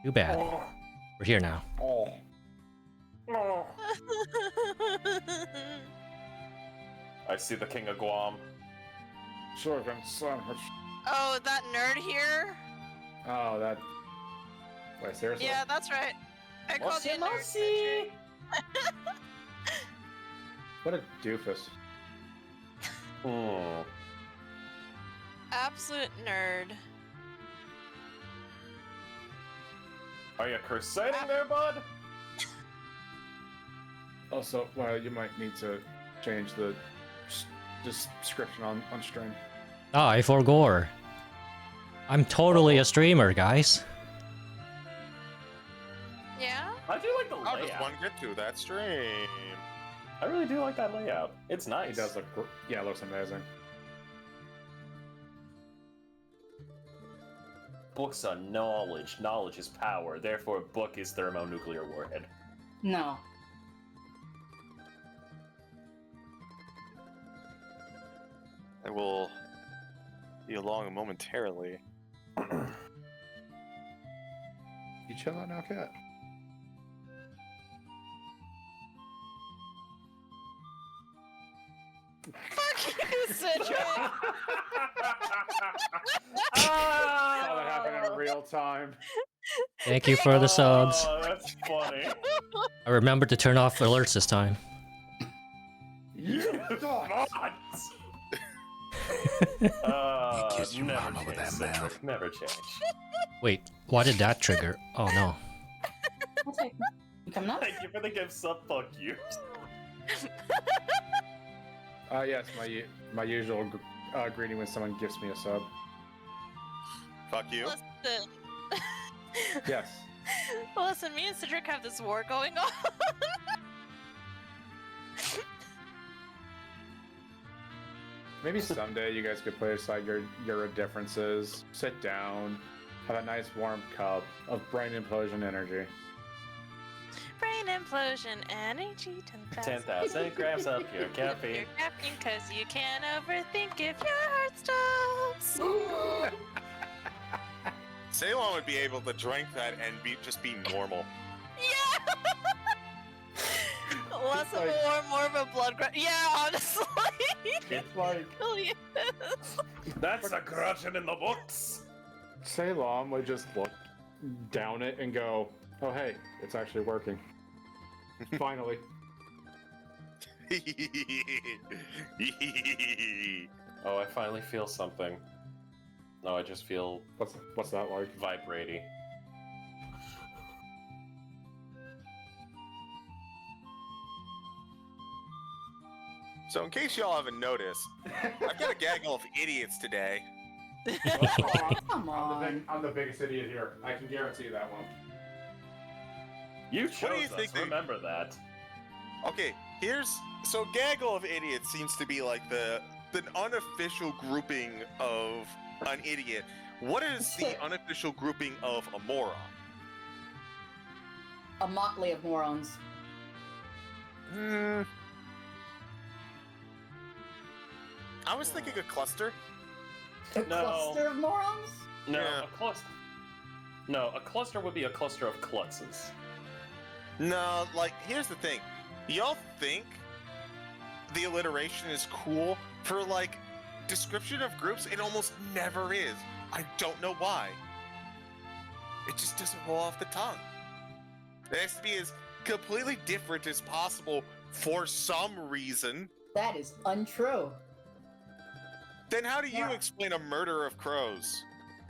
Too bad. We're here now. I see the King of Guam. Oh, that nerd here? Oh, that. Wait, seriously? Yeah, that's right. I called you a nerd. Mossy. What a doofus. Absolute nerd. Are you crusading there, bud? Also, well, you might need to change the description on stream. I forgore. I'm totally a streamer, guys. Yeah? I do like the How does layout. one get to that stream? I really do like that layout. It's nice. It does look, yeah, it looks amazing. Books are knowledge. Knowledge is power. Therefore, a book is thermonuclear warhead. No. I will be along momentarily. You chill out now, cat. Fuck you, Cedric! Saw that happen in real time. Thank you for the subs. Oh, that's funny. I remembered to turn off alerts this time. You thought. Kiss your Never mama with change, that Cedric. mouth. Never change. Wait, why did that trigger? Oh no. I'll take it. You coming up? Thank you for the gift sub. Fuck you. Yes, my usual greeting when someone gives me a sub. Fuck you. Listen. Yes. Listen, me and Cedric have this war going on. Maybe someday you guys could put aside your differences, sit down, have a nice warm cup of brain implosion energy. Brain implosion energy 10,000. 10,000 grams of pure caffeine. Your caffeine, cause you can't overthink if your heart stops. Ceylon would be able to drink that and just be normal. Yeah! Less of a war, more of a blood grudge. Yeah, honestly. It's like Really is. That's a corruption in the books. Ceylon would just look down it and go, "Oh hey, it's actually working." Finally. Oh, I finally feel something. No, I just feel What's that like? vibrating. So in case y'all haven't noticed, I've got a gaggle of idiots today. Oh, come on. I'm the biggest idiot here. I can guarantee that one. You What do chose you us, think they- remember that. Okay, so gaggle of idiots seems to be like the unofficial grouping of an idiot. What is the unofficial grouping of a moron? A motley of morons. I was thinking a cluster. A No. cluster of morons? No, Yeah. a cluster. No, a cluster would be a cluster of klutzes. No, like, here's the thing. Y'all think the alliteration is cool for, like, description of groups? It almost never is. I don't know why. It just doesn't roll off the tongue. It has to be as completely different as possible for some reason. That is untrue. Then how do you Yeah. explain a murder of crows?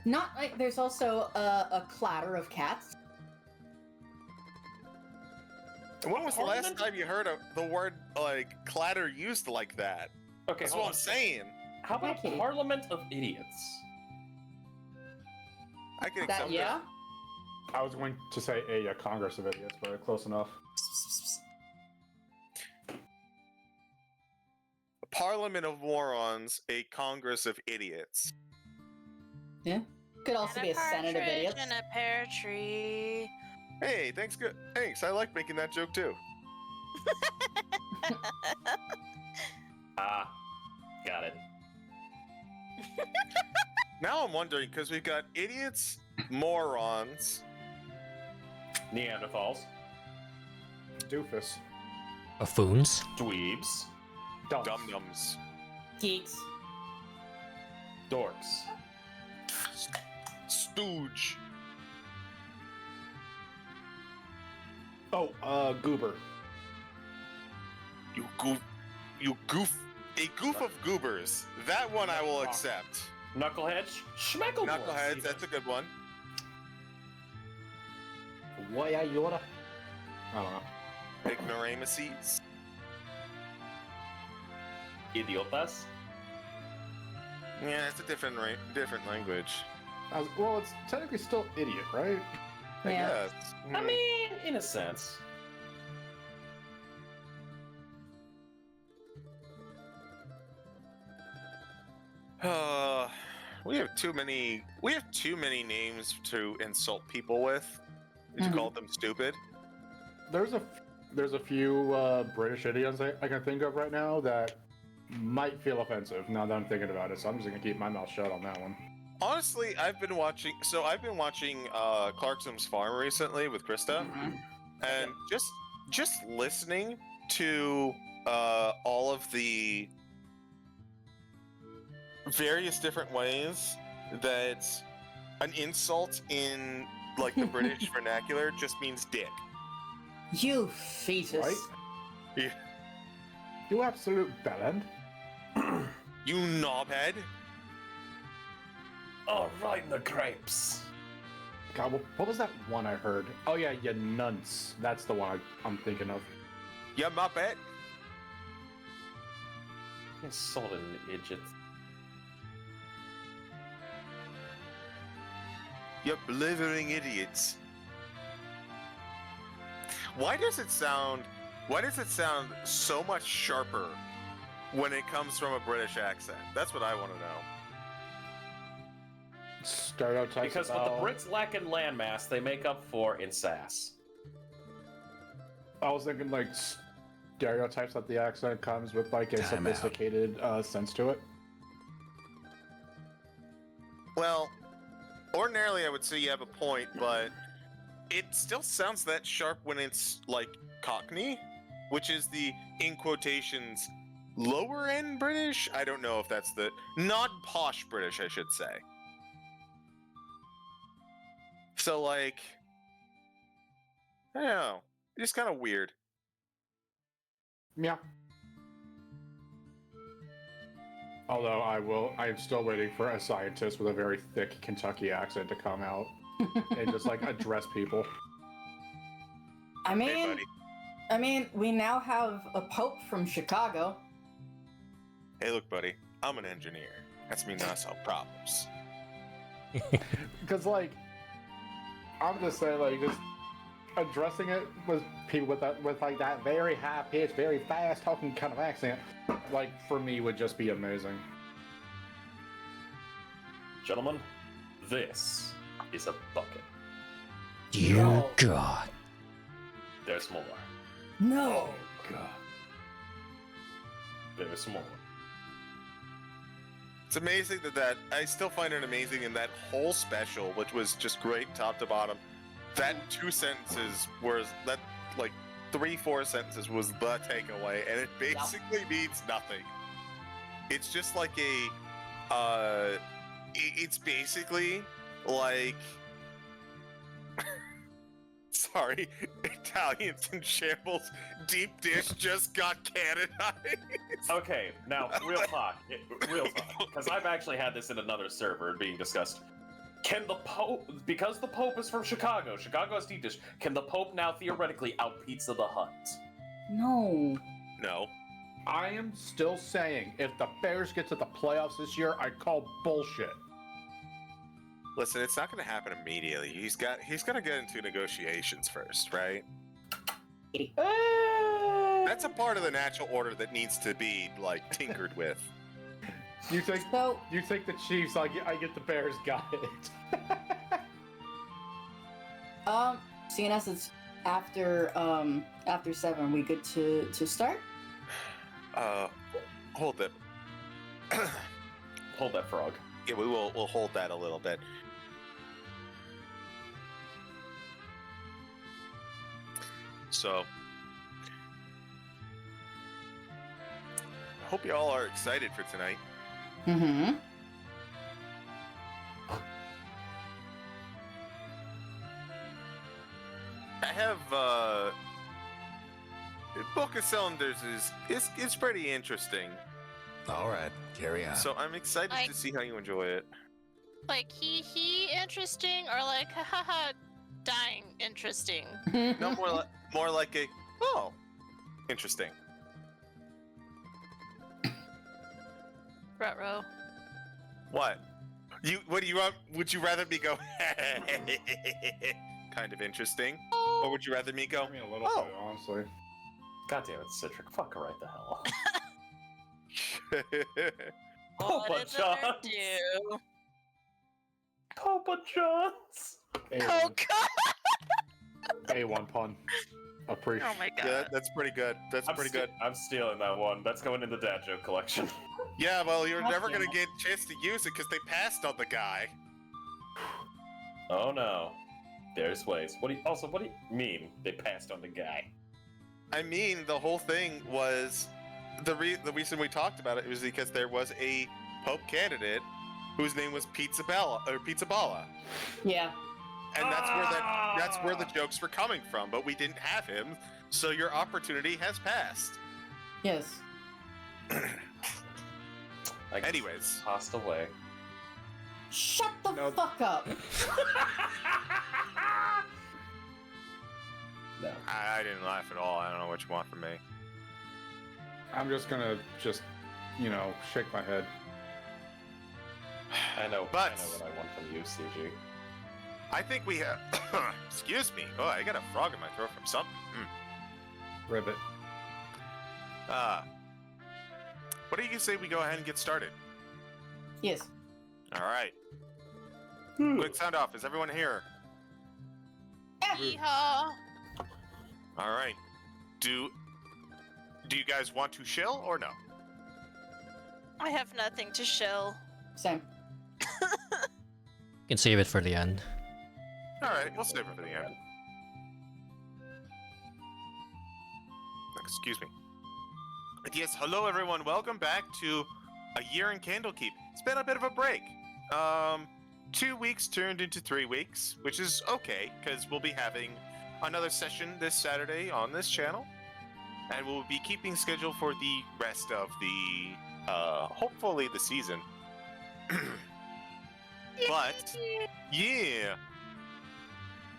Not like there's also a clatter of cats. And when was the last Parliament? time you heard the word, like, clatter used like that? Okay, That's hold what on. I'm saying. How about Okay. Parliament of Idiots? I can That accept yeah? I was going to say a Congress of Idiots, but close enough. A Parliament of Morons, a Congress of Idiots. Yeah. Could also be a Senate of idiots. And a pear tree. Hey, thanks. Good. Thanks. I like making that joke too. Ah, got it. Now I'm wondering because we've got idiots, morons, Neanderthals. Doofus. Buffoons. Dweebs. Dumps. Dum-dums. Geeks. Dorks. Stooge. Oh, Goober. You goof. A goof of goobers. That one I will accept. Knuckleheads. Schmeckleborns. Knuckleheads, that's a good one. Why are you? I don't know. Ignoramuses. Idiotas. Yeah, it's a different language. Well, it's technically still idiot, right? I Yeah. guess. I mean, in a sense. We have too many. We have too many names to insult people with. Did you call them stupid? There's a few British idioms I can think of right now that might feel offensive now that I'm thinking about it. So I'm just gonna keep my mouth shut on that one. Honestly, I've been watching Clarkson's Farm recently with Krista, and just listening to all of the various different ways that an insult in like the British vernacular just means dick. You fetus. Right? Yeah. You absolute bellend. You knobhead. Oh, right in the grapes. God, what was that one I heard? Oh yeah, you nunts. That's the one I'm thinking of. You muppet. Insulted an idiot. You blithering idiots. Why does it sound so much sharper when it comes from a British accent? That's what I want to know. Stereotypes. Because what the Brits lack in landmass, they make up for in sass. I was thinking like stereotypes that the accent comes with like a sophisticated sense to it. Well, ordinarily I would say you have a point, but it still sounds that sharp when it's like Cockney, which is the, in quotations, lower end British? I don't know if that's the, not posh British, I should say. So like, I don't know, it's kind of weird. Yeah. Although I am still waiting for a scientist with a very thick Kentucky accent to come out and just like address people. I Hey, mean, buddy. we now have a pope from Chicago. Hey, look, buddy, I'm an engineer. That's me not solve problems. Because like, I'm just saying like just addressing it with people with like that very high pitched, very fast talking kind of accent, like for me would just be amazing. Gentlemen, this is a bucket. Dear No. God. There's more. No. God. There's more. It's amazing that I still find it amazing in that whole special, which was just great top to bottom. That 2 sentences was that like 3-4 sentences was the takeaway, and it basically means nothing. It's just like it's basically like sorry, Italians in shambles. Deep dish just got canonized. Okay, now, real talk, because I've actually had this in another server being discussed. Can the Pope, because the Pope is from Chicago has deep dish, can the Pope now theoretically out Pizza the Hut? No. No. I am still saying if the Bears get to the playoffs this year, I call bullshit. Listen, it's not going to happen immediately. He's got to get into negotiations first, right? That's a part of the natural order that needs to be like tinkered with. You think So the Chiefs? I get the Bears. Got it. seeing as it's after 7, we good to start? Hold that. Hold that frog. Yeah, we'll hold that a little bit. So I hope you all are excited for tonight. Mm-hmm. I have the Book of Cylinders is pretty interesting. All right, carry on. So I'm excited Like- to see how you enjoy it. Like he interesting, or like haha dying interesting. No, more like a interesting. Ruh-roh. What? What do you want? Would you rather me go kind of interesting, or would you rather me go? I mean, a little Oh. bit, honestly. God damn it, Citric. Fuck her right the hell. What Papa did the bird John's. do? Papa John's. Oh A1, god! A1 pun. Appreciate. Oh my god! Yeah, that's pretty good. That's pretty good. I'm stealing that one. That's going in the dad joke collection. Yeah, well, you're God never damn gonna it. get a chance to use it because they passed on the guy. Oh no. There's ways. What do you mean they passed on the guy? I mean, the whole thing was the reason we talked about it was because there was a Pope candidate whose name was Pizza Balla, Yeah. and that's where the jokes were coming from. But we didn't have him, so your opportunity has passed. Yes. Like, Anyways, passed away. Shut the No. fuck up. No. I didn't laugh at all. I don't know what you want from me. I'm just gonna shake my head. I know. But- I know what I want from you, CG. I think we have. Excuse me. Oh, I got a frog in my throat from something. Ribbit. What do you say we go ahead and get started? Yes. All right. Quick sound off. Is everyone here? Yeehaw! All right. Do you guys want to shill or no? I have nothing to shill. Same. You can save it for the end. All right, we'll save it for the end. Excuse me. But yes, hello everyone. Welcome back to A Year in Candlekeep. It's been a bit of a break. 2 weeks turned into 3 weeks, which is okay because we'll be having another session this Saturday on this channel, and we'll be keeping schedule for the rest of the hopefully the season. But yeah.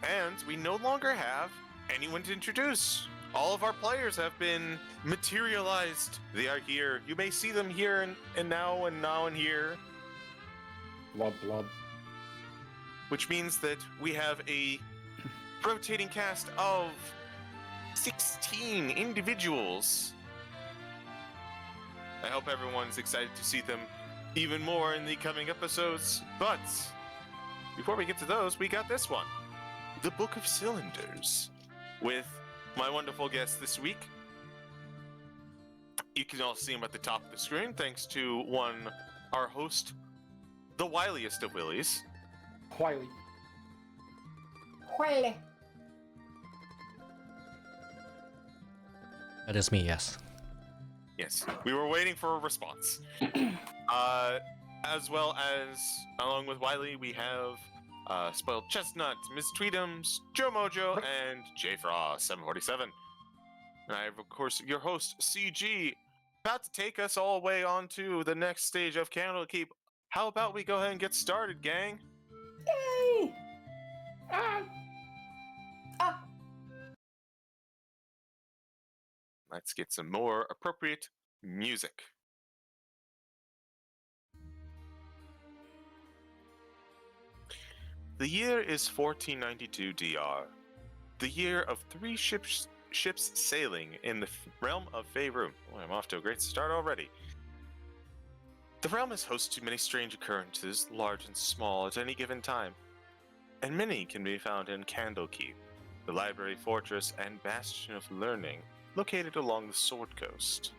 And we no longer have anyone to introduce. All of our players have been materialized. They are here. You may see them here and now and here. Blood. Which means that we have a rotating cast of 16 individuals. I hope everyone's excited to see them even more in the coming episodes. But before we get to those, we got this one. The Book of Cylinders, with my wonderful guest this week. You can all see him at the top of the screen, thanks to our host, the wiliest of willies. Wiley. Wiley. That is me, yes. Yes, we were waiting for a response. As well as, along with Wiley, we have Spoiled Chestnut, MsTweetums, Joe Mojo, and JFrost747. And I have, of course, your host, CG, about to take us all the way on to the next stage of Candlekeep. How about we go ahead and get started, gang? Yay! Let's get some more appropriate music. The year is 1492 DR, the year of 3 ships sailing in the realm of Faerun. Boy, I'm off to a great start already. The realm is host to many strange occurrences, large and small, at any given time, and many can be found in Candlekeep, the library, fortress, and bastion of learning located along the Sword Coast.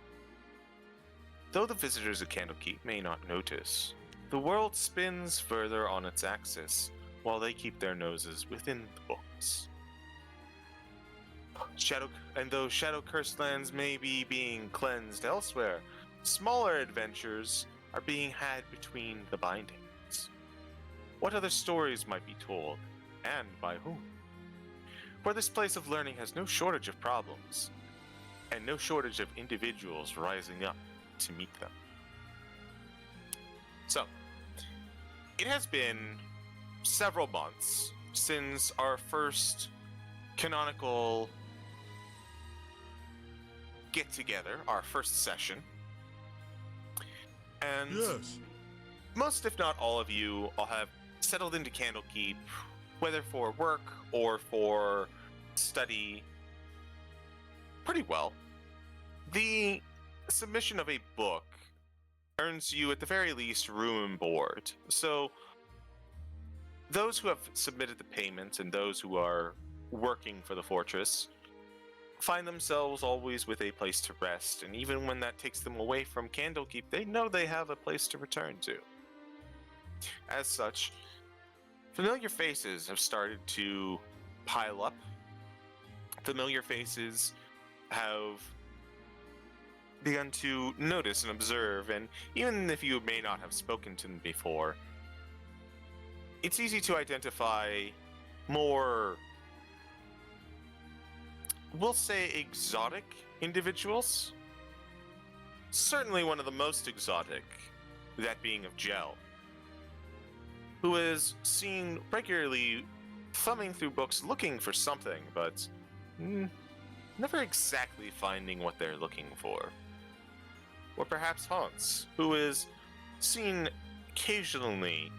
Though the visitors of Candlekeep may not notice, the world spins further on its axis while they keep their noses within the books. Though shadow-cursed lands may be being cleansed elsewhere, smaller adventures are being had between the bindings. What other stories might be told, and by whom? For this place of learning has no shortage of problems, and no shortage of individuals rising up to meet them. So, it has been several months since our first canonical get-together, our first session. And most, if not all of you, all have settled into Candlekeep, whether for work or for study, pretty well. The submission of a book earns you, at the very least, room and board. So, those who have submitted the payments and those who are working for the fortress find themselves always with a place to rest, and even when that takes them away from Candlekeep, they know they have a place to return to. As such, familiar faces have started to pile up. Familiar faces have begun to notice and observe, and even if you may not have spoken to them before, it's easy to identify more, we'll say, exotic individuals. Certainly one of the most exotic, that being of Gel, who is seen regularly thumbing through books looking for something, but never exactly finding what they're looking for. Or perhaps Honse, who is seen occasionally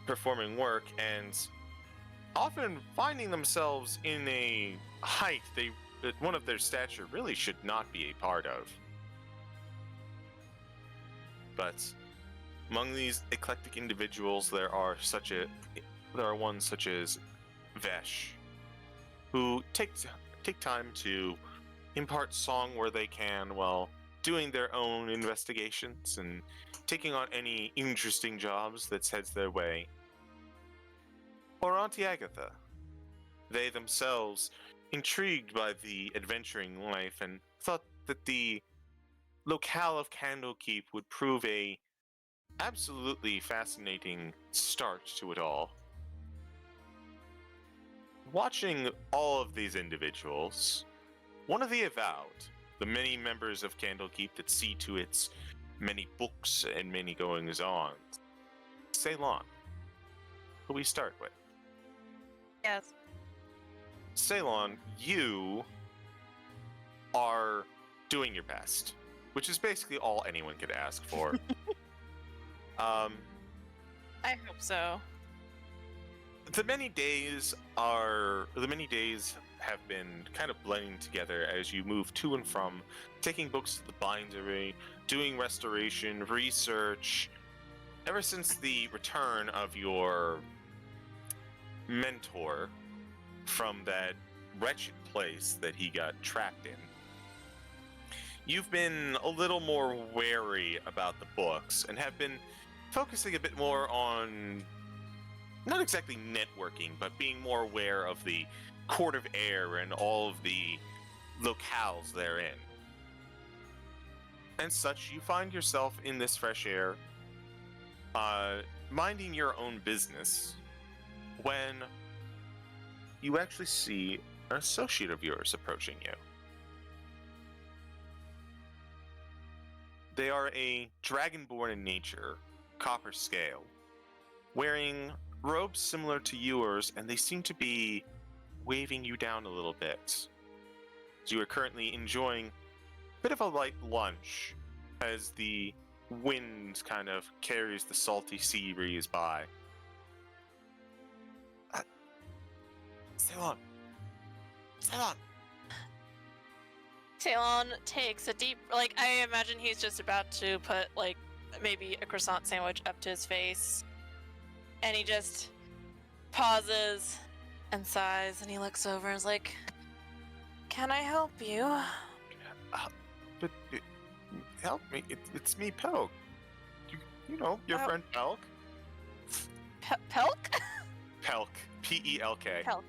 performing work and often finding themselves in a height that one of their stature really should not be a part of. But among these eclectic individuals, there are ones such as Vesh, who take time to impart song where they can while doing their own investigations and taking on any interesting jobs that heads their way. Or Auntie Agatha. They themselves, intrigued by the adventuring life, and thought that the locale of Candlekeep would prove a absolutely fascinating start to it all. Watching all of these individuals, one of the avowed, the many members of Candlekeep that see to its many books and many goings-on, Ceylon, who we start with. Yes. Ceylon, you are doing your best, which is basically all anyone could ask for. I hope so. The many days have been kind of blending together as you move to and from taking books to the bindery, doing restoration, research. Ever since the return of your mentor from that wretched place that he got trapped in, you've been a little more wary about the books and have been focusing a bit more on not exactly networking, but being more aware of the Court of Air and all of the locales therein. And such, you find yourself in this fresh air, minding your own business, when you actually see an associate of yours approaching you. They are a dragonborn in nature, copper scale, wearing robes similar to yours, and they seem to be waving you down a little bit. So you are currently enjoying a bit of a light lunch as the wind kind of carries the salty sea breeze by. Ceylon! Ceylon! Ceylon takes a deep, I imagine he's just about to put, maybe a croissant sandwich up to his face. And he just pauses and sighs, and he looks over and is like, "Can I help you?" But help me, it's me, Pelk. You know, your friend Pelk? Pelk? Pelk. P-E-L-K. Pelk.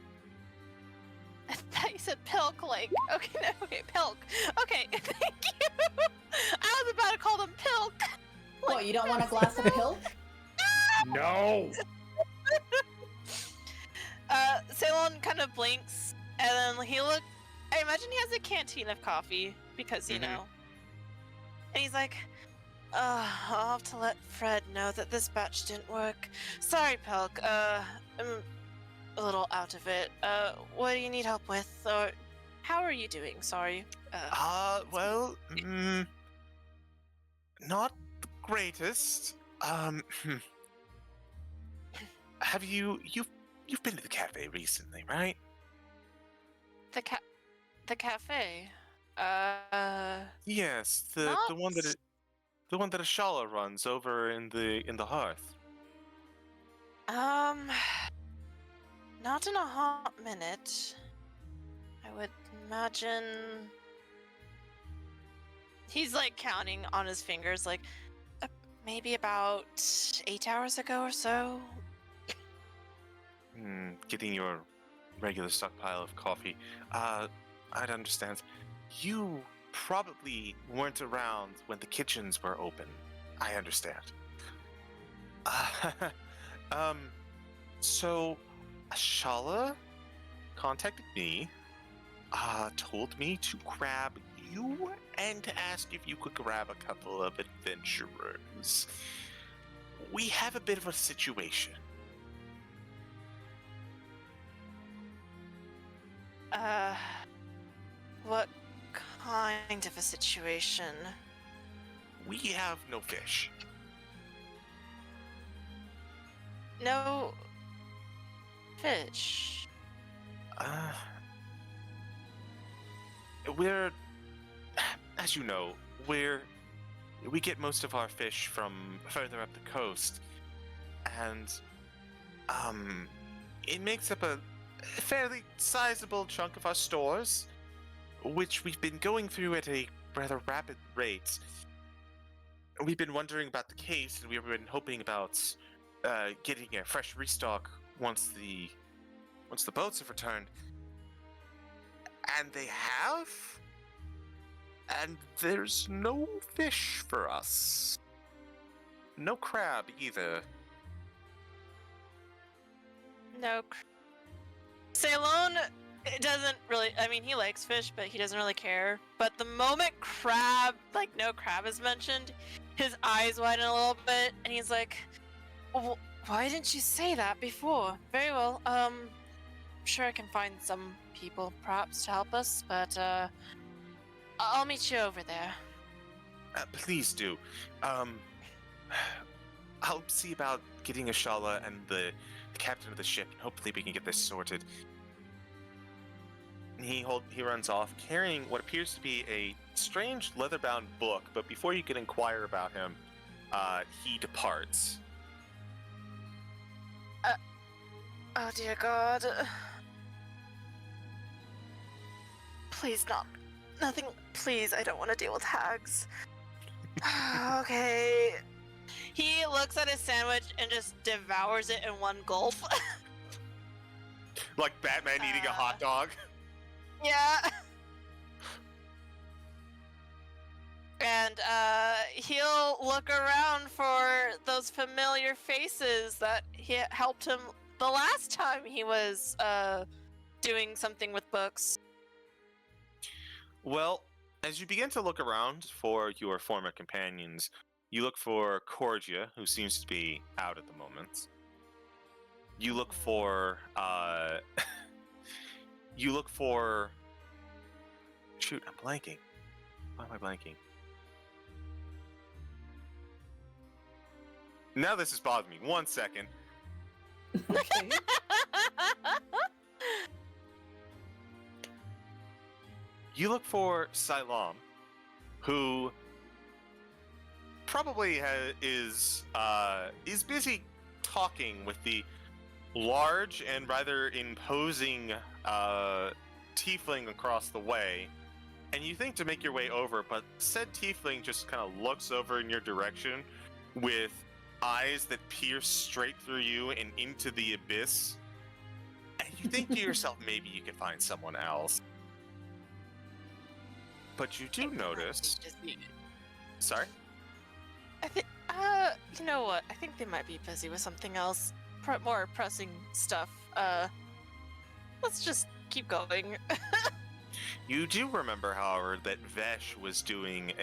I thought you said Pilk, like, okay, no, okay, Pilk. Okay, thank you. I was about to call them Pilk. What, you don't want a glass of pilk? No. Ceylon kind of blinks, and then I imagine he has a canteen of coffee, because, you know. And he's like, I'll have to let Fred know that this batch didn't work. Sorry, Pilk, I'm a little out of it. What do you need help with, or how are you doing? Sorry. Well, not the greatest. Have you've been to the cafe recently, right? The cafe. Yes, the one that Ashala runs over in the hearth. Not in a hot minute. I would imagine. He's like counting on his fingers, like maybe about 8 hours ago or so. Getting your regular stockpile of coffee. I'd understand. You probably weren't around when the kitchens were open. I understand. So Ashala contacted me, told me to grab you and to ask if you could grab a couple of adventurers. We have a bit of a situation. What kind of a situation? We have no fish. No fish. We're, as you know, we get most of our fish from further up the coast, and it makes up a fairly sizable chunk of our stores, which we've been going through at a rather rapid rate. We've been wondering about the case, and we've been hoping about getting a fresh restock once the boats have returned. And they have? And there's no fish for us. No crab either. No. Ceylon doesn't really. I mean, he likes fish, but he doesn't really care. But the moment no crab is mentioned, his eyes widen a little bit, and he's like, well, "Why didn't you say that before?" Very well. I'm sure I can find some people, perhaps, to help us. But I'll meet you over there. Please do. I'll see about getting Ashala and the captain of the ship, and hopefully we can get this sorted. He runs off, carrying what appears to be a strange leather-bound book, but before you can inquire about him, he departs. Oh dear God. Please not. Nothing. Please, I don't want to deal with hags. Okay. He looks at his sandwich and just devours it in one gulp. Like Batman eating a hot dog. Yeah. And he'll look around for those familiar faces that helped him the last time he was doing something with books. Well, as you begin to look around for your former companions, you look for Cordia, who seems to be out at the moment. You look for shoot, I'm blanking. Why am I blanking? Now this is bothering me. 1 second. Okay. You look for Ceylon, who probably is busy talking with the large and rather imposing tiefling across the way. And you think to make your way over, but said tiefling just kind of looks over in your direction with eyes that pierce straight through you and into the abyss. And you You think to yourself, maybe you can find someone else. But you do notice. Sorry? I think, you know what? I think they might be busy with something else. More pressing stuff. Let's just keep going. You do remember, however, that Vesh was doing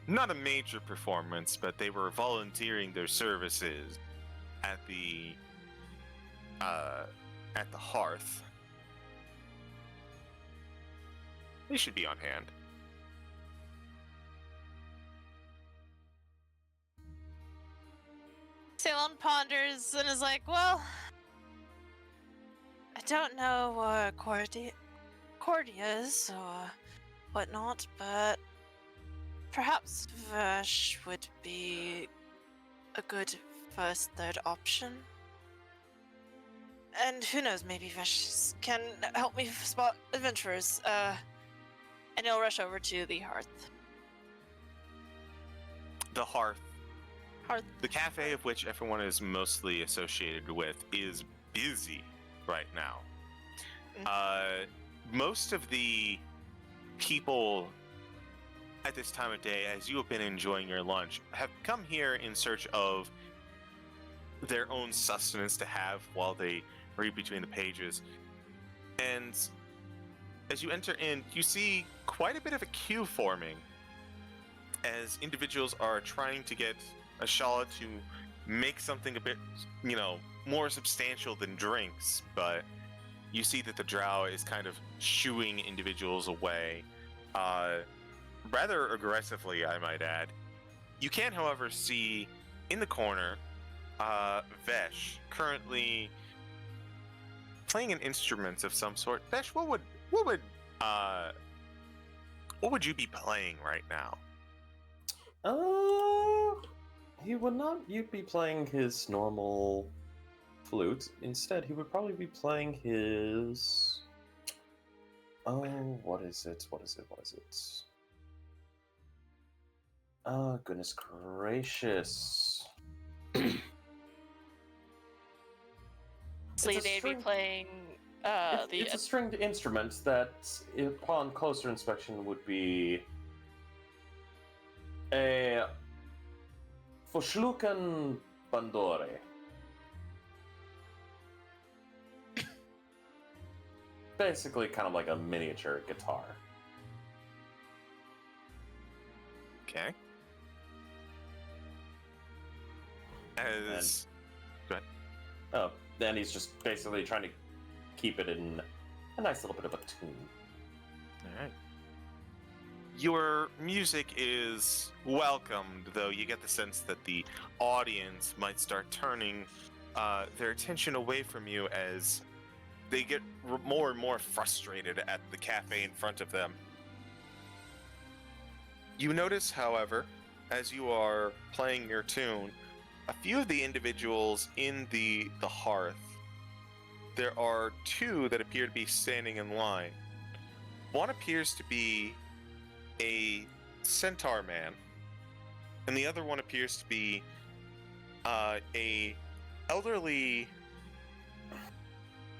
not a major performance, but they were volunteering their services at the hearth. They should be on hand. Ceylon ponders and is like, well, I don't know where Cordia is or whatnot, but perhaps Vesh would be a good first, third option. And who knows, maybe Vesh can help me spot adventurers. And he'll rush over to the hearth. The hearth. Hearth. The cafe of which everyone is mostly associated with is busy right now. Most of the people at this time of day, as you have been enjoying your lunch, have come here in search of their own sustenance to have while they read between the pages. And as you enter in, you see quite a bit of a queue forming as individuals are trying to get Ashala to make something a bit, more substantial than drinks, but you see that the drow is kind of shooing individuals away, rather aggressively, I might add. You can, however, see in the corner Vesh currently playing an instrument of some sort. Vesh, what would you be playing right now? You'd be playing his normal flute. Instead, he would probably be playing his... Oh, what is it? Oh, goodness gracious. So they'd be playing It's a stringed instrument that, upon closer inspection, would be a Verschlucken Bandore. Basically, kind of like a miniature guitar. Okay. As... Go ahead. Oh, then he's just basically trying to keep it in a nice little bit of a tune. Alright. Your music is welcomed, though you get the sense that the audience might start turning their attention away from you as they get more and more frustrated at the cafe in front of them. You notice, however, as you are playing your tune, a few of the individuals in the hearth, there are two that appear to be standing in line. One appears to be a centaur man, and the other one appears to be a elderly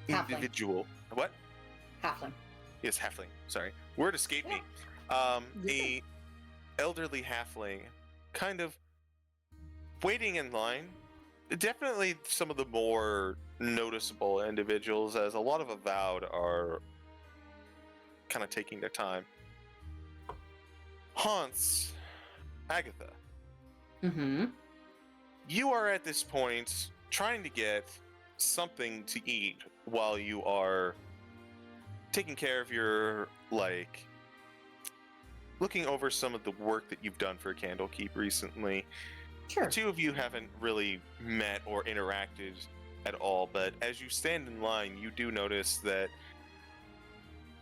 Halfling. individual. What? Halfling. Yes, halfling. Sorry, word escaped me. A elderly halfling, kind of waiting in line. Definitely some of the more noticeable individuals, as a lot of Avowed are kind of taking their time. Honse, Agatha. Mm-hmm. You are at this point trying to get something to eat while you are taking care of your, looking over some of the work that you've done for Candlekeep recently. Sure. The two of you haven't really met or interacted at all, but as you stand in line, you do notice that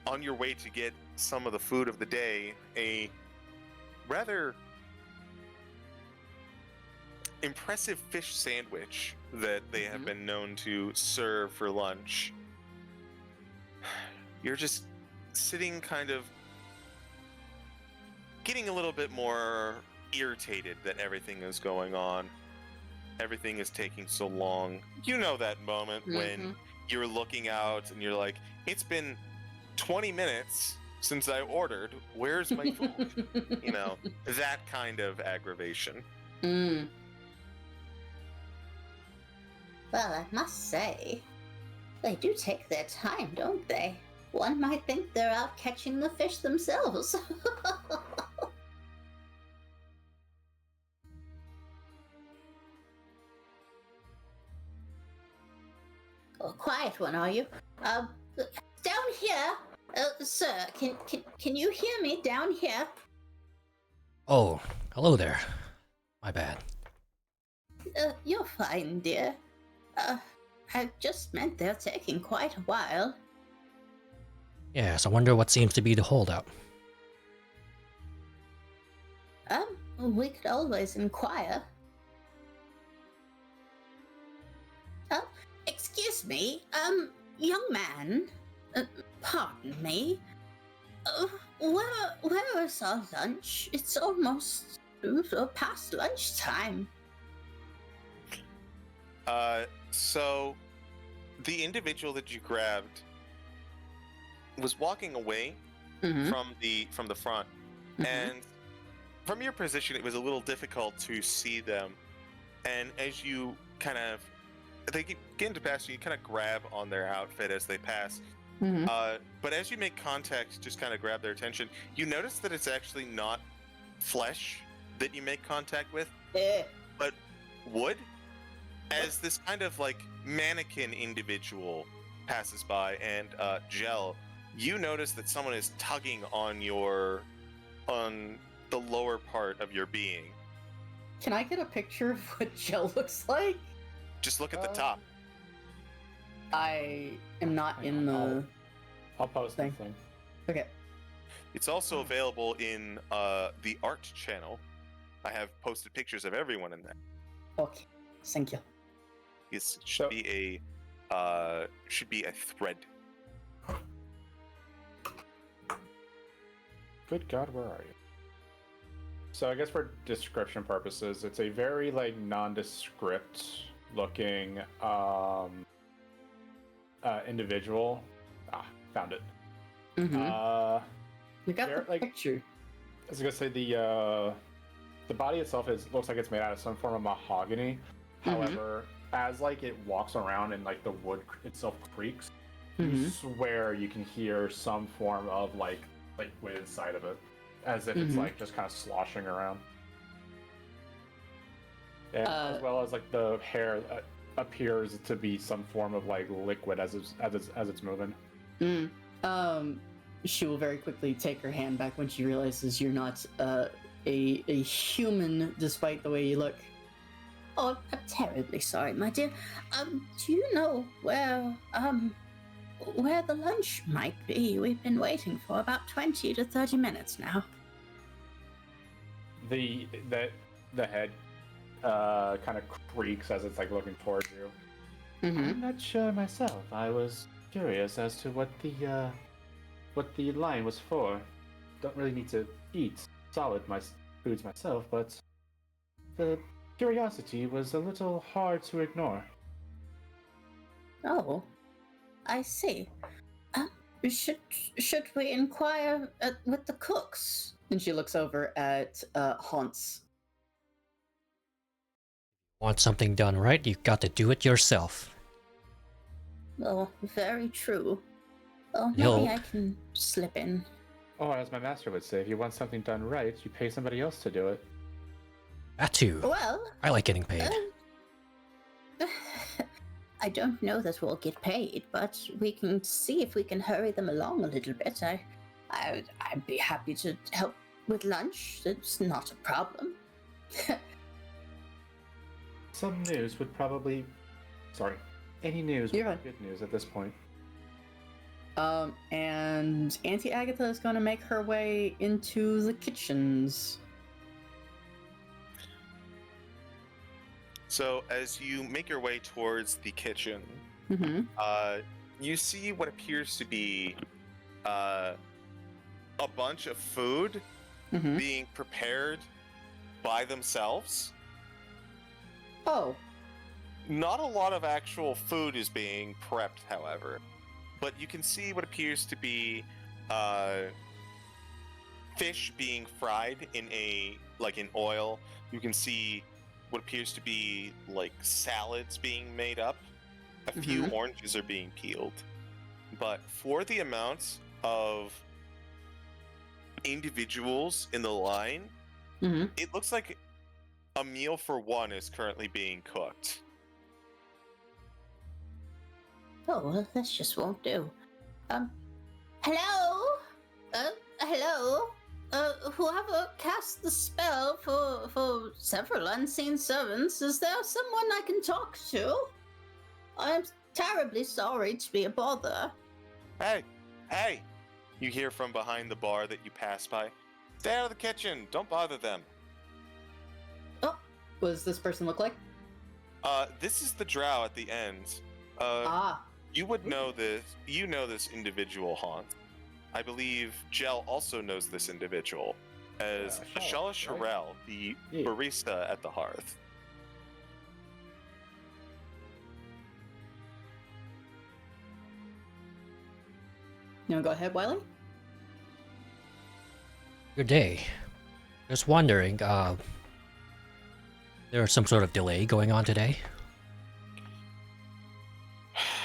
on your way to get some of the food of the day, a rather impressive fish sandwich that they have been known to serve for lunch. You're just sitting kind of getting a little bit more irritated that everything is going on. Everything is taking so long. You know that moment when you're looking out and you're like, it's been 20 minutes since I ordered. Where's my food? You know, that kind of aggravation. Mm. Well, I must say, they do take their time, don't they? One might think they're out catching the fish themselves. Oh, quiet one, are you? Down here, sir. Can you hear me down here? Oh, hello there. My bad. You're fine, dear. I just meant they're taking quite a while. Yes, I wonder what seems to be the holdout. We could always inquire. Excuse me, young man. Pardon me. Where is our lunch? It's almost past lunchtime. So the individual that you grabbed was walking away from the front, and from your position, it was a little difficult to see them. And as you they begin to pass you, you kind of grab on their outfit as they pass. But as you make contact, just kind of grab their attention, you notice that it's actually not flesh that you make contact with, but wood. As this kind of like mannequin individual passes by and Gel, you notice that someone is tugging on the lower part of your being. Can I get a picture of what Gel looks like? Just look at the top. I am not in the... I'll post the thing. Okay. It's also available in the art channel. I have posted pictures of everyone in there. Okay, thank you. It should be a thread. Good God, where are you? So I guess for description purposes, it's a very like nondescript looking individual. Found it. We got There, the like- picture. I was gonna say the body itself looks like it's made out of some form of mahogany. However, as like it walks around and like the wood itself creaks, you swear you can hear some form of like liquid inside of it, as if it's like just kind of sloshing around. And as well as like the hair appears to be some form of like liquid as it's moving. She will very quickly take her hand back when she realizes you're not a human, despite the way you look. Oh, I'm terribly sorry, my dear. Do you know where the lunch might be? We've been waiting for about 20 to 30 minutes now. The head kind of creaks as it's like looking towards you. I'm not sure myself. I was curious as to what the line was for. Don't really need to eat solid foods myself, but the curiosity was a little hard to ignore. Oh, I see. Should we inquire with the cooks? And she looks over at Honse. Want something done right, you got to do it yourself. Oh, very true. Oh, Yo. maybe I can slip in. Or as my master would say, if you want something done right, you pay somebody else to do it. That too. Well, I like getting paid. I don't know that we'll get paid, but we can see if we can hurry them along a little bit. I'd be happy to help with lunch. It's not a problem. Some news would probably... Sorry. Any news would You're be good news at this point. And Auntie Agatha is going to make her way into the kitchens. So as you make your way towards the kitchen, you see what appears to be a bunch of food being prepared by themselves. Oh. Not a lot of actual food is being prepped, however. But you can see what appears to be fish being fried in in oil. You can see what appears to be like salads being made up. A few oranges are being peeled. But for the amount of individuals in the line, it looks like a meal for one is currently being cooked. Oh, well, this just won't do. Hello? Hello? Whoever cast the spell for several unseen servants, is there someone I can talk to? I'm terribly sorry to be a bother. Hey! You hear from behind the bar that you pass by. Stay out of the kitchen! Don't bother them! Oh, what does this person look like? This is the drow at the end. You would know this. You know this individual, Honse. I believe Jel also knows this individual as Shala Sharel, right? The barista at the hearth. You wanna go ahead, Wiley? Good day. Just wondering, there's some sort of delay going on today?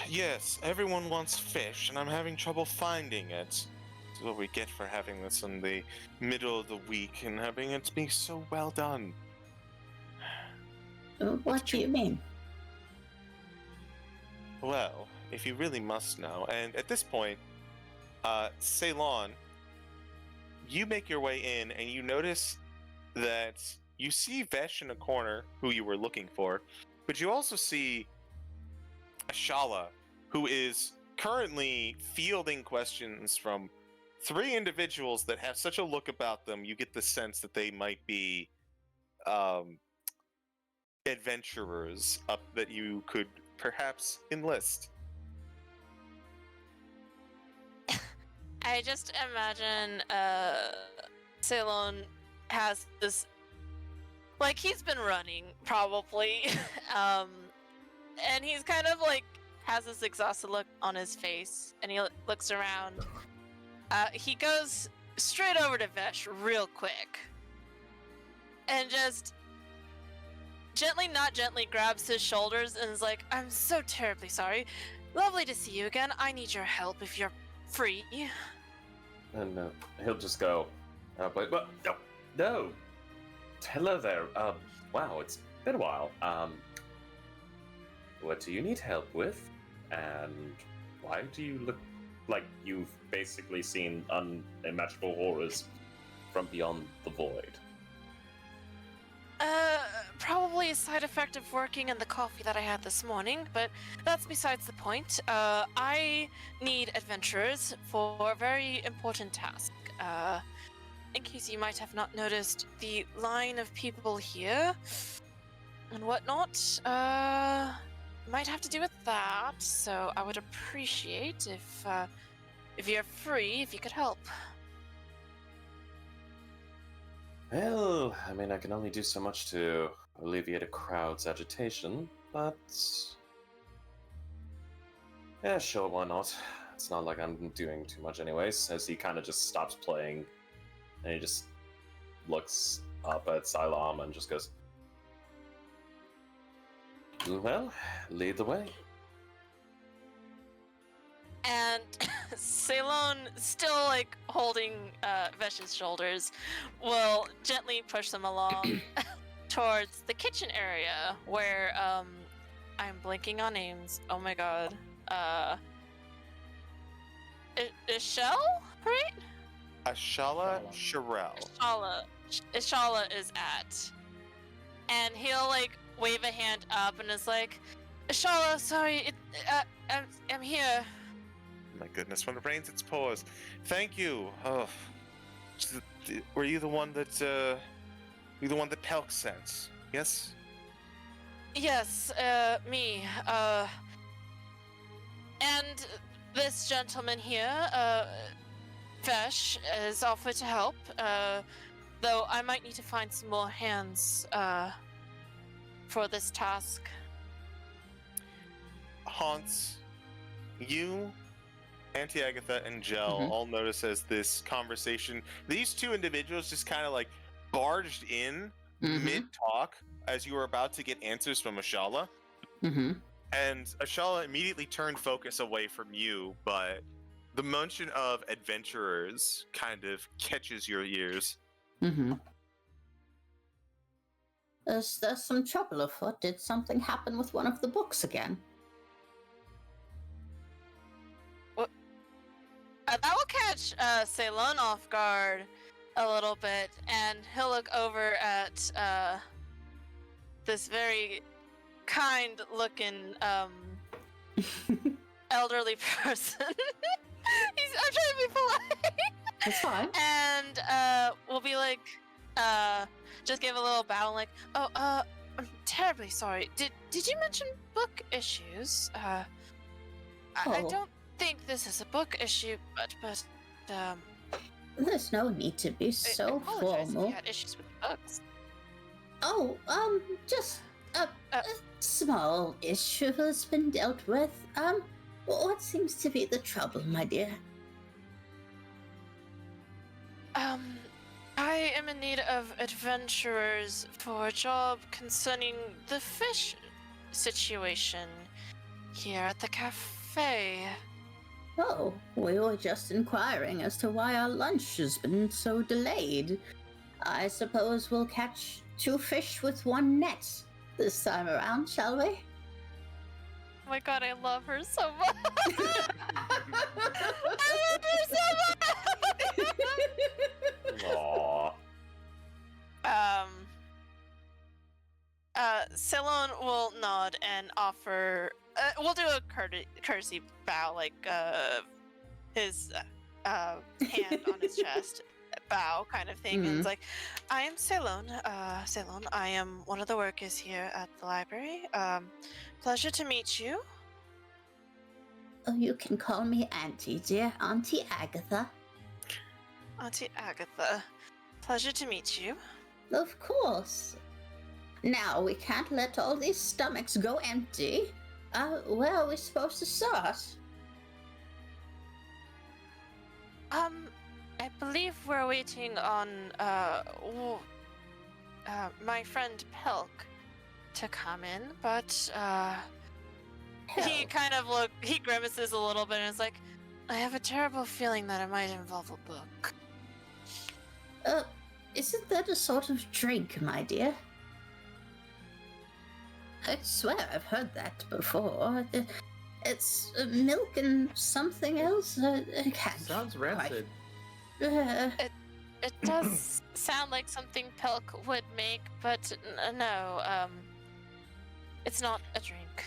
Yes, everyone wants fish, and I'm having trouble finding it. That's what we get for having this in the middle of the week and having it be so well done. What do you mean? Well, if you really must know, and at this point, Ceylon, you make your way in and you notice that you see Vesh in a corner, who you were looking for, but you also see Ashala, who is currently fielding questions from 3 individuals that have such a look about them, you get the sense that they might be adventurers that you could perhaps enlist. I just imagine Ceylon has this, like, he's been running probably, and he's kind of like has this exhausted look on his face, and he looks around. He goes straight over to Vesh real quick and just not gently grabs his shoulders and is like, I'm so terribly sorry. Lovely to see you again. I need your help if you're free. And he'll just go, but no. Hello there. Wow, it's been a while. What do you need help with? And why do you look like you've basically seen unimaginable horrors from beyond the void? Probably a side effect of working in the coffee that I had this morning, but that's besides the point. I need adventurers for a very important task. In case you might have not noticed, the line of people here and whatnot, might have to do with that, so I would appreciate if you're free, if you could help. Well, I mean, I can only do so much to alleviate a crowd's agitation, but... yeah, sure, why not? It's not like I'm doing too much anyways, as he kind of just stops playing, and he just looks up at Ceylon and just goes, well, lead the way. And Ceylon, still like holding Vesh's shoulders, will gently push them along towards the kitchen area where I'm blanking on names. Oh my god. Ishel, right? Ashala Sharel. Ashala is at. And he'll like wave a hand up and is like, Ashala, sorry, I'm here. My goodness, when it rains, it pours. Thank you. Oh, were you the one that Pelk sent? Yes. Yes, me. And this gentleman here, Vesh, is offered to help. Though I might need to find some more hands, for this task. Honse, you, Auntie Agatha, and Jell all notice as this conversation, these two individuals just kind of like barged in mid-talk as you were about to get answers from Ashala. And Ashala immediately turned focus away from you, but the mention of adventurers kind of catches your ears. Is there some trouble afoot? Did something happen with one of the books again? That will catch Ceylon off guard a little bit, and he'll look over at this very kind-looking elderly person. I'm trying to be polite. That's fine. And we'll be like, just give a little bow, like, oh, I'm terribly sorry. Did you mention book issues? I don't think this is a book issue, but there's no need to be so I apologize if formal. you had issues with books. Oh, just a small issue has been dealt with. What seems to be the trouble, my dear? I am in need of adventurers for a job concerning the fish situation here at the cafe. Oh, we were just inquiring as to why our lunch has been so delayed. I suppose we'll catch 2 fish with 1 net this time around, shall we? Oh my god, I love her so much! I love her so much! Aww. Ceylon will nod and offer. We'll do a courtesy bow, like his hand on his chest, bow kind of thing. And it's like, I am Ceylon. Ceylon, I am one of the workers here at the library. Pleasure to meet you. Oh, you can call me Auntie, dear. Auntie Agatha. Auntie Agatha. Pleasure to meet you. Of course. Now, we can't let all these stomachs go empty. Where are we supposed to start? I believe we're waiting on, my friend Pelk to come in, but, he kind of he grimaces a little bit and is like, I have a terrible feeling that it might involve a book. Isn't that a sort of drink, my dear? I swear I've heard that before. It's milk and something else. I can't. Sounds rancid. It does sound like something Pelk would make, but no, it's not a drink.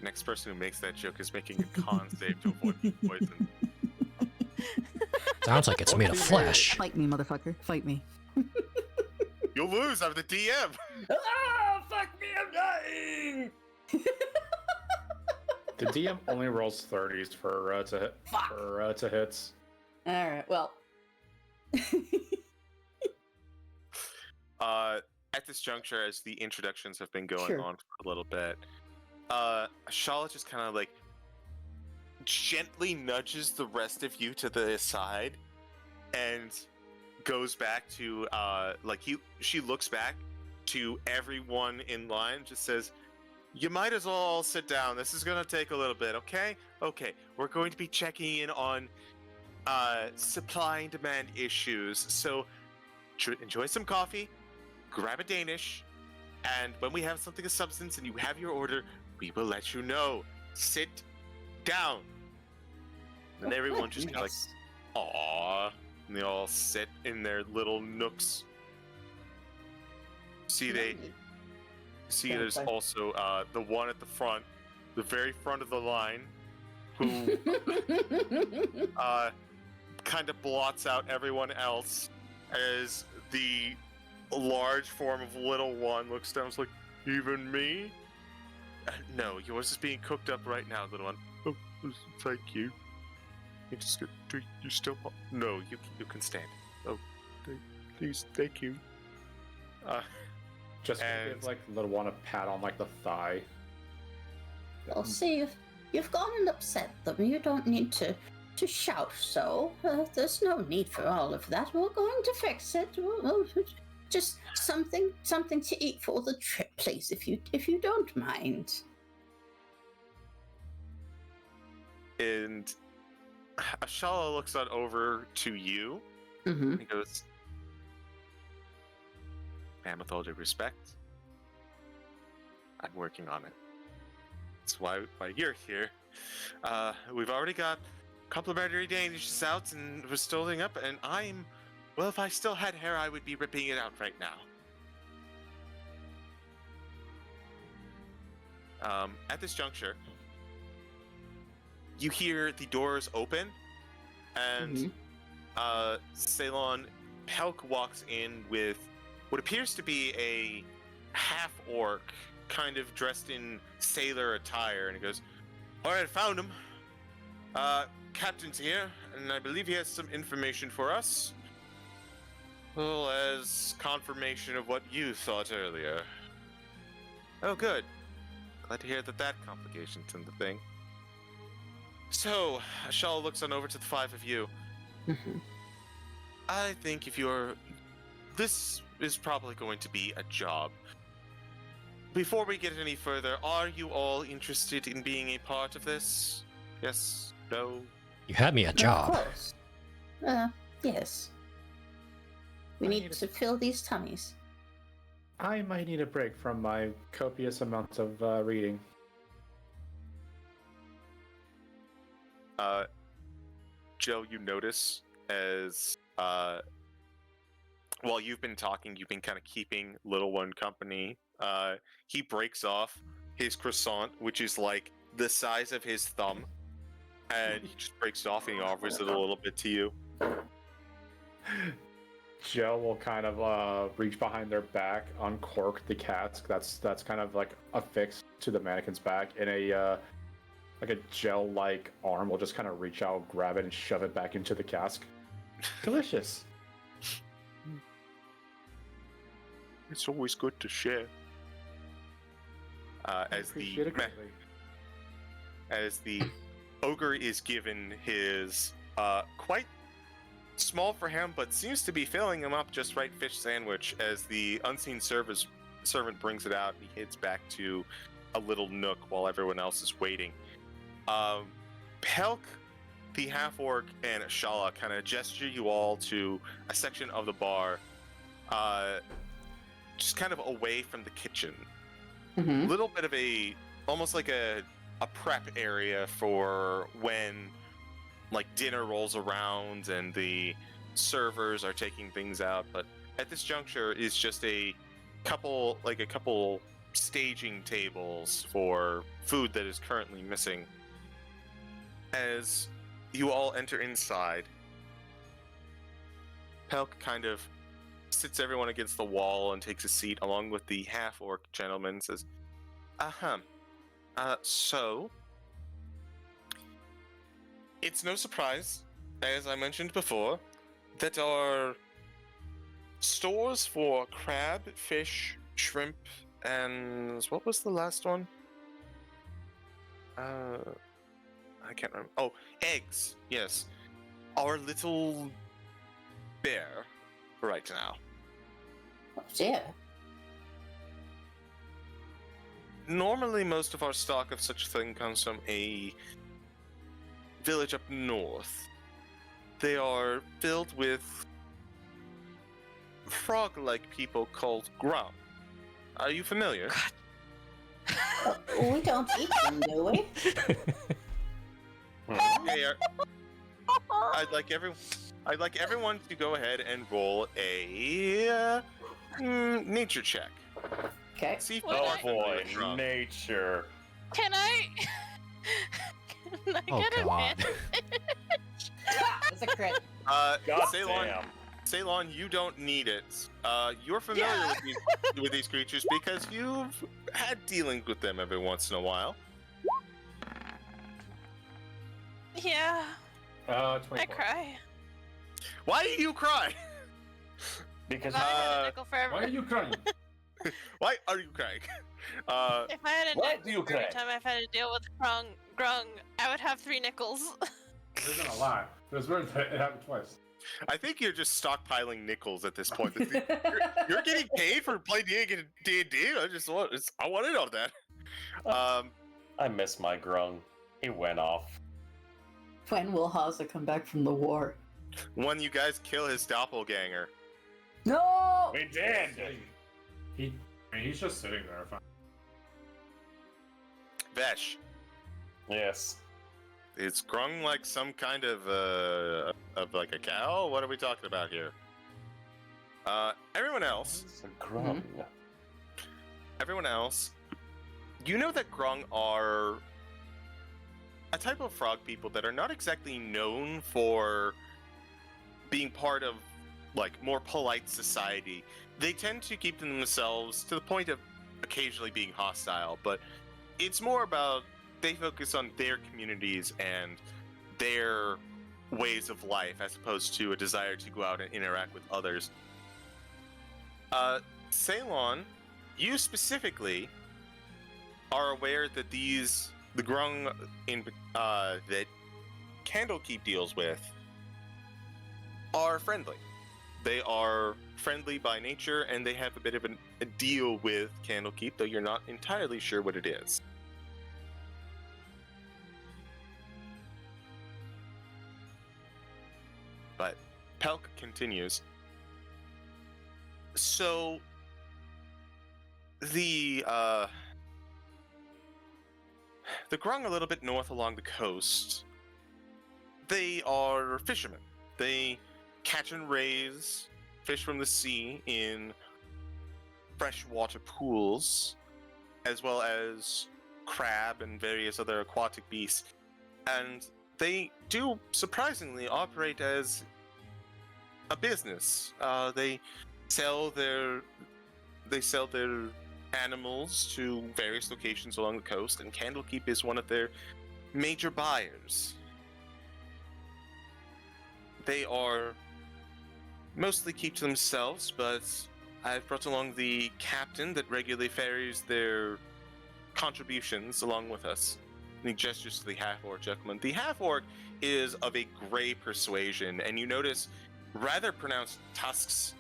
Next person who makes that joke is making a con save to avoid being poisoned. Sounds like it's made of flesh. Fight me, motherfucker. Fight me. You'll lose. I'm the DM. Ah, fuck me, I'm dying! The DM only rolls 30s for to hits. All right. Well. At this juncture, as the introductions have been going Sure. on for a little bit, Charlotte just kind of like gently nudges the rest of you to the side and goes back to she looks back to everyone in line, just says, you might as well all sit down. This is gonna take a little bit, okay? Okay, we're going to be checking in on supply and demand issues, so enjoy some coffee, grab a Danish, and when we have something of substance and you have your order, we will let you know. Sit down. And everyone just kind of like, aww. And they all sit in their little nooks. There's also the one at the front, the very front of the line, who kind of blots out everyone else as the large form of little one looks down and is like, even me? No, yours is being cooked up right now, little one. Oh, thank you. You just you still no, you can stand. Oh, please, thank you. Just give like little one a pat on like the thigh. Well, see, you've gone and upset them. You don't need to shout so. There's no need for all of that. We're going to fix it. Just something to eat for the trip, please, if you don't mind. And Ashala looks on over to you Mm-hmm. and goes, "Man, with all due respect, I'm working on it. That's why you're here. We've already got complimentary Danishes out and we're storing up, and well, if I still had hair, I would be ripping it out right now." At this juncture, you hear the doors open, and Ceylon Pelk walks in with what appears to be a half-orc, kind of dressed in sailor attire, and he goes, "All right, found him. Captain's here, and I believe he has some information for us. Well, as confirmation of what you thought earlier." "Oh, good. Glad to hear that complication's in the thing." So, Ashala looks on over to the five of you. Mm-hmm. I think this is probably going to be a job. Before we get any further, are you all interested in being a part of this? Yes? No? You had me a Of job. course. Yes. We need to fill these tummies. I might need a break from my copious amounts of reading. Joe, you notice as while you've been talking, you've been kind of keeping little one company. He breaks off his croissant, which is like the size of his thumb, and he just breaks it off and he offers it a little bit to you. Joe will kind of reach behind their back, uncork the cask that's kind of like affixed to the mannequin's back, and a gel-like arm will just kind of reach out, grab it, and shove it back into the cask. Delicious. It's always good to share. As the ogre is given his quite small for him, but seems to be filling him up just right fish sandwich, as the unseen servant brings it out, and he heads back to a little nook while everyone else is waiting. Pelk, the half-orc, and Ashala kind of gesture you all to a section of the bar, just kind of away from the kitchen. Mm-hmm. A little bit of almost like a prep area for when like dinner rolls around and the servers are taking things out, but at this juncture is just a couple staging tables for food that is currently missing. As you all enter inside, Pelk kind of sits everyone against the wall and takes a seat along with the half-orc gentleman and says, so, it's no surprise, as I mentioned before, that our stores for crab, fish, shrimp, and what was the last one? I can't remember. Oh, eggs, yes. Are a little bare right now. Oh dear. Normally, most of our stock of such a thing comes from a village up north. They are filled with frog-like people called Grum. Are you familiar? We don't eat them, do we? Hey, I'd like everyone to go ahead and roll a nature check. Okay. See if Would you I- are familiar with Boy, Grum. nature. Can I? Can I Oh, get a God. That's a crit. God Ceylon, damn. Ceylon, you don't need it. You're familiar Yeah. with these creatures because you've had dealings with them every once in a while. Yeah, 24. I cry. Why do you cry? Because If I had a nickel for every... Why are you crying? Why are you crying? If I had a What necklace do you every think? time I've had to deal with grung, I would have 3 nickels. There's gonna lie. There's room to it happened twice. I think you're just stockpiling nickels at this point. You're getting paid for playing D&D. I want in on that. I miss my grung. He went off. When will Honse come back from the war? When you guys kill his doppelganger. No! We did! He's just sitting there. Vesh, Yes. is Grung like some kind of like a cow? What are we talking about here? Everyone else, It's a grung. everyone else, you know that Grung are a type of frog people that are not exactly known for being part of like more polite society. They tend to keep to themselves to the point of occasionally being hostile, but it's more about they focus on their communities and their ways of life as opposed to a desire to go out and interact with others. Ceylon, you specifically are aware that the Grung that Candlekeep deals with are friendly. They are friendly by nature, and they have a bit of a deal with Candlekeep, though you're not entirely sure what it is. But Pelk continues. So the Grung a little bit north along the coast, they are fishermen. They catch and raise fish from the sea in freshwater pools, as well as crab and various other aquatic beasts. And they do surprisingly operate as a business. They sell their animals to various locations along the coast, and Candlekeep is one of their major buyers. They are mostly keep to themselves, but I've brought along the captain that regularly ferries their contributions along with us. And he gestures to the half-orc gentleman. The half-orc is of a gray persuasion, and you notice rather pronounced tusks,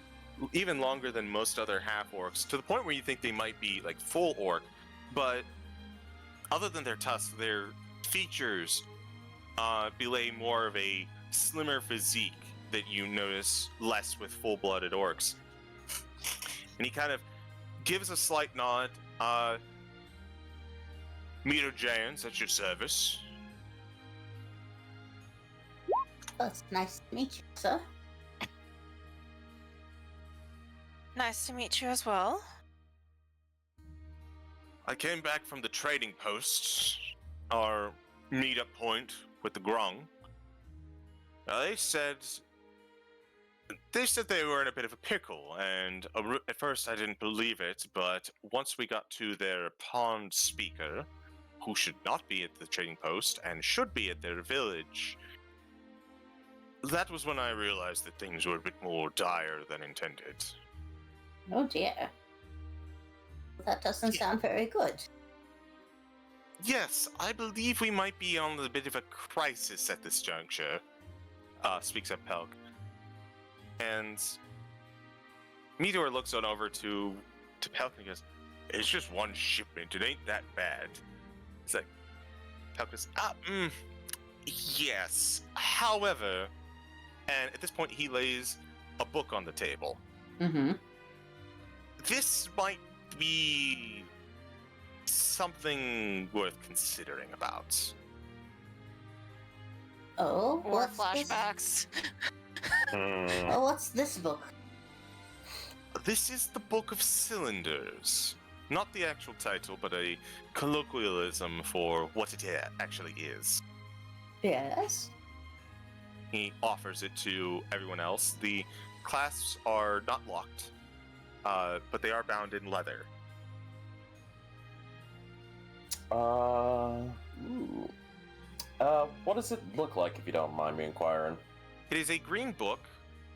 even longer than most other half-orcs, to the point where you think they might be like full orc. But other than their tusks, their features belay more of a slimmer physique that you notice less with full-blooded orcs. And he kind of gives a slight nod. Meter Giants at your service. Oh, it's nice to meet you, sir. Nice to meet you as well. I came back from the trading post, our meet-up point with the Grung. They said they were in a bit of a pickle, and at first I didn't believe it, but once we got to their pond speaker, who should not be at the trading post and should be at their village, that was when I realized that things were a bit more dire than intended. Oh dear. That doesn't sound very good. Yes, I believe we might be on a bit of a crisis at this juncture, speaks up Pelk. And Meteor looks on over to Pelk and goes, "It's just one shipment, it ain't that bad." It's like, Pelk goes, yes. However, and at this point he lays a book on the table. Mm-hmm. This might be something worth considering about. Oh, Or what's flashbacks. This? Oh, what's this book? This is the Book of Cylinders. Not the actual title, but a colloquialism for what it actually is. Yes. He offers it to everyone else. The clasps are not locked, but they are bound in leather. What does it look like, if you don't mind me inquiring? It is a green book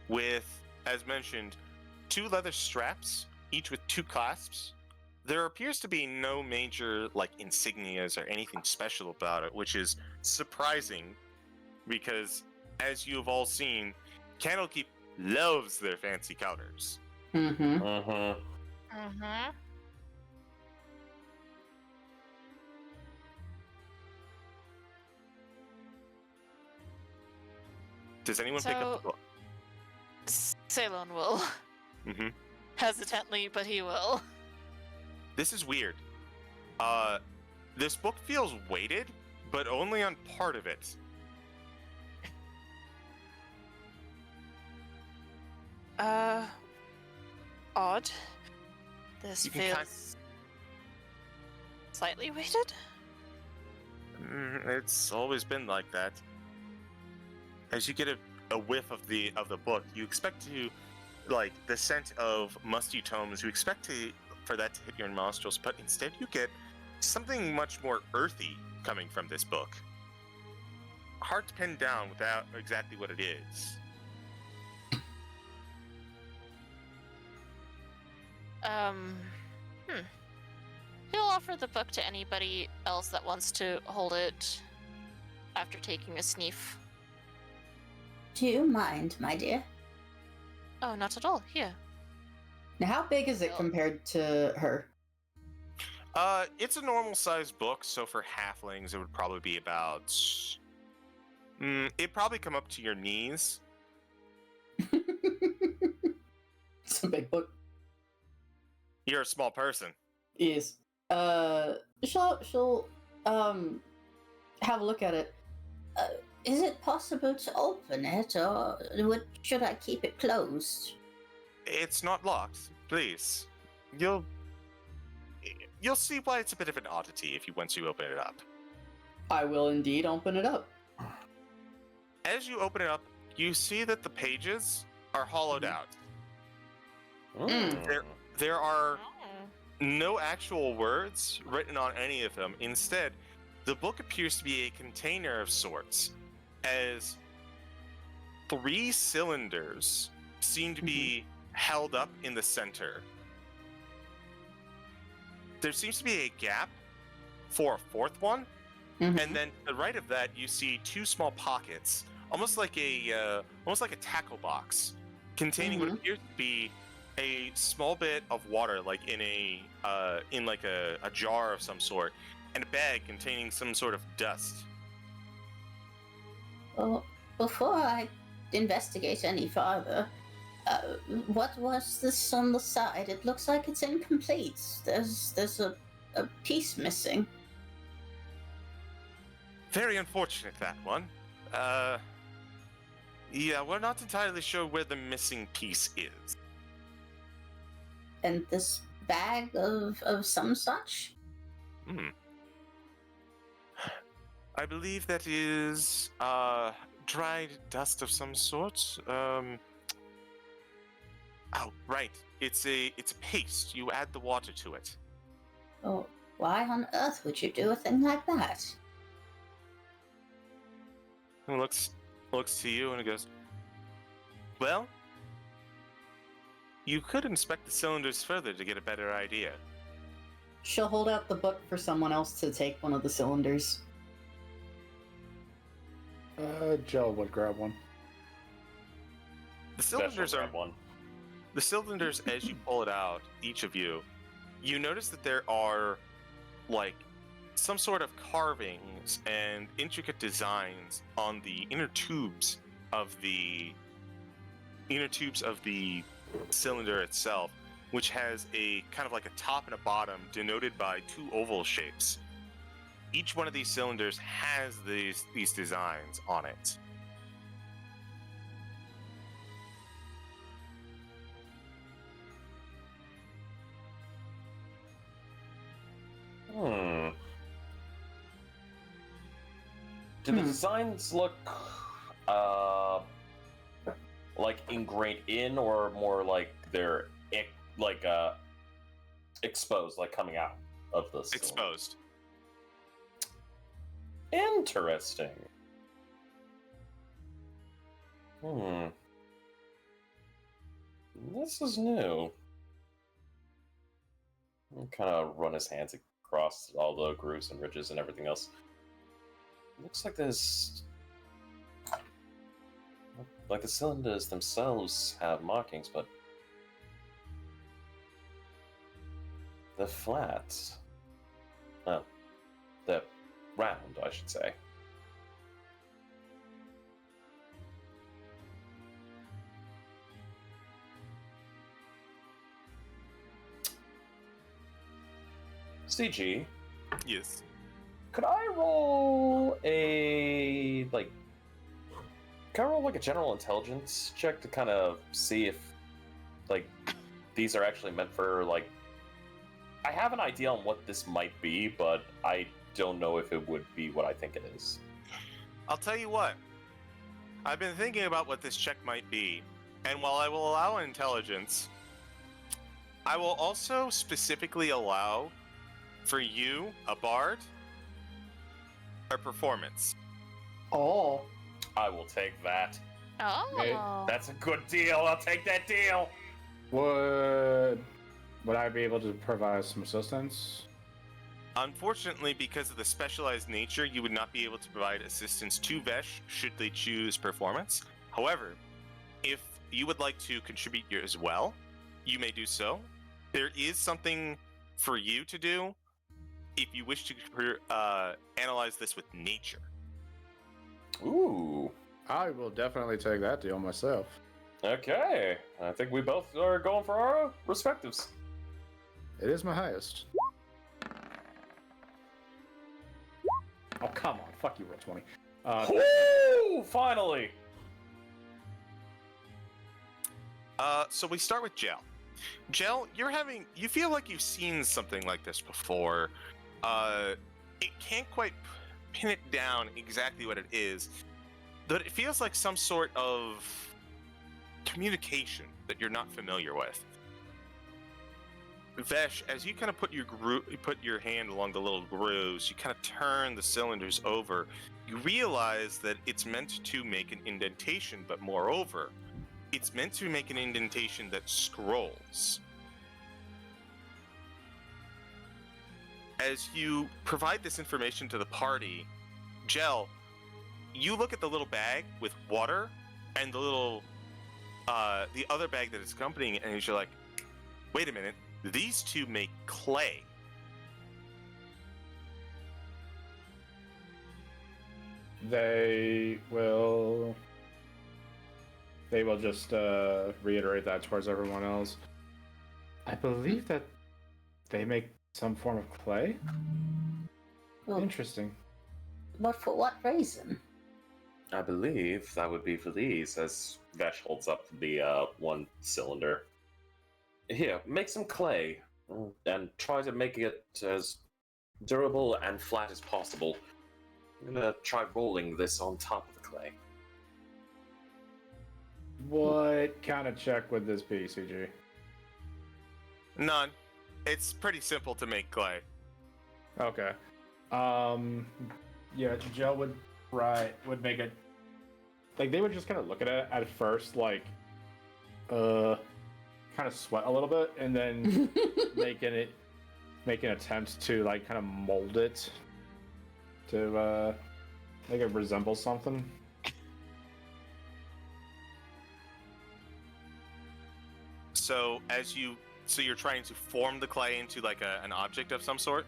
with, as mentioned, 2 leather straps, each with 2 clasps. there appears to be no major like insignias or anything special about it, which is surprising because, as you have all seen, Candlekeep loves their fancy colors. Mm-hmm. Mm-hmm. Does anyone pick up the book? Ceylon will. Mm-hmm. Hesitantly, but he will. This is weird. This book feels weighted, but only on part of it. Odd. This You can feels slightly weighted. It's always been like that. As you get a whiff of the book, you expect to, like, the scent of MsTweetums, you expect for that to hit your nostrils, but instead you get something much more earthy coming from this book. Hard to pin down without exactly what it is. He'll offer the book to anybody else that wants to hold it after taking a sniff. Do you mind, my dear? Oh, not at all. Here. Now, how big is it Well- compared to her? It's a normal sized book, so for halflings it would probably be about... it'd probably come up to your knees. It's a big book. You're a small person. Yes. She'll have a look at it. Is it possible to open it, or should I keep it closed? It's not locked. Please. You'll see why it's a bit of an oddity once you open it up. I will indeed open it up. As you open it up, you see that the pages are hollowed out. There are no actual words written on any of them. Instead, the book appears to be a container of sorts, as 3 cylinders seem to be held up in the center. There seems to be a gap for a 4th one, and then to the right of that, you see 2 small pockets, almost like a tackle box, containing what appears to be a small bit of water, like in a jar of some sort, and a bag containing some sort of dust. Well, before I investigate any further, what was this on the side? It looks like it's incomplete. There's a piece missing. Very unfortunate, that one. Yeah, we're not entirely sure where the missing piece is. And this bag of some such? I believe that is dried dust of some sort. Oh, right. It's a paste. You add the water to it. Oh, why on earth would you do a thing like that? He looks to you and he goes, well, you could inspect the cylinders further to get a better idea. She'll hold out the book for someone else to take one of the cylinders. Joe would grab one. The cylinders Special are grab one. The cylinders, as you pull it out, each of you, you notice that there are, like, some sort of carvings and intricate designs on the inner tubes of the cylinder itself, which has a kind of like a top and a bottom denoted by 2 oval shapes. Each one of these cylinders has these designs on it. Do the designs look like ingrained in, or more like they're exposed, like coming out of the cylinder? Exposed. Interesting. This is new. Kind of run his hands across all the grooves and ridges and everything else. Looks like there's... Like the cylinders themselves have markings, but... They're flat. Oh. They're round, I should say. CG, Yes. could I roll a a general intelligence check to kind of see if these are actually meant for I have an idea on what this might be, but I don't know if it would be what I think it is. I'll tell you what. I've been thinking about what this check might be, and while I will allow intelligence, I will also specifically allow for you, a bard, a performance. Oh, I will take that. Oh. That's a good deal. I'll take that deal. would I be able to provide some assistance? Unfortunately, because of the specialized nature, you would not be able to provide assistance to Vesh should they choose performance. However, if you would like to contribute as well, you may do so. There is something for you to do if you wish to analyze this with nature. Ooh. I will definitely take that deal myself. Okay. I think we both are going for our respectives. It is my highest. Oh, come on. Fuck you, roll 20. Woo! Finally! So we start with Gel. Gel, you feel like you've seen something like this before. It can't quite pin it down exactly what it is, but it feels like some sort of communication that you're not familiar with. Vesh, as you kind of put your hand along the little grooves, you kind of turn the cylinders over. You realize that it's meant to make an indentation, but moreover, it's meant to make an indentation that scrolls. As you provide this information to the party, Gel, you look at the little bag with water and the little, the other bag that is accompanying it, and you're like, wait a minute, these two make clay. They will just reiterate that towards everyone else. I believe that they make some form of clay. Well, Interesting. but for what reason? I believe that would be for these, as Vesh holds up the one cylinder. Here, make some clay, and try to make it as durable and flat as possible. I'm gonna try rolling this on top of the clay. What kind of check would this be, CG? None. It's pretty simple to make clay. Okay. Yeah, Joe would make it. Like, they would just kind of look at it at first, like, kind of sweat a little bit, and then make an attempt to, like, kind of mold it to make it resemble something. So you're trying to form the clay into like an object of some sort?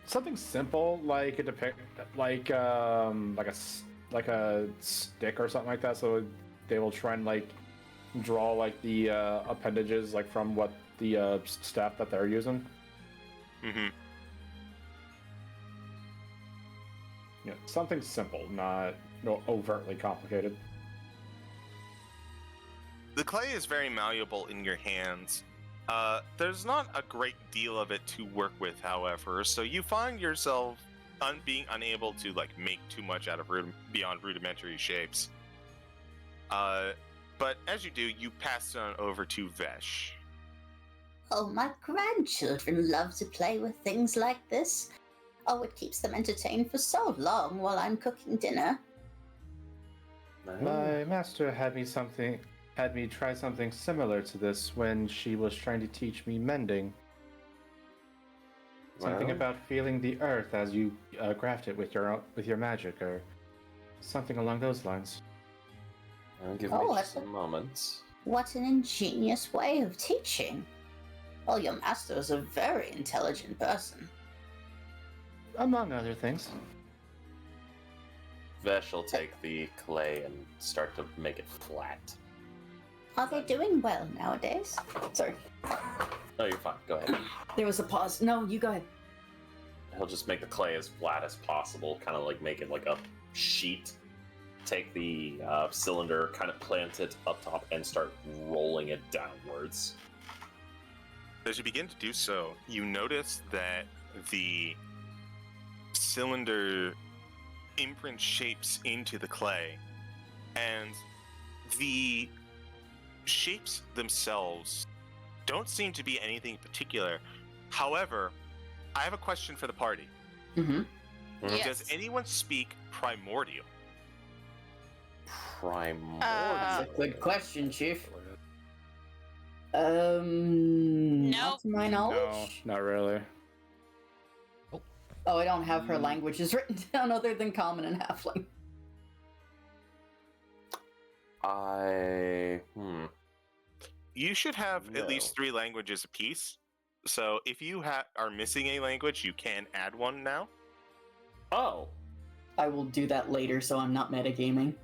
Something simple, like like a stick or something like that. So they will try and like draw like the appendages like from what the staff that they're using. Mm-hmm. Yeah, something simple, not overtly complicated. The clay is very malleable in your hands. There's not a great deal of it to work with, however, so you find yourself being unable to like make too much out of beyond rudimentary shapes. But as you do, you pass it on over to Vesh. Oh, my grandchildren love to play with things like this. Oh, it keeps them entertained for so long while I'm cooking dinner. My master had me something. had me try something similar to this when she was trying to teach me mending. Something Well, about feeling the earth as you graft it with your magic, or something along those lines. give Oh, me that's some moments. What an ingenious way of teaching. Well, your master is a very intelligent person. Among other things. Vesh will take the clay and start to make it flat. Are they doing well nowadays? Sorry. No, you're fine. Go ahead. There was a pause. No, you go ahead. He'll just make the clay as flat as possible, kind of like make it like a sheet. Take the cylinder, kind of plant it up top, and start rolling it downwards. As you begin to do so, you notice that the cylinder imprint shapes into the clay, and the shapes themselves don't seem to be anything particular. However, I have a question for the party. Mm-hmm. Yes. Does anyone speak primordial? Primordial. That's a good question, Chief. Nope. Not to my No, knowledge. not really. Oh, I don't have her languages written down other than Common and Halfling. You should have No. at least 3 languages apiece. So if you are missing a language, you can add one now. Oh. I will do that later, so I'm not metagaming.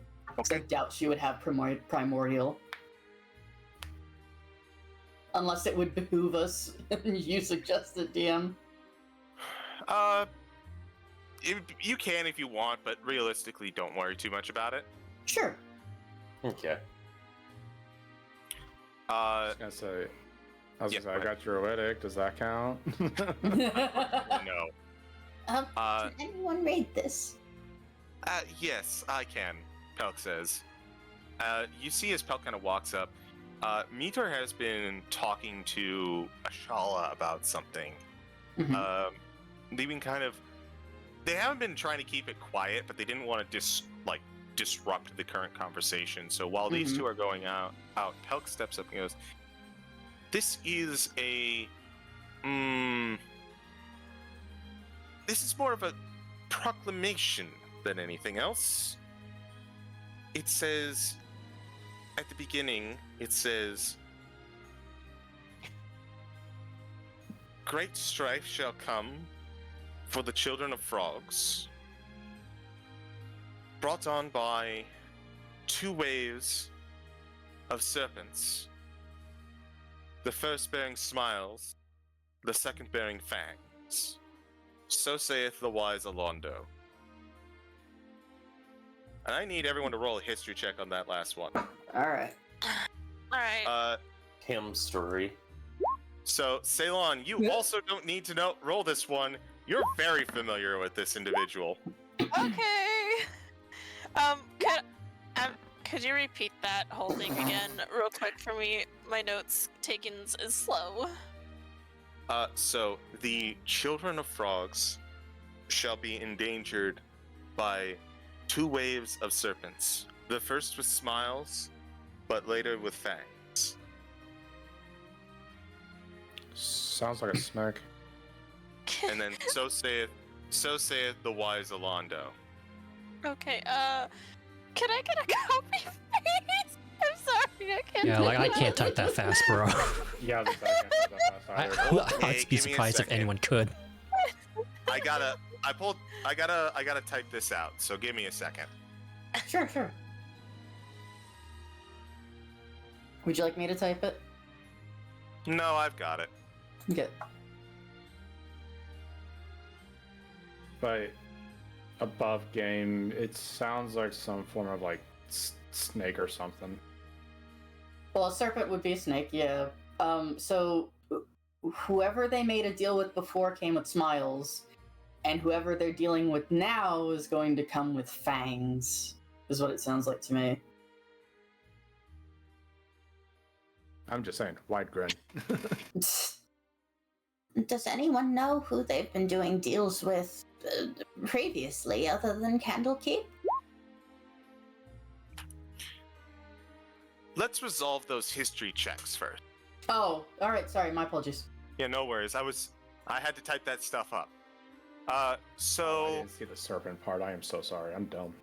I doubt she would have primordial. Unless it would behoove us, you suggested, DM. You can if you want, but realistically, don't worry too much about it. Sure. Okay. I was gonna say, I got druidic. Does that count? No. Can anyone read this? Yes, I can, Pelk says. You see as Pelk kind of walks up, Meter has been talking to Ashala about something. Mhm. They've been they haven't been trying to keep it quiet, but they didn't want to disrupt the current conversation. So while these two are going out, Pelk steps up and goes, "This is this is more of a proclamation than anything else. It says, at the beginning, it says, great strife shall come for the children of frogs, brought on by 2 waves of serpents, the first bearing smiles, the second bearing fangs. So saith the wise Alondo." And I need everyone to roll a history check on that last one. Alright. Alright. Him story. So, Ceylon, you also don't need to roll this one. You're very familiar with this individual. Okay. Could you repeat that whole thing again real quick for me? My notes taken is slow. So, the children of frogs shall be endangered by 2 waves of serpents. The first with smiles, but later with fangs. Sounds like a snake. And then, so saith the wise Alondo. Okay, can I get a copy, please? I'm sorry, I can't. Yeah, type like I that. can't type that fast, bro. Yeah, I was gonna say, I can't do that fast either. I'd Hey, be give me a surprised if second. anyone could. I gotta type this out, so give me a second. Sure. Would you like me to type it? No, I've got it. Okay. By above game, it sounds like some form of like snake or something. Well, a serpent would be a snake, yeah. So whoever they made a deal with before came with smiles, and whoever they're dealing with now is going to come with fangs, is what it sounds like to me. I'm just saying, wide grin. Does anyone know who they've been doing deals with previously, other than Candlekeep? let's resolve those history checks first. Oh, all right. Sorry, my apologies. Yeah, no worries. I had to type that stuff up. I So didn't see the serpent part. I am so sorry. I'm dumb.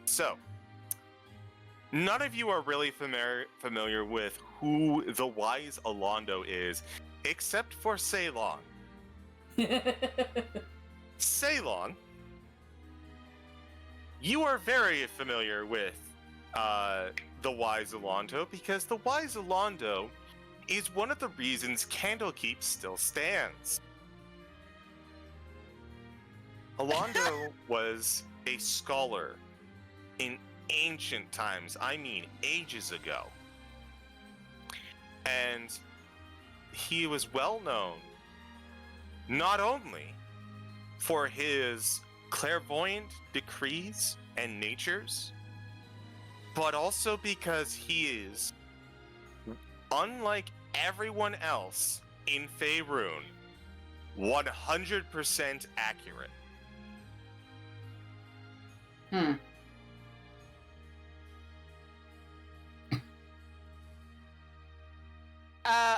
So, none of you are really familiar with who the wise Olondo is, except for Ceylon. Ceylon, you are very familiar with the wise Olondo because the wise Olondo is one of the reasons Candlekeep still stands. Olondo was a scholar in ancient times, I mean ages ago. And he was well known not only for his clairvoyant decrees and natures, but also because he is, unlike everyone else in Faerun, 100% accurate. Hmm.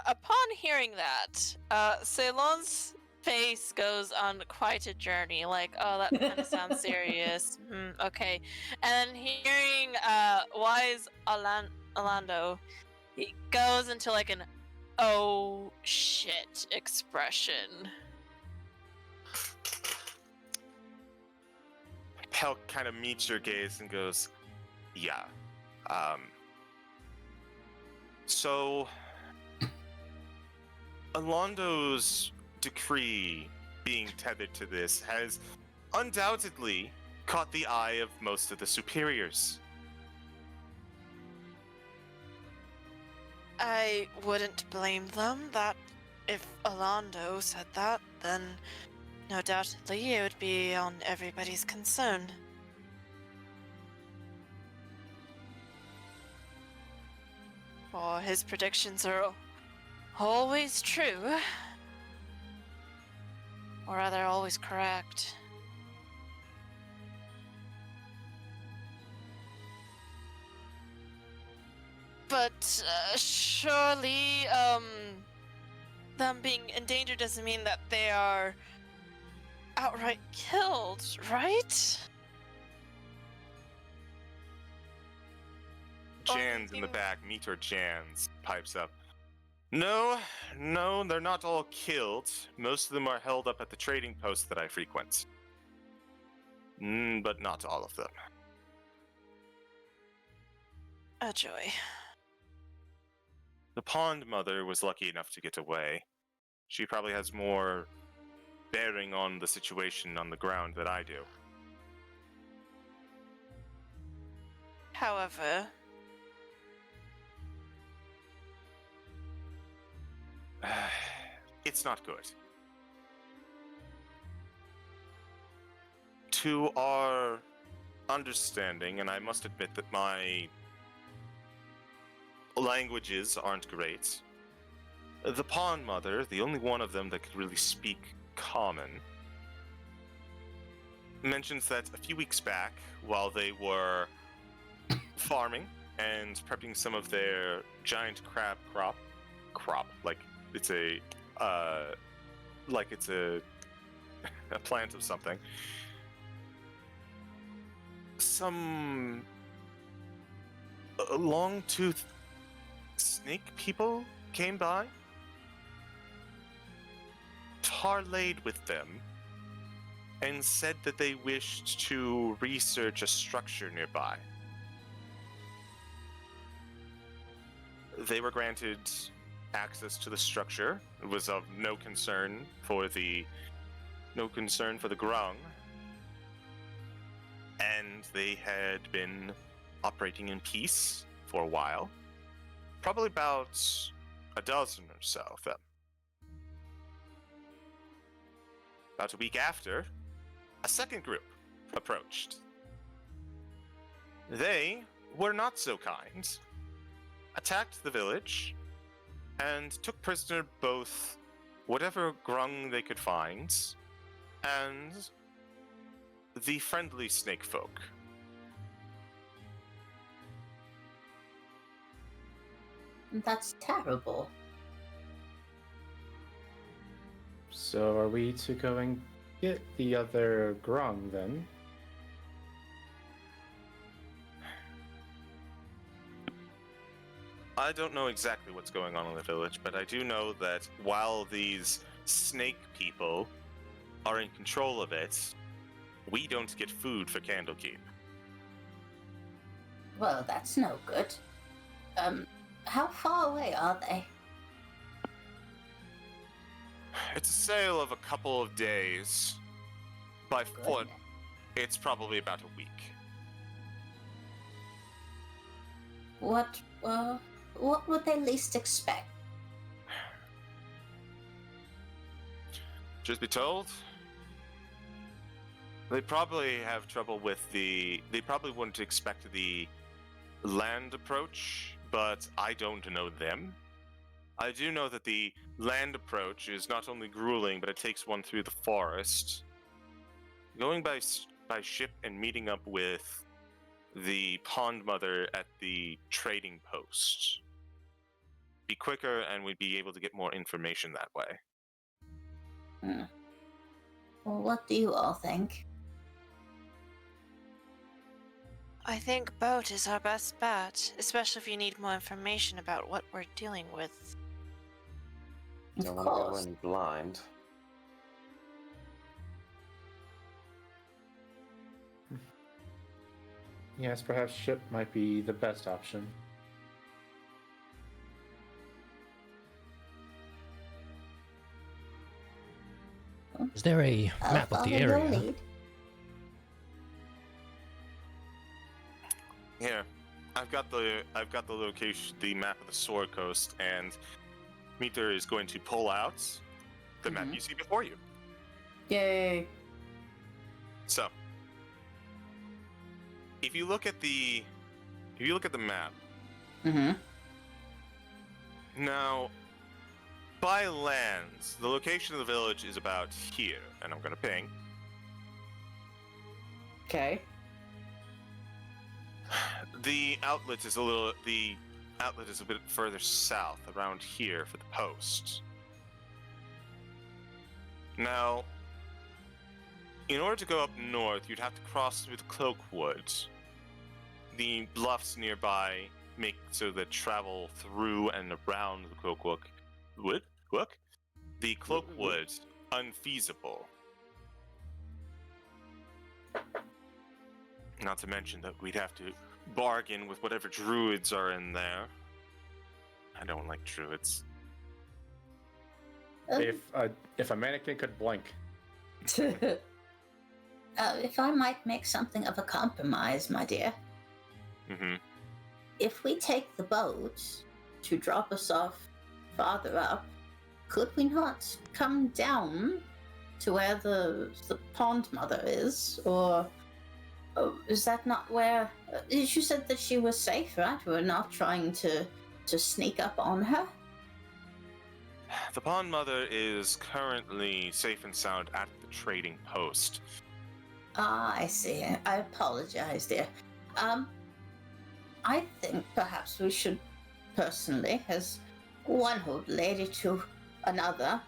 Upon hearing that, Ceylon's face goes on quite a journey. Like, oh, that kind of sounds serious. Okay. And then hearing wise Orlando, he goes into like an oh shit expression. Pel kind of meets your gaze and goes, yeah. So, Orlando's decree being tethered to this has undoubtedly caught the eye of most of the superiors. I wouldn't blame them. That if Orlando said that, then no doubtedly it would be on everybody's concern. For his predictions are always true. Or rather, always correct. But surely, them being endangered doesn't mean that they are outright killed, right? Jan's in the back, Meter Jan's pipes up. No, they're not all killed. Most of them are held up at the trading post that I frequent. But not all of them. A joy. The Pond Mother was lucky enough to get away. She probably has more bearing on the situation on the ground than I do. However, it's not good. To our understanding, and I must admit that my languages aren't great, the Pond Mother, the only one of them that could really speak common, mentions that a few weeks back, while they were farming and prepping some of their giant crab crop, like it's a a plant of something. Some long-toothed snake people came by, parlayed with them, and said that they wished to research a structure nearby. They were granted access to the structure. It was of no concern for the Grung, and they had been operating in peace for a while. Probably about a dozen or so of them. About a week after, a second group approached. They were not so kind, attacked the village, and took prisoner both whatever Grung they could find and the friendly snake folk. That's terrible. So are we to go and get the other grung then? I don't know exactly what's going on in the village, but I do know that while these snake people are in control of it, we don't get food for Candlekeep. Well, that's no good. How far away are they? It's a sail of a couple of days. By foot, Goodness. it's probably about a week. What would they least expect? Truth be told, they probably have trouble with they probably wouldn't expect the land approach, but I don't know them. I do know that the land approach is not only grueling, but it takes one through the forest. Going by ship and meeting up with the pond mother at the trading post be quicker, and we'd be able to get more information that way. Well, what do you all think? I think boat is our best bet, especially if you need more information about what we're dealing with. Of Don't want to go course. in blind. Yes, perhaps ship might be the best option. Is there a I'll map of the follow your area? lead. Here, I've got the location, the map of the Sword Coast, and Meter is going to pull out the map Mhm. you see before you. Yay. So, if you look at the map Mm-hmm. now, by lands, the location of the village is about here, and I'm gonna ping. Okay. The outlet is a bit further south, around here for the post. Now, in order to go up north, you'd have to cross through the Cloakwood. The bluffs nearby make so that travel through and around the the Cloakwood unfeasible. Not to mention that we'd have to bargain with whatever druids are in there. I don't like druids. If a mannequin could blink. If I might make something of a compromise, my dear. Mm-hmm. If we take the boat to drop us off farther up, could we not come down to where the pond mother is? Or is that not where... you said that she was safe, right? We're not trying to sneak up on her? The Pond Mother is currently safe and sound at the trading post. Ah, I see. I apologize, dear. I think perhaps we should, personally, as one old lady to another,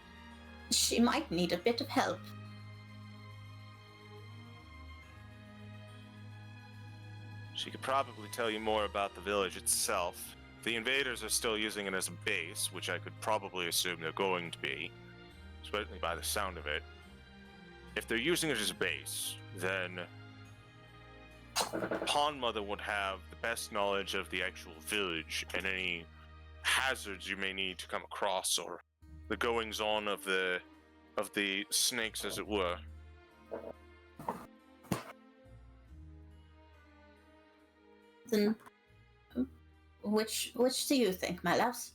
she might need a bit of help. She could probably tell you more about the village itself. The invaders are still using it as a base, which I could probably assume they're going to be, certainly by the sound of it. If they're using it as a base, then Pond Mother would have the best knowledge of the actual village and any hazards you may need to come across, or the goings on of the snakes, as it were. Then, which do you think, my loves?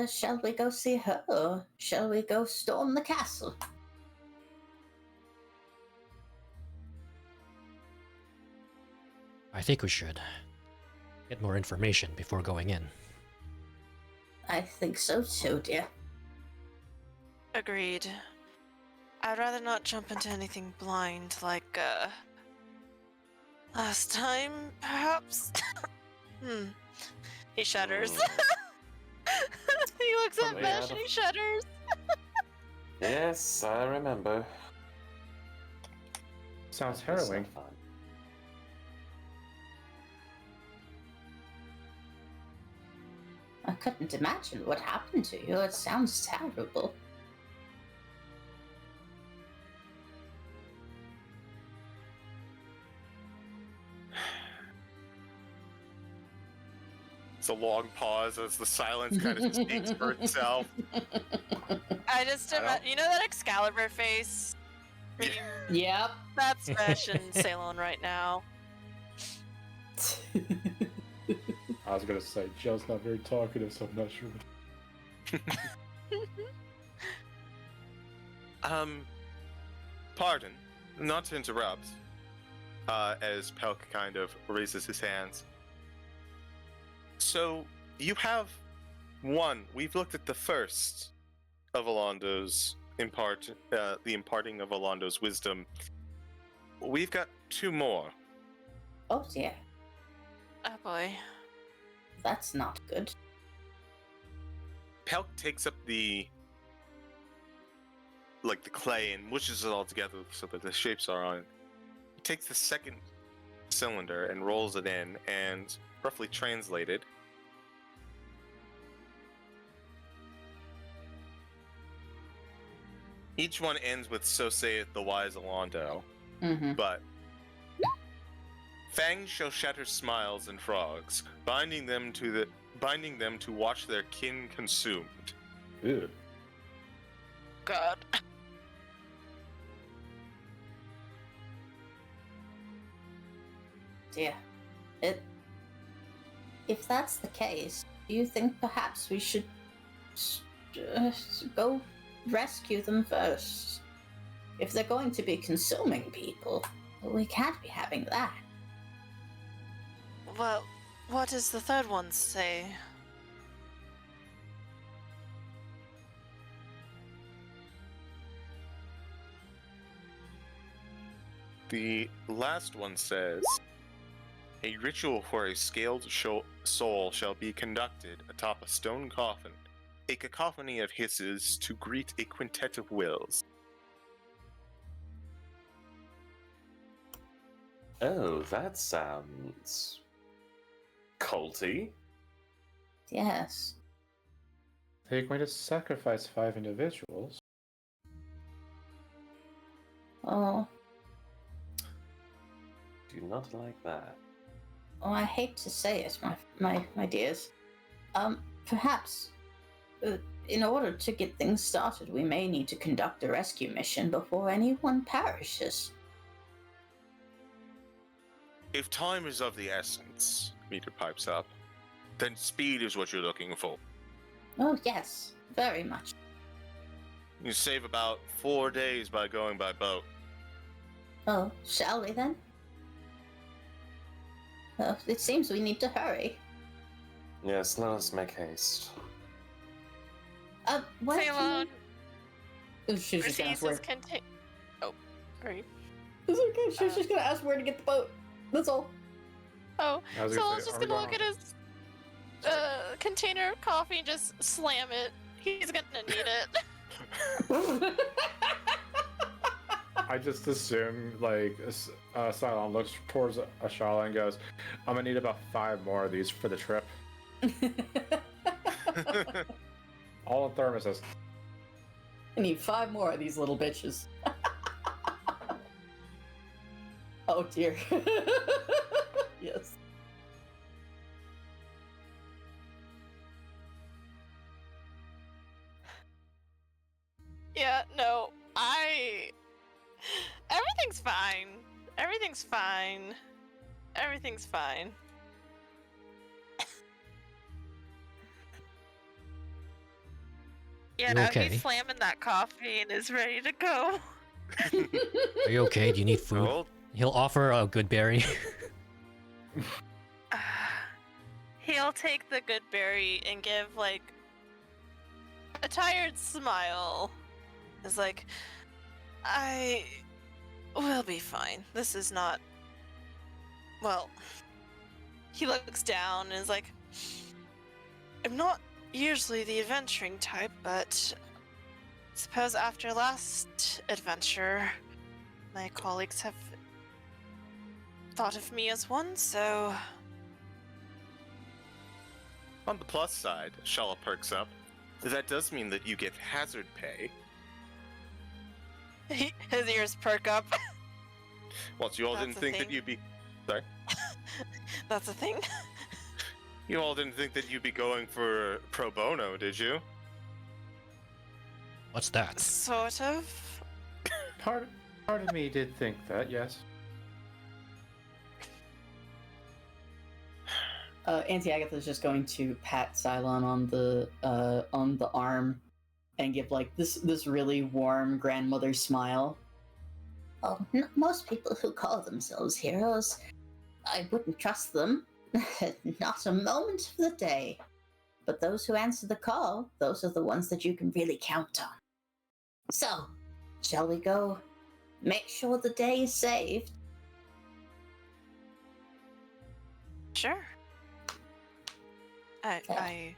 Shall we go see her, or shall we go storm the castle? I think we should get more information before going in. I think so too, dear. Agreed. I'd rather not jump into anything blind like, last time, perhaps? He shudders. looks at From Vesh the- and he shudders. Yes, I remember. Sounds That was so harrowing. fun. I couldn't imagine what happened to you. It sounds terrible. It's a long pause as the silence kind of speaks for itself. I just I don't- imagine, you know that Excalibur face? Yeah. Yep. That's Vesh and Ceylon right now. I was gonna say, Joe's not very talkative, so I'm not sure. Pardon, not to interrupt, as Pelk kind of raises his hands. So, you have we've looked at the first of Alondo's the imparting of Alondo's wisdom. We've got 2 more. Oh dear, Oh boy. that's not good. Pelk takes up the clay and mushes it all together so that the shapes are on it. He takes the second cylinder and rolls it in, and roughly translated, each one ends with "So saith the wise Alondo," Mm-hmm. but fangs shall shatter smiles and frogs, binding them to watch their kin consumed. Ew. God. Dear. If that's the case, do you think perhaps we should go rescue them first? If they're going to be consuming people, we can't be having that. Well, what does the third one say? The last one says, "A ritual for a scaled soul shall be conducted atop a stone coffin, a cacophony of hisses to greet a quintet of wills." Oh, that sounds culty. Yes. Are you going to sacrifice 5 individuals? Oh, Do not like that. I hate to say it, my dears. Perhaps, in order to get things started, we may need to conduct a rescue mission before anyone perishes. If time is of the essence, Meter pipes up, then speed is what you're looking for. Oh, yes, very much. You save about 4 days by going by boat. Oh, shall we then? Well, it seems we need to hurry. Yes, let us make haste. What Ceylon Oh, she was just gonna ask where. refuses contain. Oh, great. It's okay. She was just gonna ask where to get the boat. That's all. Oh, I was so I gonna was say, just are we gonna look going- at his container of coffee and just slam it. He's gonna need it. I just assume, like, Ceylon looks towards Ashala and goes, I'm gonna need about 5 more of these for the trip. All in thermoses. I need 5 more of these little bitches. Oh dear. Yes. Yeah, no, everything's fine. Everything's fine. Everything's fine. Yeah, You no, okay? he's slamming that coffee and is ready to go. Are you okay? Do you need food? Well, He'll offer a good berry. He'll take the good berry and give, like, a tired smile. It's like, I will be fine. This is not. Well, he looks down and is like, I'm not usually the adventuring type, but suppose after last adventure, my colleagues have thought of me as one, so... On the plus side, Shala perks up. That does mean that you get hazard pay. His ears perk up. Well, so you all That's didn't a think that thing. you'd be... Sorry? That's a thing. You all didn't think that you'd be going for pro bono, did you? What's that? Sort of. Part of me did think that, yes. Auntie Agatha's just going to pat Ceylon on the arm and give like this really warm grandmother smile. Oh, most people who call themselves heroes, I wouldn't trust them. Not a moment of the day. But those who answer the call, those are the ones that you can really count on. So, shall we go make sure the day is saved? Sure. I'd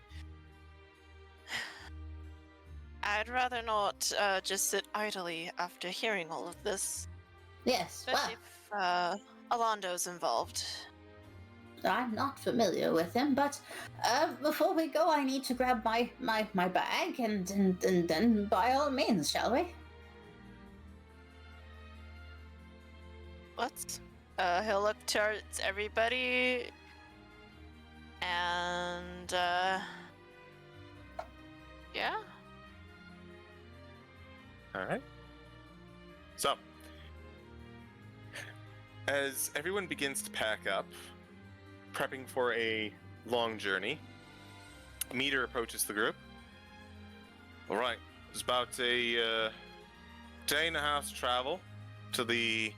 rather not just sit idly after hearing all of this, Yes, especially if Alondo's involved. I'm not familiar with him, but before we go, I need to grab my bag, and then by all means, shall we? Let's. He'll look towards everybody, and yeah. Alright. So, as everyone begins to pack up, prepping for a long journey, Meter approaches the group. Alright, it's about a day and a half's travel to the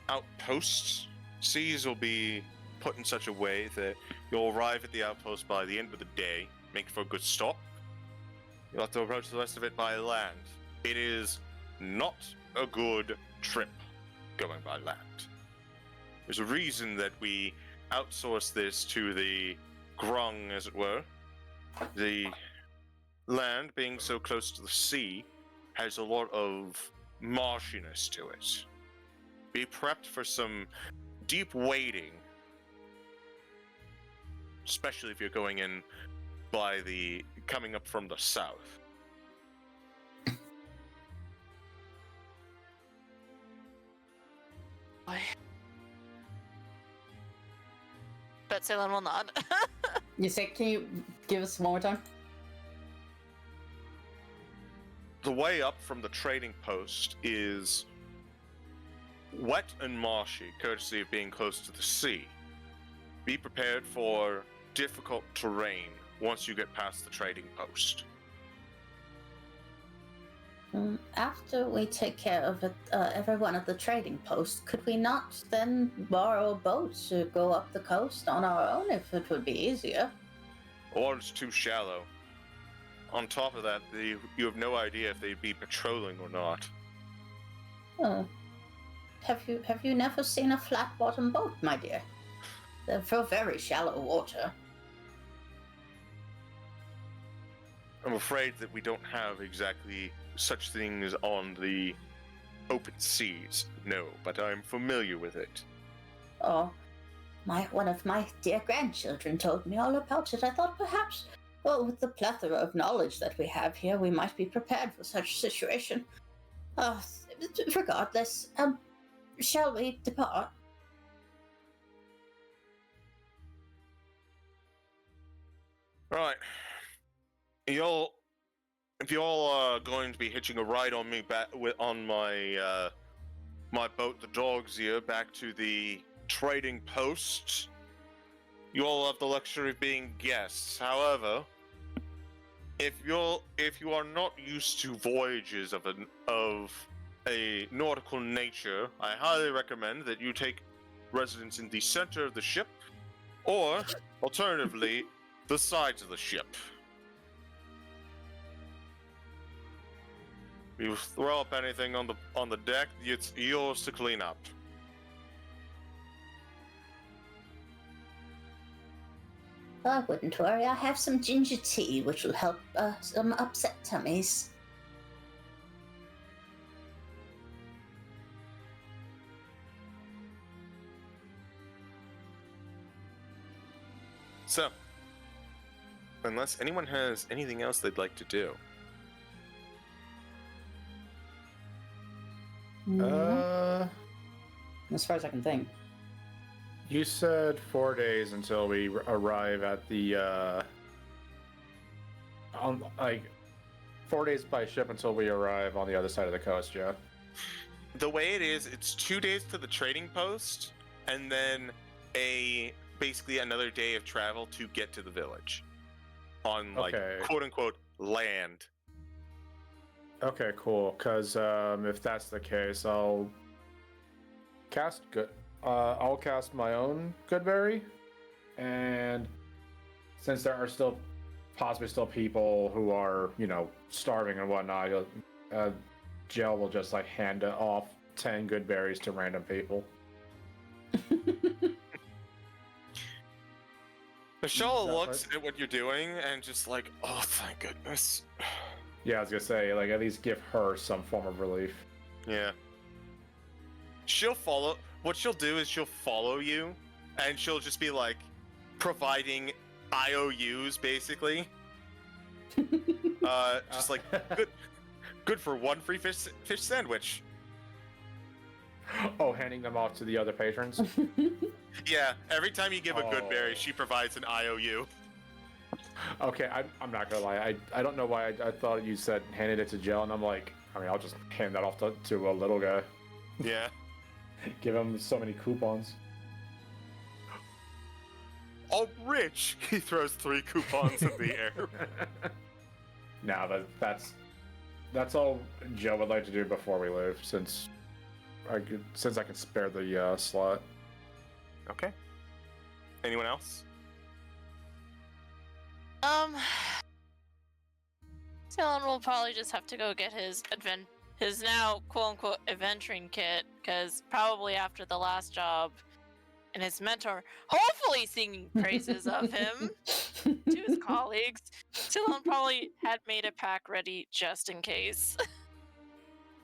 outposts. Seas will be put in such a way that you'll arrive at the outpost by the end of the day, making for a good stop. You'll have to approach the rest of it by land. It is not a good trip going by land. There's a reason that we outsource this to the Grung, as it were. The land, being so close to the sea, has a lot of marshiness to it. Be prepped for some deep wading, especially if you're going in by the coming up from the south. But Ceylon will nod. You say, can you give us one more time? The way up from the trading post is wet and marshy, courtesy of being close to the sea. Be prepared for difficult terrain once you get past the trading post. After we take care of everyone at the trading post, could we not then borrow a boat to go up the coast on our own if it would be easier? Or it's too shallow. On top of that, you have no idea if they'd be patrolling or not. Have you never seen a flat bottom boat, my dear? They're for very shallow water. I'm afraid that we don't have exactly such things on the open seas, no, but I'm familiar with it. Oh, one of my dear grandchildren told me all about it. I thought perhaps, well, with the plethora of knowledge that we have here, we might be prepared for such a situation. Regardless, shall we depart? Right. If y'all are going to be hitching a ride on me back on my my boat, the Dog's Ear, back to the trading post, you all have the luxury of being guests. However, if you are not used to voyages of a nautical nature, I highly recommend that you take residence in the center of the ship, or alternatively, the sides of the ship. You throw up anything on the deck, it's yours to clean up. I wouldn't worry. I have some ginger tea, which will help some upset tummies. So, unless anyone has anything else they'd like to do. As far as I can think. You said 4 days until we arrive at the, on, like, 4 days by ship until we arrive on the other side of the coast, yeah? The way it is, it's 2 days to the trading post, and then basically another day of travel to get to the village. On, like, Okay. quote-unquote, land. Okay, cool. Because if that's the case, I'll cast my own Goodberry, and since there are possibly still people who are, starving and whatnot, Jill will just like hand off 10 Goodberries to random people. Michelle looks at what you're doing and just like, oh, thank goodness. Yeah, I was gonna say, like, at least give her some form of relief. Yeah. What she'll do is she'll follow you, and she'll just be like providing IOUs basically. Just like good for one free fish sandwich. Oh, handing them off to the other patrons? Yeah, every time you give a Goodberry, she provides an IOU. Okay, I'm not gonna lie. I don't know why I thought you said handed it to Jill, and I'm like, I'll just hand that off to a little guy. Yeah. Give him so many coupons. Oh, rich! He throws 3 coupons in the air. Nah, but that's all Joe would like to do before we leave, since I can spare the slot. Okay. Anyone else? Ceylon will probably just have to go get his now quote-unquote adventuring kit, because probably after the last job and his mentor hopefully singing praises of him to his colleagues, Ceylon probably had made a pack ready just in case.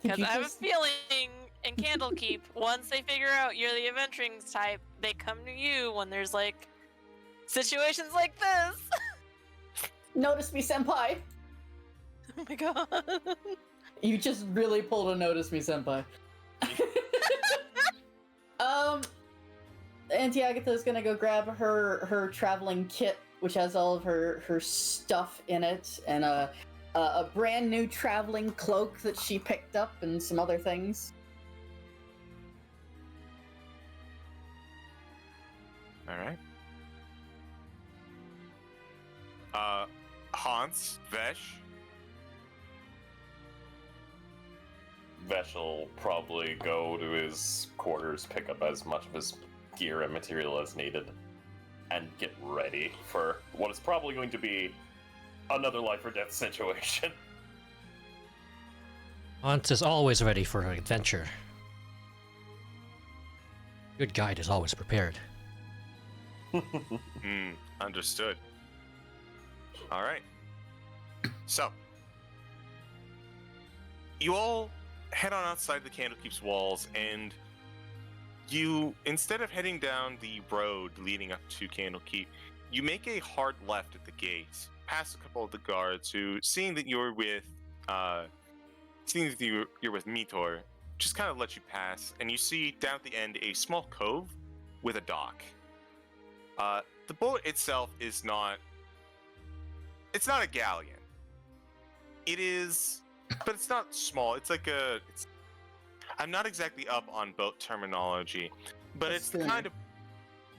Because I have a feeling in Candlekeep, once they figure out you're the adventuring type, they come to you when there's like situations like this. Notice me, senpai. Oh my god. You just really pulled a notice me, senpai. Auntie Agatha is gonna go grab her traveling kit, which has all of her stuff in it, and a brand new traveling cloak that she picked up, and some other things. All right. Honse, Vesh. Vesh will probably go to his quarters, pick up as much of his gear and material as needed, and get ready for what is probably going to be another life or death situation. Honse is always ready for an adventure. Good guide is always prepared. Understood. All right. So, you all head on outside the Candlekeep's walls, and you, instead of heading down the road leading up to Candlekeep, you make a hard left at the gate, past a couple of the guards who, seeing that you're with Mitor, just kind of let you pass, and you see down at the end a small cove with a dock. The boat itself is not... It's not a galleon. It is... But it's not small. It's like a... I'm not exactly up on boat terminology, but it's kind of...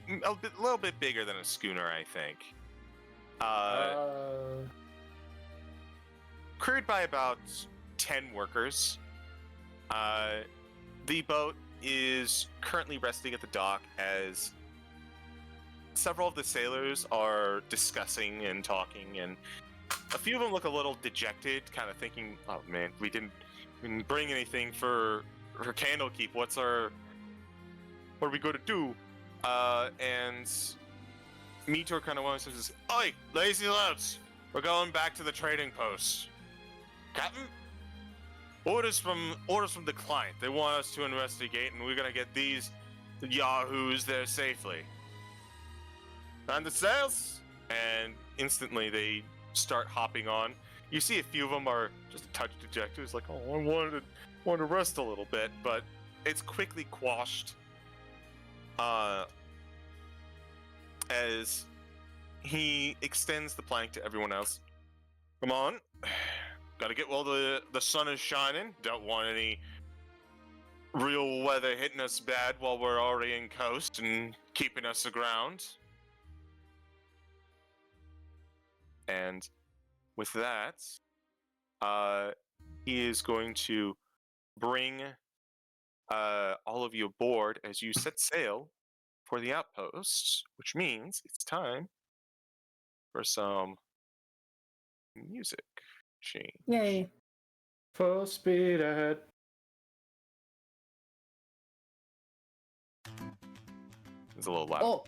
A little bit bigger than a schooner, I think. Crewed by about 10 workers. The boat is currently resting at the dock as several of the sailors are discussing and talking, and a few of them look a little dejected, kind of thinking, oh man, we didn't bring anything for Candlekeep. What are we going to do? And Meteor kind of wants and says, "Oi, lazy louts! We're going back to the trading post. Captain? Orders from the client. They want us to investigate, and we're gonna get these yahoos there safely. On the sails!" And instantly they start hopping on. You see a few of them are just a touch dejected. It's like, oh, I wanted to rest a little bit, but it's quickly quashed. As he extends the plank to everyone else. Come on. Gotta get while the sun is shining. Don't want any real weather hitting us bad while we're already in coast and keeping us aground. And with that, he is going to bring all of you aboard as you set sail for the outpost, which means it's time for some music change. Yay. Full speed ahead. It's a little loud. Oh.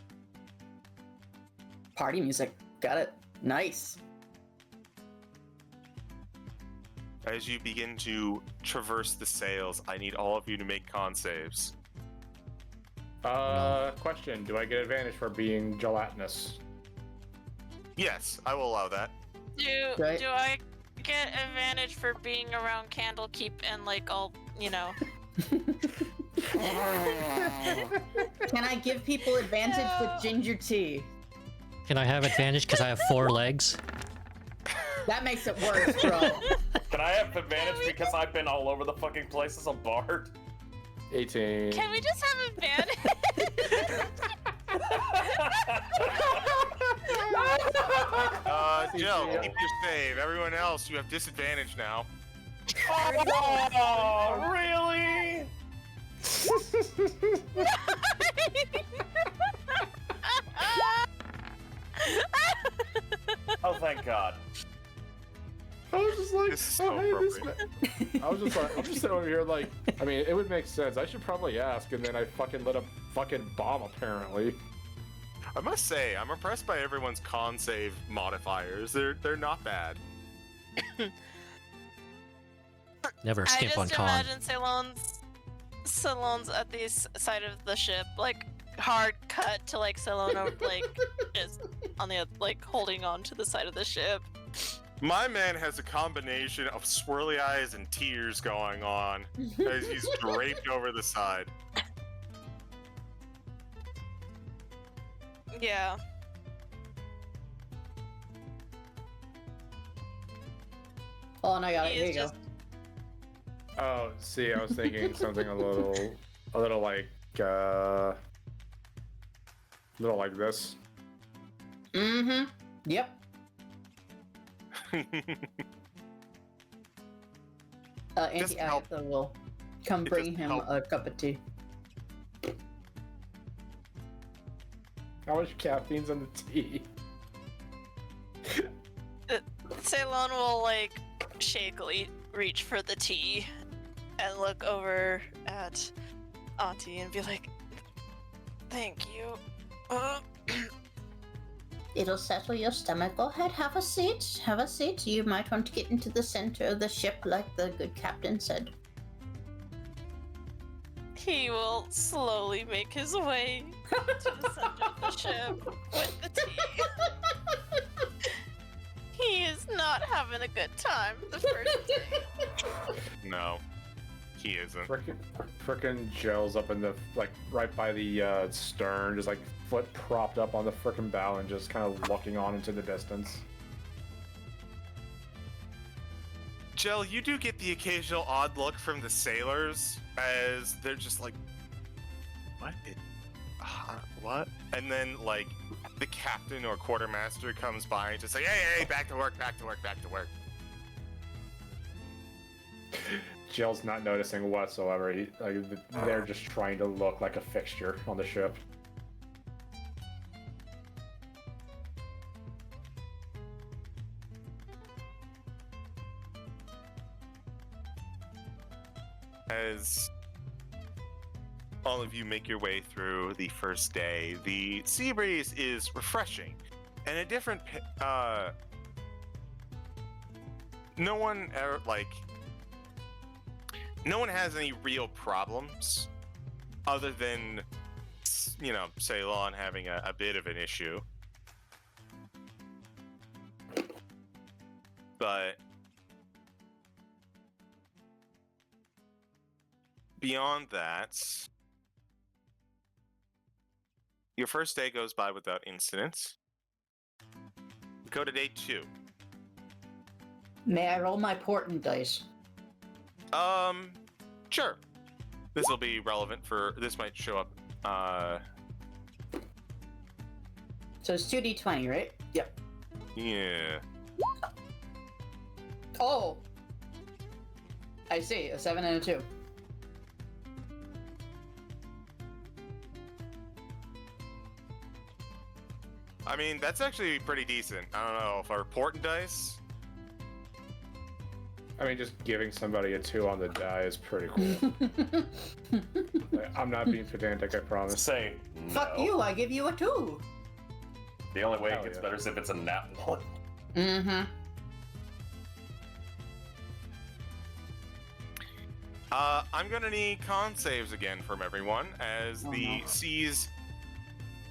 Party music. Got it. Nice. As you begin to traverse the sails, I need all of you to make con saves. Question. Do I get advantage for being gelatinous? Yes, I will allow that. Do Right. I get advantage for being around Candlekeep and like all, you know? Can I give people advantage with ginger tea? Can I have advantage because I have 4 legs? That makes it worse, bro. Can I have advantage because I've been all over the fucking place as a bard? 18. Can we just have advantage? Jill, keep your save. Everyone else, you have disadvantage now. Oh, really? Oh, thank God. I was just like, This is so appropriate. I was just like, I'm just sitting over here like, I mean, it would make sense. I should probably ask, and then I fucking lit a fucking bomb, apparently. I must say, I'm impressed by everyone's con save modifiers. They're not bad. Never I skip just on con. imagine Ceylon's at the side of the ship, like hard cut to like Ceylon, like just on the like holding on to the side of the ship. My man has a combination of swirly eyes and tears going on as he's draped over the side. Yeah. Oh, and I got it. He Here is you go. just Oh, see, I was thinking something a little like this. Mm-hmm. Yep. Auntie help. Agatha will come It bring doesn't him help. a cup of tea. How much caffeine's in the tea? Ceylon will like shakily reach for the tea and look over at Auntie and be like, "Thank you." It'll settle your stomach. Go ahead, have a seat. Have a seat. You might want to get into the center of the ship, like the good captain said. He will slowly make his way to the center of the ship with the tea. He is not having a good time the first day. No, he isn't. Frickin' Jill's up in the, like, right by the stern, just like foot propped up on the frickin' bow and just kind of looking on into the distance. Jill, you do get the occasional odd look from the sailors as they're just like, what? What? And then, like, the captain or quartermaster comes by and just like, hey, back to work, back to work, back to work. Jill's not noticing whatsoever. They're just trying to look like a fixture on the ship. As all of you make your way through the first day. The sea breeze is refreshing, and a different. No one ever no one has any real problems, other than Ceylon having a bit of an issue. But beyond that, your first day goes by without incidents. Go to day 2. May I roll my portent dice? Sure. This will be relevant for. This might show up. So it's 2d20, right? Yep. Yeah. Oh! I see, a 7 and a 2. I mean, that's actually pretty decent. I don't know if our portent dice. I mean, just giving somebody a 2 on the die is pretty cool. Like, I'm not being pedantic, I promise. Say no. Fuck you, I give you a 2! The only way Hell it gets yeah. better is if it's a nat 1. Mm-hmm. I'm gonna need con saves again from everyone, as Oh, the no. seas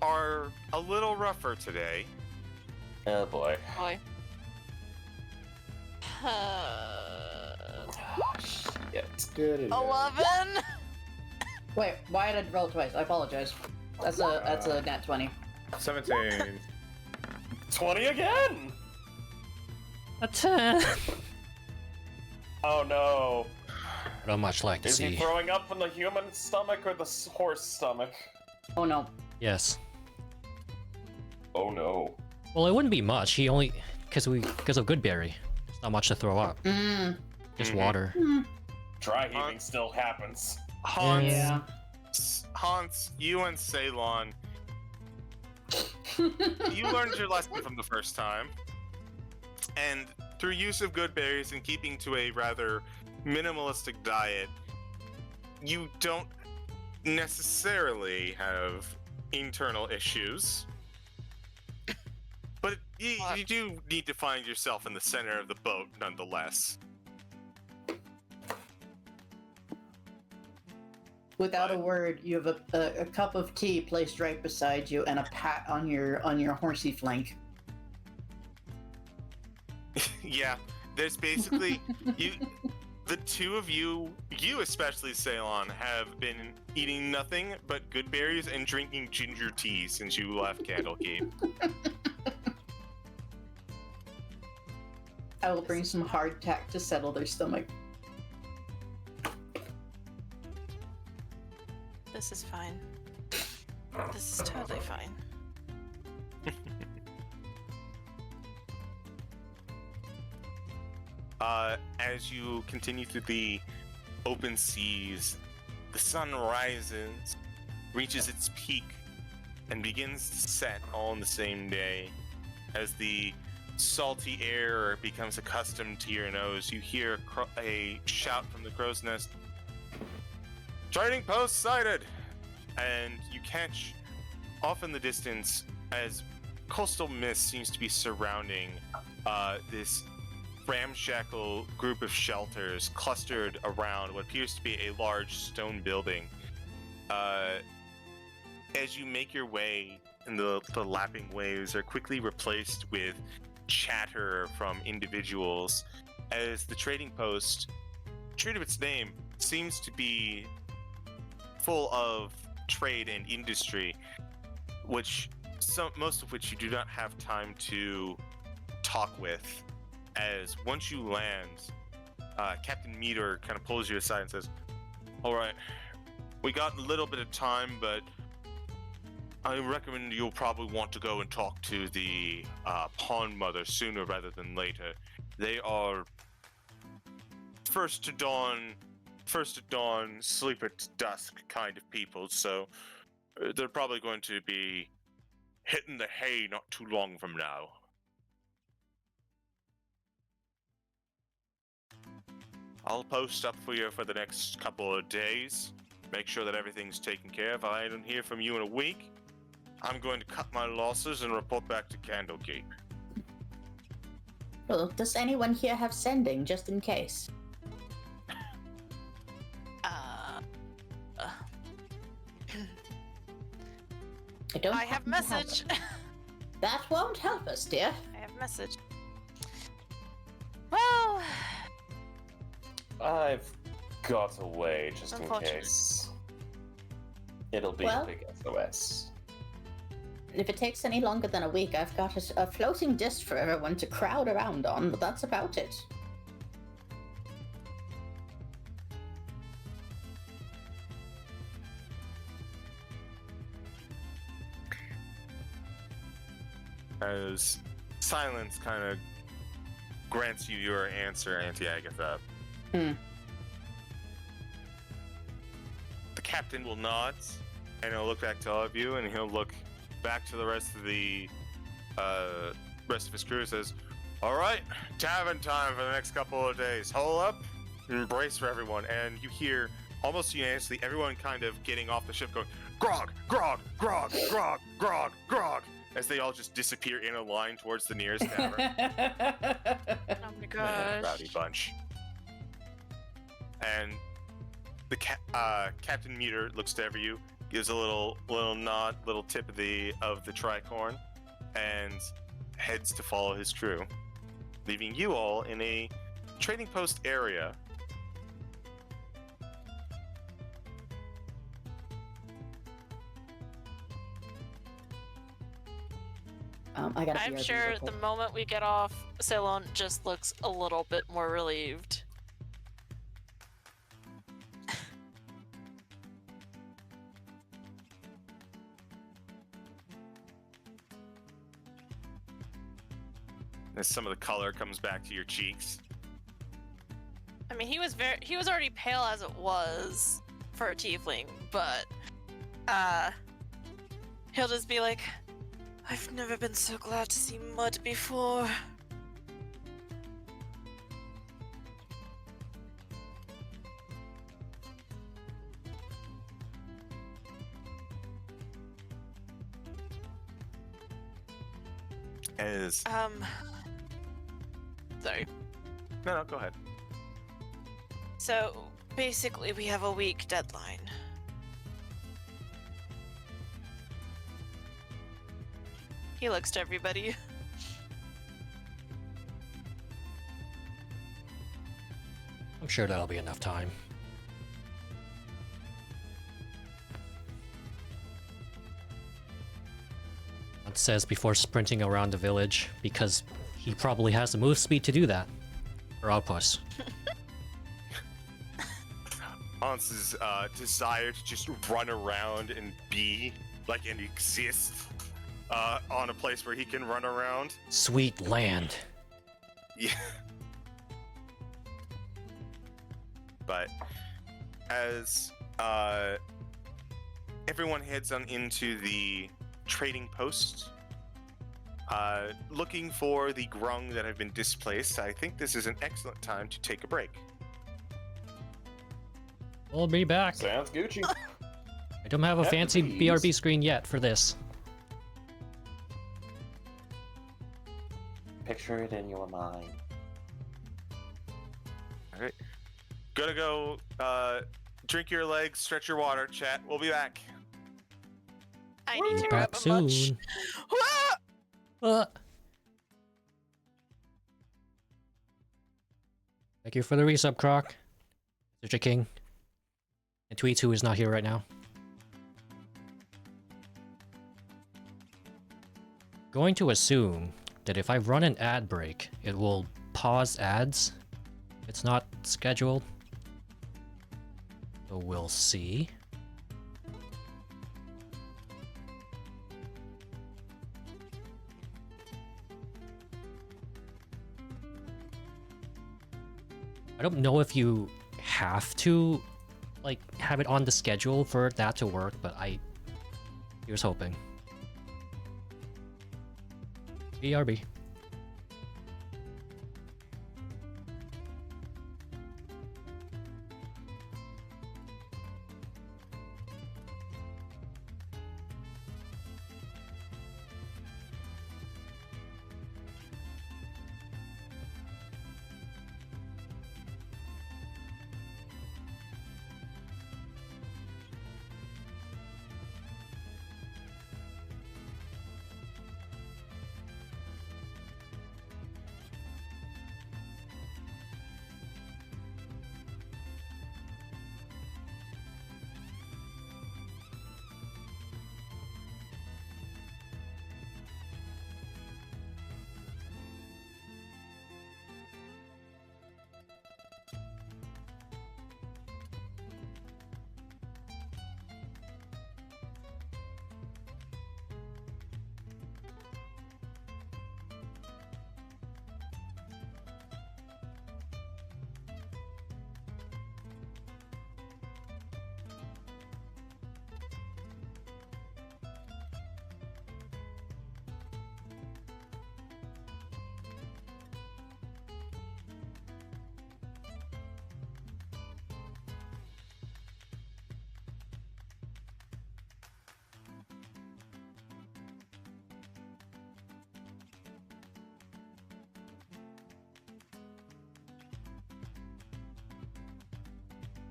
are a little rougher today. Oh boy. Boy. Shit. 11? Wait, why did I roll twice? I apologize. That's a nat 20. 17. 20 again! A 10. Oh no. I don't much like to Is he see. throwing up from the human stomach or the horse stomach? Oh no. Yes. Oh no. Well, it wouldn't be much. He only because of Goodberry. It's not much to throw up. Just water. Dry heaving still happens. Hans, Yeah. Hans, you and Ceylon, you learned your lesson from the first time, and through use of good berries and keeping to a rather minimalistic diet, you don't necessarily have internal issues. But you do need to find yourself in the center of the boat nonetheless. Without a word, you have a cup of tea placed right beside you and a pat on your horsey flank. Yeah, there's basically the two of you especially Ceylon, have been eating nothing but good berries and drinking ginger tea since you left Candlekeep. I will bring some hardtack to settle their stomach. This is fine. This is totally fine. As you continue through the open seas, the sun rises, reaches its peak, and begins to set all in the same day. As the salty air becomes accustomed to your nose, you hear a shout from the crow's nest. Trading post sighted! And you catch off in the distance as coastal mist seems to be surrounding this ramshackle group of shelters clustered around what appears to be a large stone building. As you make your way, and the lapping waves are quickly replaced with chatter from individuals, as the trading post, true to its name, seems to be full of trade and industry, which most of which you do not have time to talk with. As once you land, Captain Meter kind of pulls you aside and says, "All right, we got a little bit of time, but I recommend you'll probably want to go and talk to the Pond Mother sooner rather than later. They are first to dawn, sleep at dusk kind of people, so they're probably going to be hitting the hay not too long from now." I'll post up for you for the next couple of days. make sure that everything's taken care of. If I don't hear from you in a week, I'm going to cut my losses and report back to Candlekeep. Well, does anyone here have sending, just in case? I have message. That won't help us, dear. I have message. Well, I've got a way just in Unfortunate. case. It'll be Well- a big SOS. If it takes any longer than a week, I've got a floating disc for everyone to crowd around on, but that's about it. As silence kind of grants you your answer, Auntie Agatha. Hmm. The captain will nod, and he'll look back to all of you, and he'll look back to the rest of his crew and says, "All right, tavern time for the next couple of days. Hole up, embrace for everyone." And you hear almost unanimously everyone kind of getting off the ship going, "Grog, grog, grog, grog, grog, grog," as they all just disappear in a line towards the nearest tavern. oh my gosh. Rowdy bunch. And the Captain Muter looks to every you, gives a little nod, little tip of the tricorn, and heads to follow his crew, leaving you all in a trading post area. I gotta I'm BRB sure real the quick. moment we get off, Ceylon just looks a little bit more relieved. As some of the color comes back to your cheeks. I mean, he was already pale as it was for a tiefling, but he'll just be like, "I've never been so glad to see mud before." As Sorry. no, go ahead. So basically, we have a week deadline. He looks to everybody. I'm sure that'll be enough time. It says before sprinting around the village, because he probably has the move speed to do that. Or outposts. Honse's desire to just run around and be, like, and exist on a place where he can run around. Sweet land. Yeah. But as everyone heads on into the trading post, looking for the grung that have been displaced, I think this is an excellent time to take a break. We'll be back. Sounds Gucci. I don't have a At fancy these. BRB screen yet for this. Picture it in your mind. All right. Gotta go drink your legs, stretch your water, chat. We'll be back. I need to Be grab back a munch. soon. Ah! Thank you for the resub, Croc. Mr. King. And Tweets, who is not here right now. Going to assume that if I run an ad break, it will pause ads. It's not scheduled. So we'll see. I don't know if you have to, like, have it on the schedule for that to work, but here's hoping. BRB.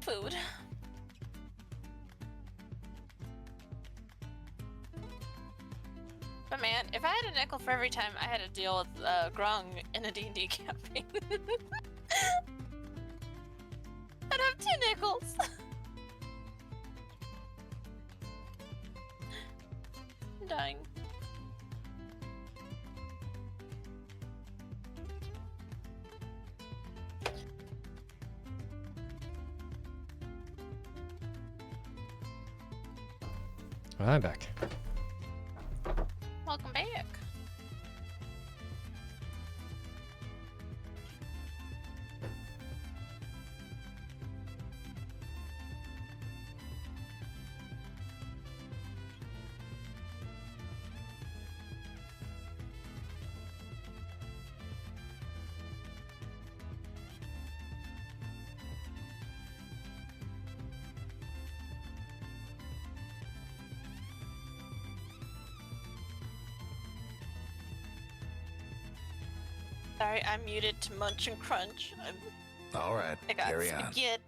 food. But man, if I had a nickel for every time I had to deal with Grung in a D&D campaign, I'd have 2 nickels. I'm dying. I'm back. Welcome back. Sorry, I'm muted to munch and crunch. All right, I got carry on. spaghetti.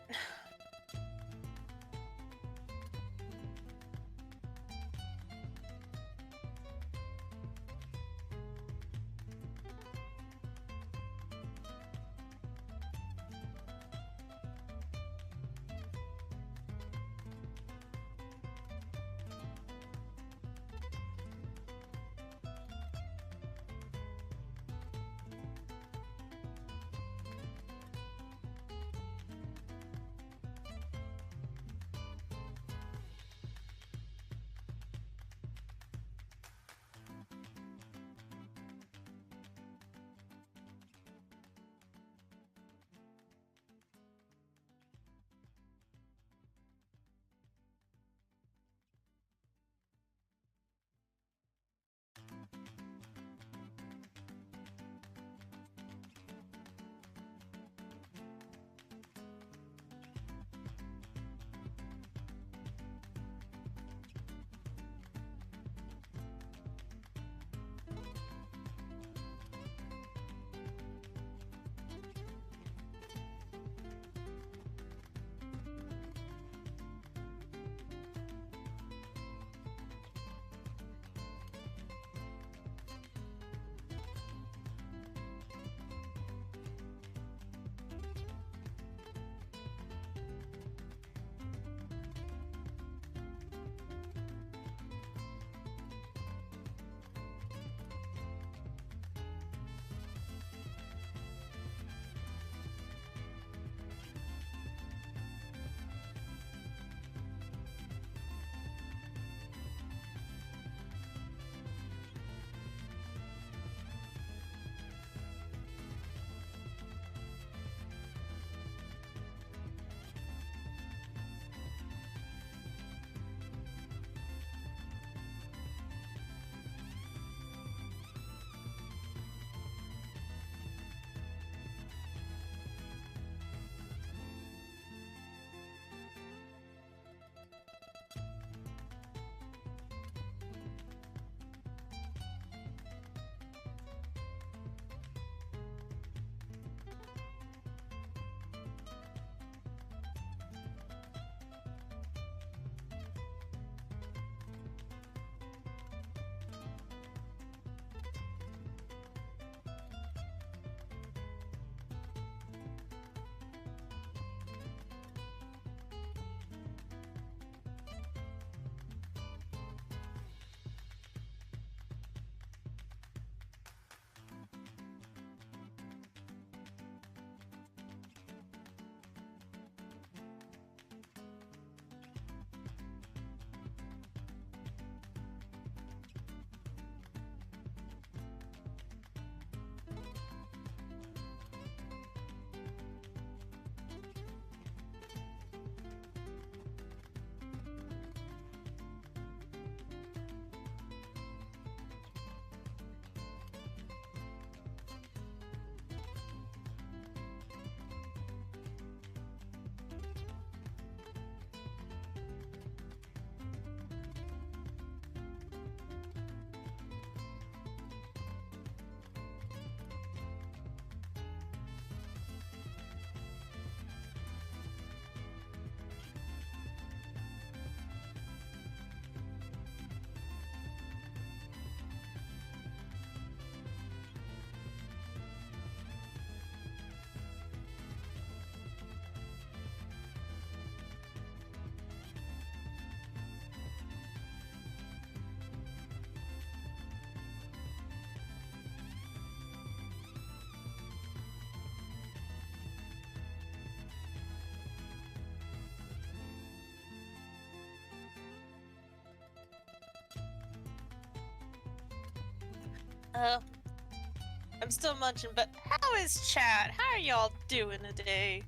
I'm still munching, but how is chat? How are y'all doing today?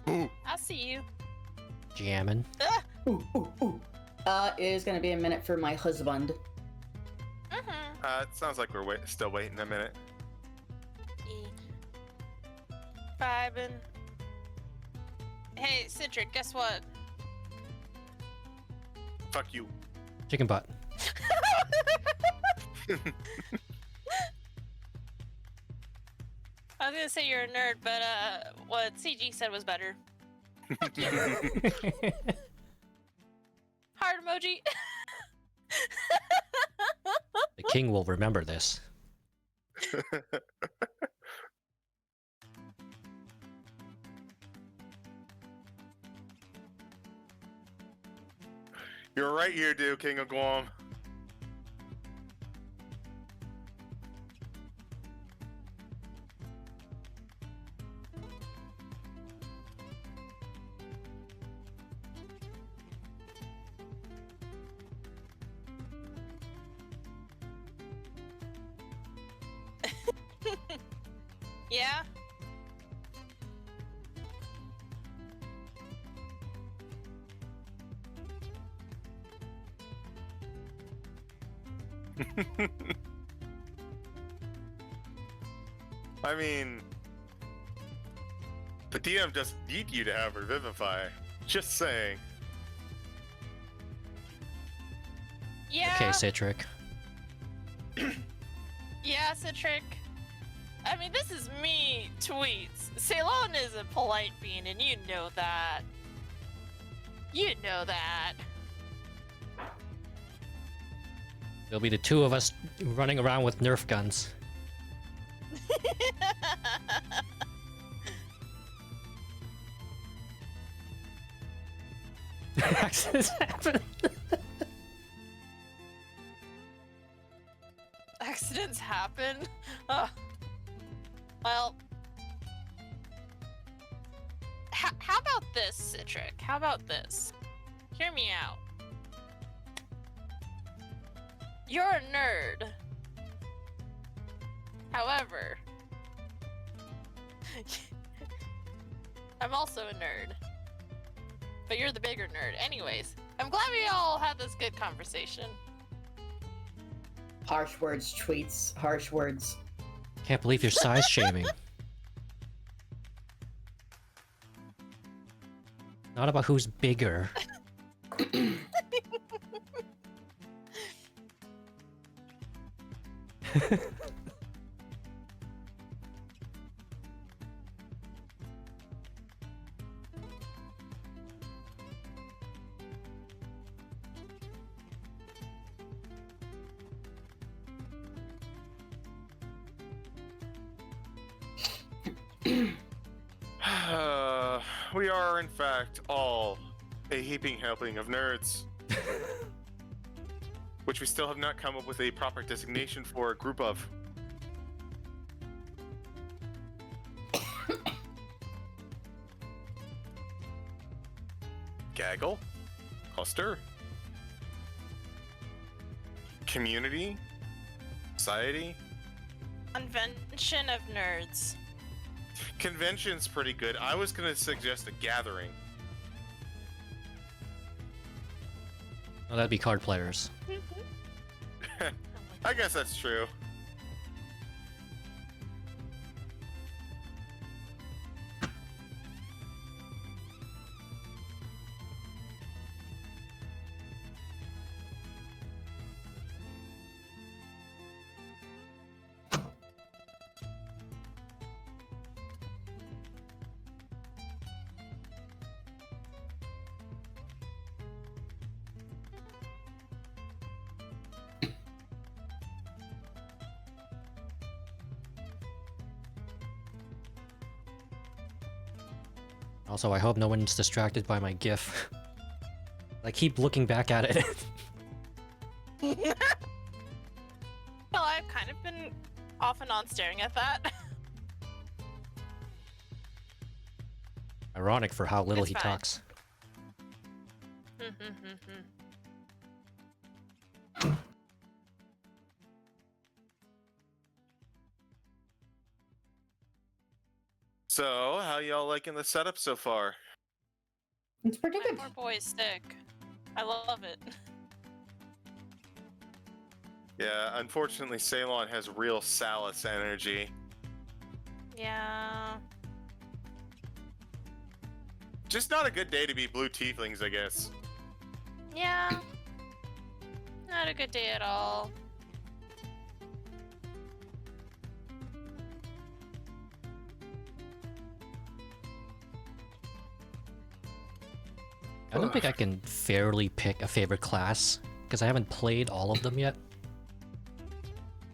Ooh. I see you. Jamming. Ooh, ooh, ooh. It is gonna be a minute for my husband. Mm-hmm. It sounds like we're still waiting a minute. Vibing. Hey, Citric, guess what? Fuck you. Chicken butt. I was gonna say you're a nerd, but what CG said was better. Heart emoji. The king will remember this. You're right here, dude, King of Guam. Yeah. I mean, the DM doesn't need you to have Revivify. Just saying. Yeah. Okay, Citric. Yeah, Citric. I mean, this is me tweets. Ceylon is a polite being, and you know that. You know that. There'll be the two of us running around with Nerf guns. Accidents happen. Accidents happen? Ugh. Well, how about this, Citric? How about this? Hear me out. You're a nerd. However, I'm also a nerd. But you're the bigger nerd. Anyways, I'm glad we all had this good conversation. Harsh words, tweets, harsh words. Can't believe you're size shaming. Not about who's bigger. We are, in fact, all a heaping helping of nerds. Which we still have not come up with a proper designation for a group of. Gaggle? Cluster? Community? Society? Convention of nerds. Convention's pretty good. I was gonna suggest a gathering. Oh, that'd be card players. I guess that's true. Also, I hope no one's distracted by my GIF. I keep looking back at it. Well, I've kind of been off and on staring at that. Ironic for how little It's he fine. talks. So, how y'all liking the setup so far? It's pretty My good. poor boy is sick. I love it. Yeah, unfortunately, Ceylon has real Salus energy. Yeah. Just not a good day to be blue tieflings, I guess. Yeah. Not a good day at all. I don't think I can fairly pick a favorite class because I haven't played all of them yet.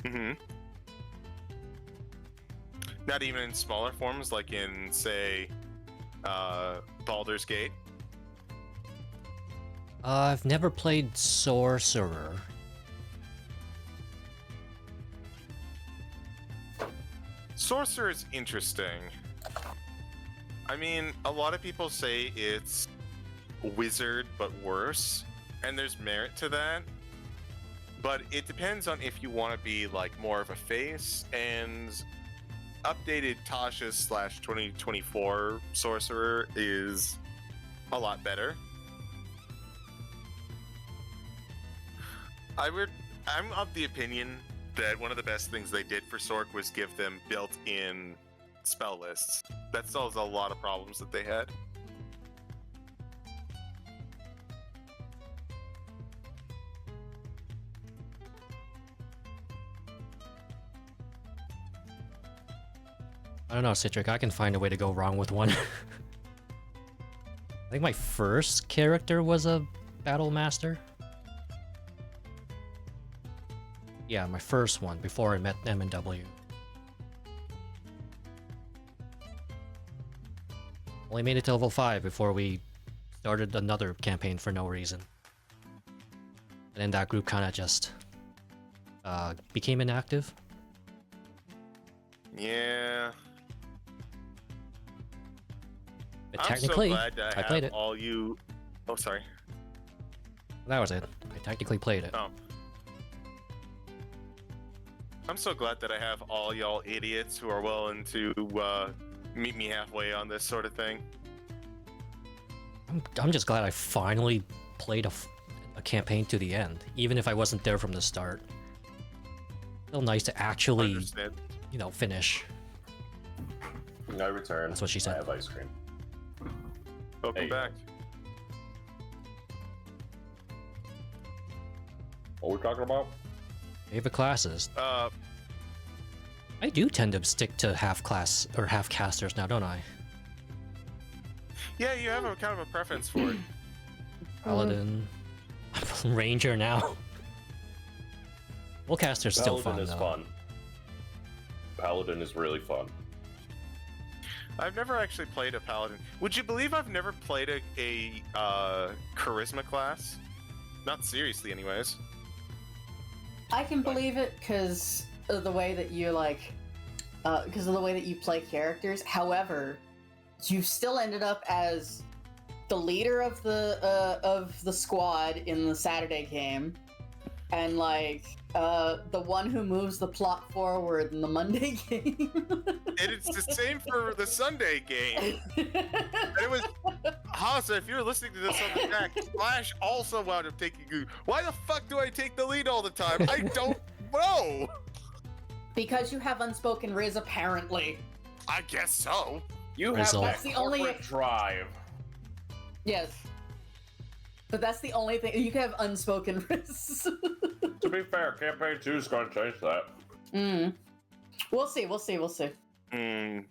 Mm-hmm. Not even in smaller forms, like in, say, Baldur's Gate. I've never played Sorcerer. Sorcerer is interesting. I mean, a lot of people say it's wizard but worse, and there's merit to that. But it depends on if you want to be like more of a face, and updated Tasha's / 2024 Sorcerer is a lot better. I'm of the opinion that one of the best things they did for Sorc was give them built-in spell lists. That solves a lot of problems that they had. I don't know, Citric, I can find a way to go wrong with one. I think my first character was a Battle Master. Yeah, my first one, before I met M and W. Only made it to level 5 before we started another campaign for no reason. And then that group kind of just became inactive. Yeah. But technically, I'm so glad I played it. all you. Oh, sorry. That was it. I technically played it. Oh. I'm so glad that I have all y'all idiots who are willing to meet me halfway on this sort of thing. I'm just glad I finally played a campaign to the end, even if I wasn't there from the start. Still nice to actually, Understand. you know, finish. I return. That's what she said. I have ice cream. Welcome Hey. back. What are we talking about? Favorite classes. Uh, I do tend to stick to half class or half casters now, don't I? yeah, you have a kind of a preference for it. Paladin, Ranger now. Well, caster's still Paladin fun is though. fun. Paladin is really fun. I've never actually played a paladin. Would you believe I've never played a charisma class? Not seriously, anyways. I can believe it because of the way that you because of the way that you play characters. However, you still ended up as the leader of the squad in the Saturday game, and the one who moves the plot forward in the Monday game. And it's the same for the Sunday game. It was Honse, if you're listening to this on the back, Flash also wound up taking you. Why the fuck do I take the lead all the time? I don't know. Because you have unspoken riz, apparently. I guess so. You Result. have That's that the only- corporate drive. Yes. But that's the only thing you can have unspoken riz. To be fair, campaign 2 is going to change that. We'll see.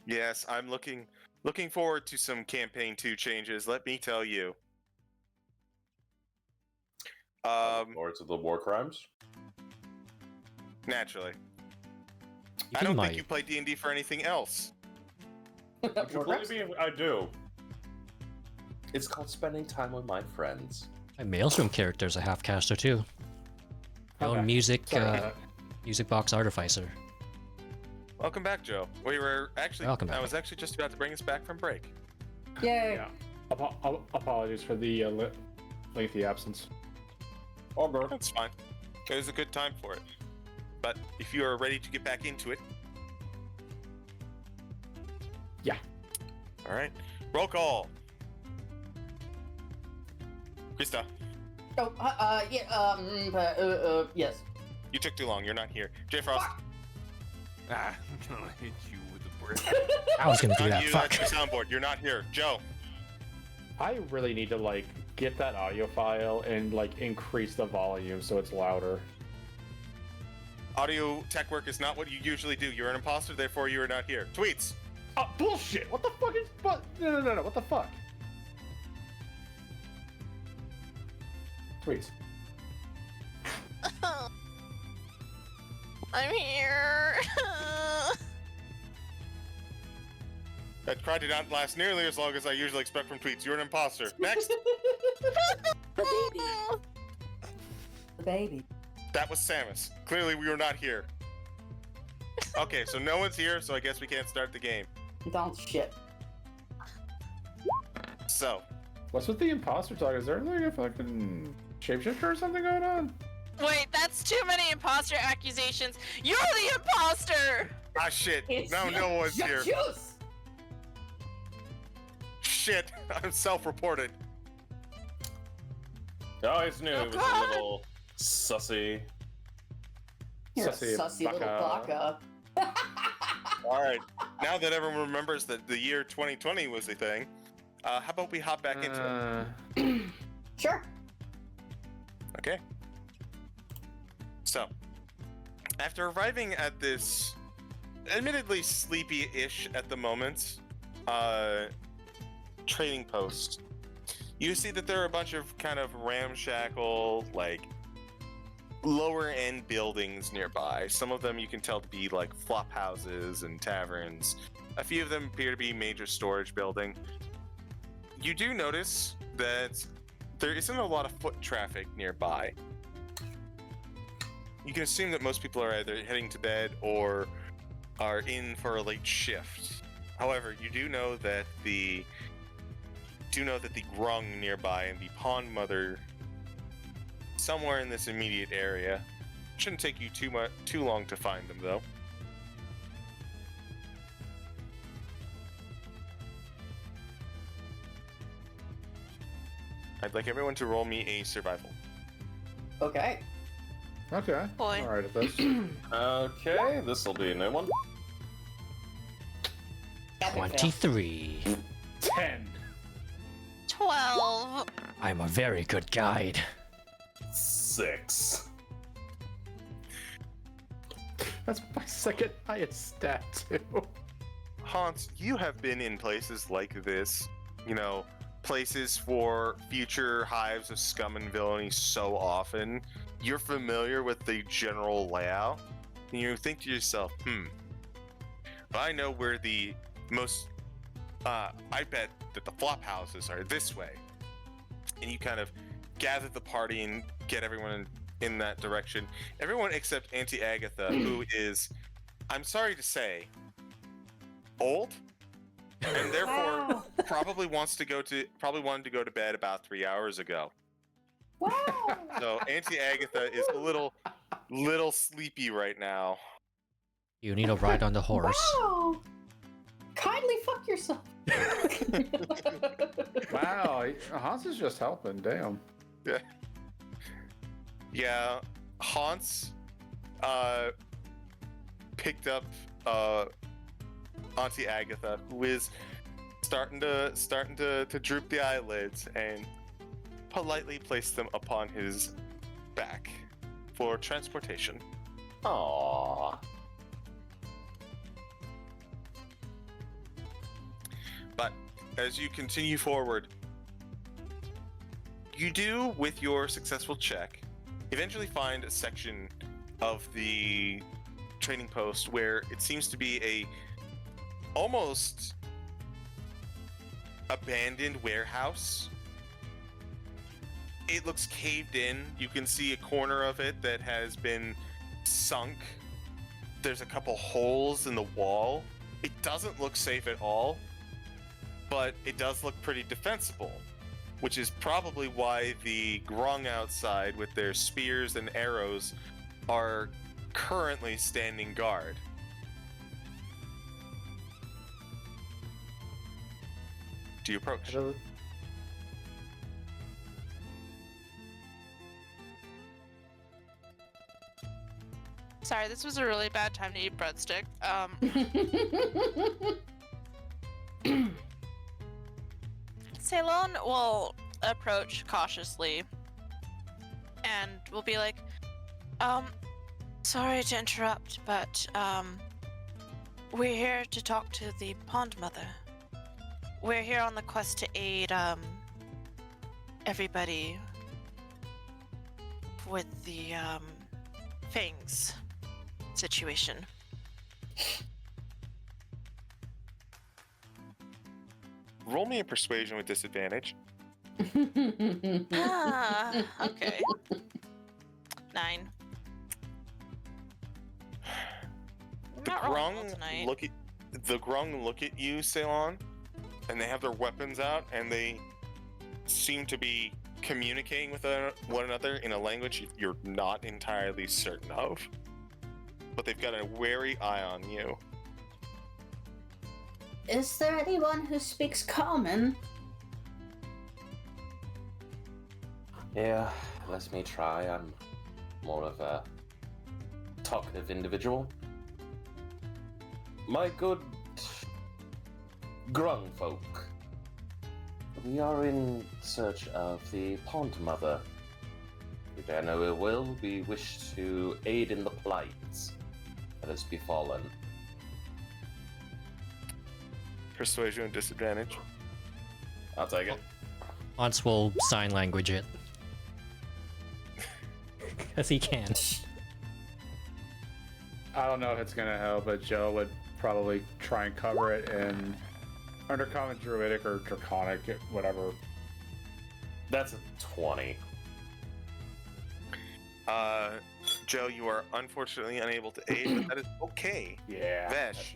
Yes, I'm looking forward to some campaign 2 changes. Let me tell you. Or to the war crimes. Naturally. I Even don't my think you play D&D for anything else. Would you believe me? I do. It's called spending time with my friends. my Maelstrom character's a half caster too. My own music music box artificer. Welcome back, Joe. We were actually. Welcome back. I was actually just about to bring us back from break. Yay. Yeah. Apologies for the lengthy absence. Oh, bro. That's fine. It was a good time for it. But if you are ready to get back into it, Yeah. All right. Roll call. Krista, Oh, yes. you took too long. You're not here. J Frost. Ah, I'm gonna hit you with a brick. I was gonna do Not that. you. Fuck. That's your soundboard. You're not here. Joe. I really need to like get that audio file and like increase the volume so it's louder. Audio tech work is not what you usually do. You're an imposter, therefore you are not here. Tweets. Oh, bullshit! What the fuck is what? No, what the fuck? Tweets. I'm here. That cry did not last nearly as long as I usually expect from tweets. You're an imposter. Next. The baby. The baby. That was Samus. Clearly we were not here. Okay, so no one's here, so I guess we can't start the game. Don't shit. So, What's with the imposter talk? Is there like a fucking shapeshifter or something going on? Wait, that's too many imposter accusations. You're the imposter! shit. It's No one's here. Juice. Shit, I'm self-reported. I always knew Oh, it was God. a little sussy. You're Sussy a sussy little baka. baka. All right, now that everyone remembers that the year 2020 was a thing, how about we hop back into it? Sure. Okay. So, after arriving at this admittedly sleepy-ish at the moment trading post, you see that there are a bunch of kind of ramshackle, like, lower-end buildings nearby. Some of them you can tell to be like flop houses and taverns. A few of them appear to be major storage building. You do notice that there isn't a lot of foot traffic nearby. You can assume that most people are either heading to bed or are in for a late shift. However, you do know that the grung nearby and the pond mother somewhere in this immediate area. Shouldn't take you too long to find them though. I'd like everyone to roll me a survival. Okay. Okay. Boy. All right at this. Okay, this will be a new one. Epic fail. 23. 10. 12. I'm a very good guide. 6. That's my second highest stat too. Honse, you have been in places like this, you know, places for future hives of scum and villainy so often. You're familiar with the general layout, and you think to yourself, if I know where the most, I bet that the flop houses are this way. And you kind of gather the party and get everyone in that direction. Everyone except Auntie Agatha, who is, I'm sorry to say, old, and therefore Wow. probably wanted to go to bed about 3 hours ago. Wow. So Auntie Agatha is a little sleepy right now. You need a ride on the horse. Wow. Kindly fuck yourself. Wow, Hans is just helping. Damn. Yeah, Honse picked up Auntie Agatha, who is starting to droop the eyelids, and politely placed them upon his back for transportation. Aww. But as you continue forward, you do, with your successful check, eventually find a section of the trading post where it seems to be a almost abandoned warehouse. It looks caved in. You can see a corner of it that has been sunk. There's a couple holes in the wall. It doesn't look safe at all, but it does look pretty defensible, which is probably why the grung outside with their spears and arrows are currently standing guard. do you approach? Sorry, this was a really bad time to eat breadstick. Ceylon will approach cautiously and will be like, sorry to interrupt, but, we're here to talk to the Pond Mother. We're here on the quest to aid, everybody with the, Fangs situation. Roll me a persuasion with disadvantage. Ah, okay. 9. The Not rolling well tonight. Grung look at you, Ceylon, and they have their weapons out, and they seem to be communicating with one another in a language you're not entirely certain of. But they've got a wary eye on you. Is there anyone who speaks common? Yeah, let me try. I'm more of a talkative individual. My good Grung folk, we are in search of the Pond Mother. We bear no ill will. We wish to aid in the plight that has befallen. Persuasion with disadvantage. I'll take it. Honse will sign language it. Because he can. I don't know if it's gonna help, but Joe would probably try and cover it in Undercommon, Druidic, or Draconic, whatever. That's a 20. Joe, you are unfortunately unable to aid, but that is okay. Yeah. Vesh.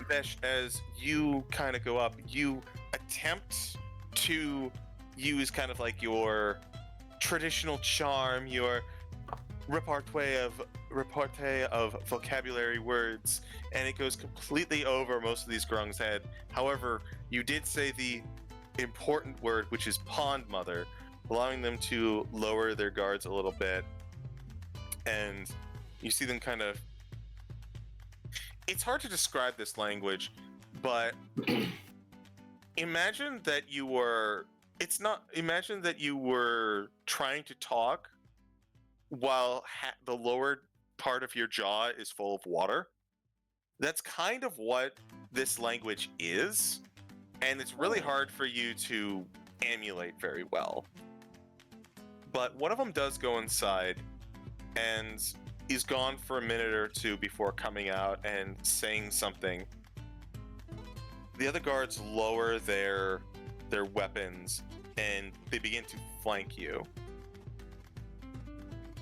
Vesh, as you kind of go up, you attempt to use kind of like your traditional charm, your repartee of vocabulary words, and it goes completely over most of these grungs' head. However, you did say the important word, which is Pond Mother, allowing them to lower their guards a little bit, and you see them kind of... It's hard to describe this language, but imagine that you were... Imagine that you were trying to talk while the lower part of your jaw is full of water. That's kind of what this language is, and it's really hard for you to emulate very well. But one of them does go inside and is gone for a minute or two before coming out and saying something. The other guards lower their weapons and they begin to flank you.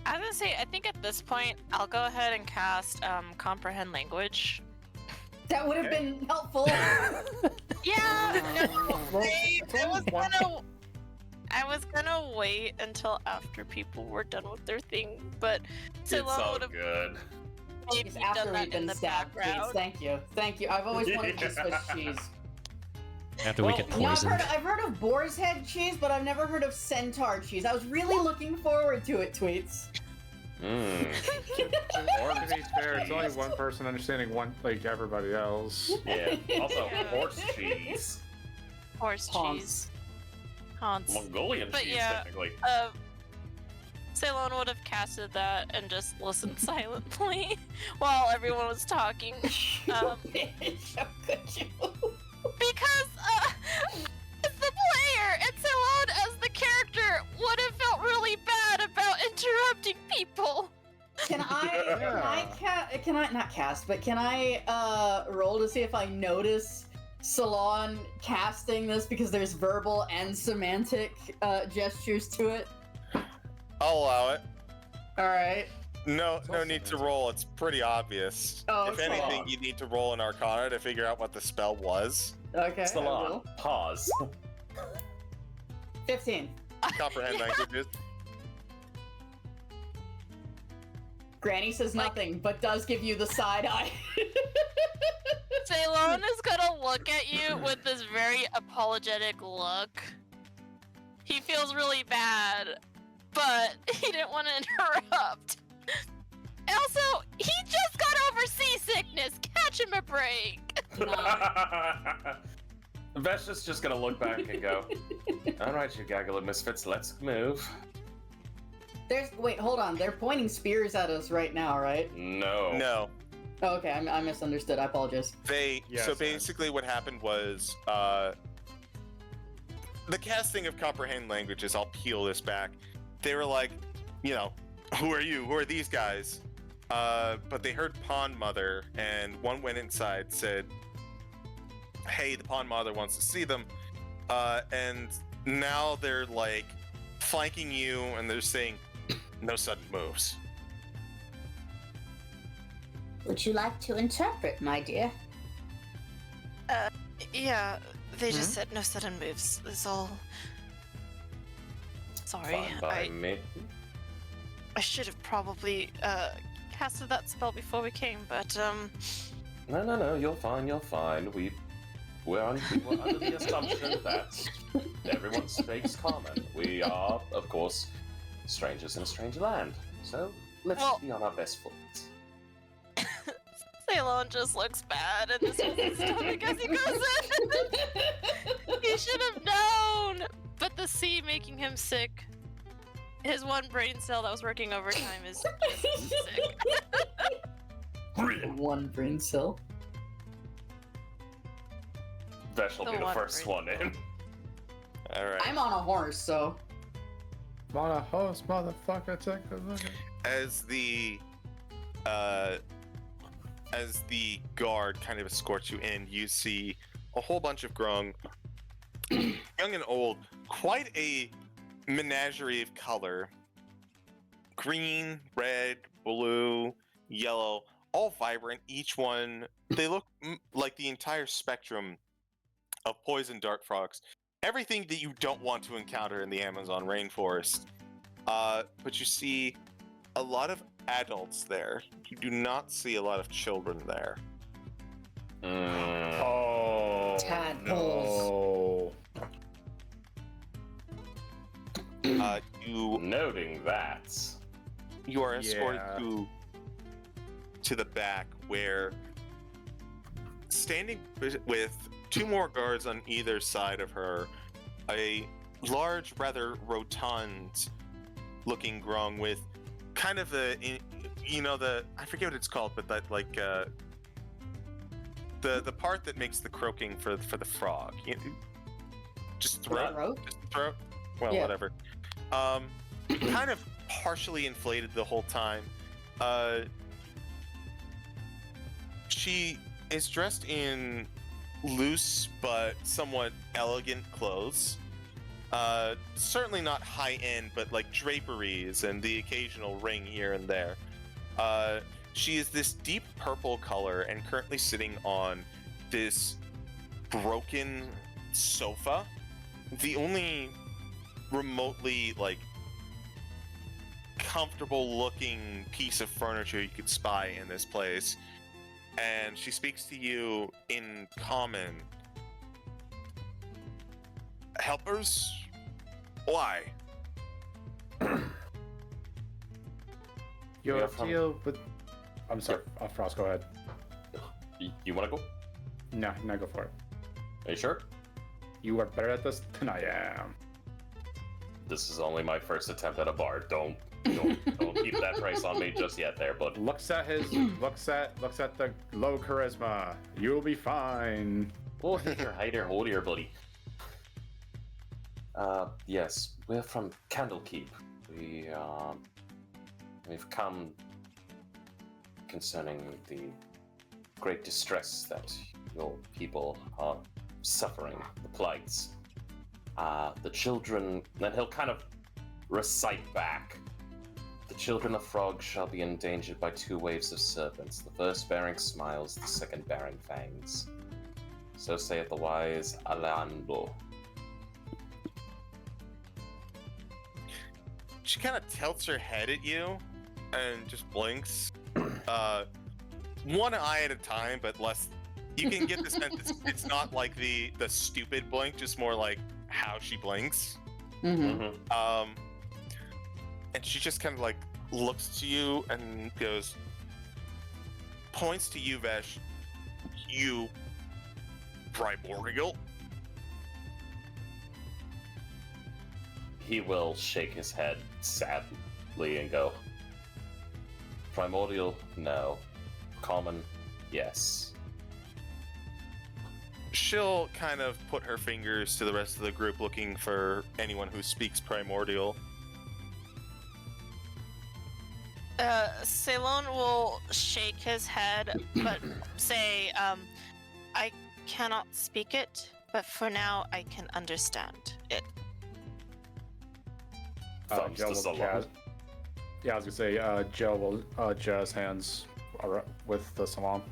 I was gonna say, I think at this point, I'll go ahead and cast Comprehend Language. That would have been helpful. Yeah, no, Well, I was gonna wait until after people were done with their thing, but It's Ceylon all would have good. maybe It's done after that we've in been the stabbed, please. background. Thank you. Thank you. I've always wanted to Swiss cheese. After we get You know, poisoned. I've heard of boar's head cheese, but I've never heard of centaur cheese. I was really looking forward to it, Tweets. Mmm. Or to be fair, it's only one person understanding one, like everybody else. Yeah. Also, Yeah. horse cheese. Horse Hans. cheese. Hans. Mongolian But cheese, yeah, technically. Ceylon would have casted that and just listened silently while everyone was talking. Bitch, how could you? Because, as the player, and Ceylon as the character would have felt really bad about interrupting people. Can I not cast, but can I roll to see if I notice Ceylon casting this because there's verbal and semantic gestures to it? I'll allow it. Alright. No need to roll. It's pretty obvious. Oh, If okay. anything, you need to roll an Arcana to figure out what the spell was. Okay. I Salon. will. Pause. 15. Comprehend languages. Granny says nothing, but does give you the side eye. Ceylon is gonna look at you with this very apologetic look. He feels really bad, but he didn't want to interrupt. And also, he just got over seasickness. Catch him a break. Vesh is just gonna look back and go, "Alright, you gaggle of misfits, let's move." Wait, hold on. They're pointing spears at us right now, right? No. No. Oh, okay, I misunderstood. I apologize. So basically what happened was, the casting of comprehend languages, I'll peel this back. They were like, who are you? Who are these guys? But they heard Pond Mother, and one went inside, said, hey, the Pond Mother wants to see them. And now they're like flanking you, and they're saying, no sudden moves. Would you like to interpret, my dear? Yeah, they just said no sudden moves. That's all. Sorry, Fine by me. I should have probably casted that spell before we came, but No, you're fine, you're fine. We were under the assumption that everyone speaks common. We are, of course, strangers in a strange land. So let's be on our best foot. Ceylon just looks bad, and this was his stomach as he goes in. He should have known! But the sea making him sick. His one brain cell that was working overtime is just sick. One brain cell. Vesh will The be the one first brain. one in. All right. I'm on a horse, so. I'm on a horse, motherfucker. Take a look at. As the guard kind of escorts you in, you see a whole bunch of grung, young and old, quite a menagerie of color. Green, red, blue, yellow, all vibrant. Each one, they look like the entire spectrum of poison dart frogs. Everything that you don't want to encounter in the Amazon rainforest. But you see a lot of adults there. You do not see a lot of children there. Oh. Tadpoles. No. You Noting that. you are escorted Yeah. to the back, where standing with two more guards on either side of her, a large, rather rotund looking grung with kind of I forget what it's called, but that like the part that makes the croaking for the frog. Just throat. Throat? Just throat. Well, Yeah. whatever. Kind of partially inflated the whole time. She is dressed in loose but somewhat elegant clothes. Certainly not high end, but like draperies and the occasional ring here and there. She is this deep purple color and currently sitting on this broken sofa. The only remotely like comfortable looking piece of furniture you could spy in this place. And she speaks to you in common. Helpers? Why? Your Yeah, from- deal with. I'm sorry, Frost, go ahead. You want to go? No, go for it. Are you sure? You are better at this than I am. This is only my first attempt at a bar. Don't keep that price on me just yet, there, bud. Looks at looks at the low charisma. You'll be fine. Oh, hey there, hold here, buddy. Yes, we're from Candlekeep. We've come concerning the great distress that your people are suffering, the plights. The children, and he'll kind of recite back. The children of frogs shall be endangered by 2 waves of serpents, the first bearing smiles, the second bearing fangs. So saith the wise Alando. She kind of tilts her head at you and just blinks. One eye at a time, but less You can get the sense it's not like the stupid blink, just more like how she blinks. Mm-hmm. And she just kind of like looks to you and goes, points to you, Vesh. You primordial. He will shake his head sadly and go, primordial, no. Common, yes. She'll kind of put her fingers to the rest of the group looking for anyone who speaks primordial. Ceylon will shake his head, but say, I cannot speak it, but for now I can understand it. Thumbs Joe to will Ceylon. jazz. Yeah, I was gonna say, Joe will jazz hands with the salon.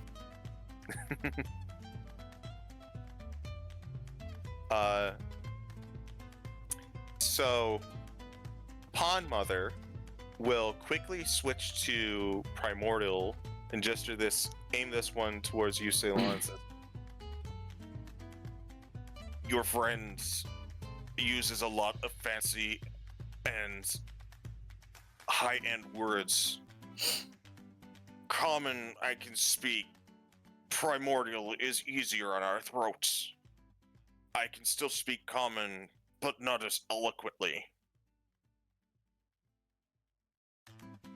So, Pond Mother will quickly switch to primordial and gesture this, aim this one towards you, Ceylon, and says, your friend uses a lot of fancy and high-end words. Common, I can speak. Primordial is easier on our throats. I can still speak common, but not as eloquently.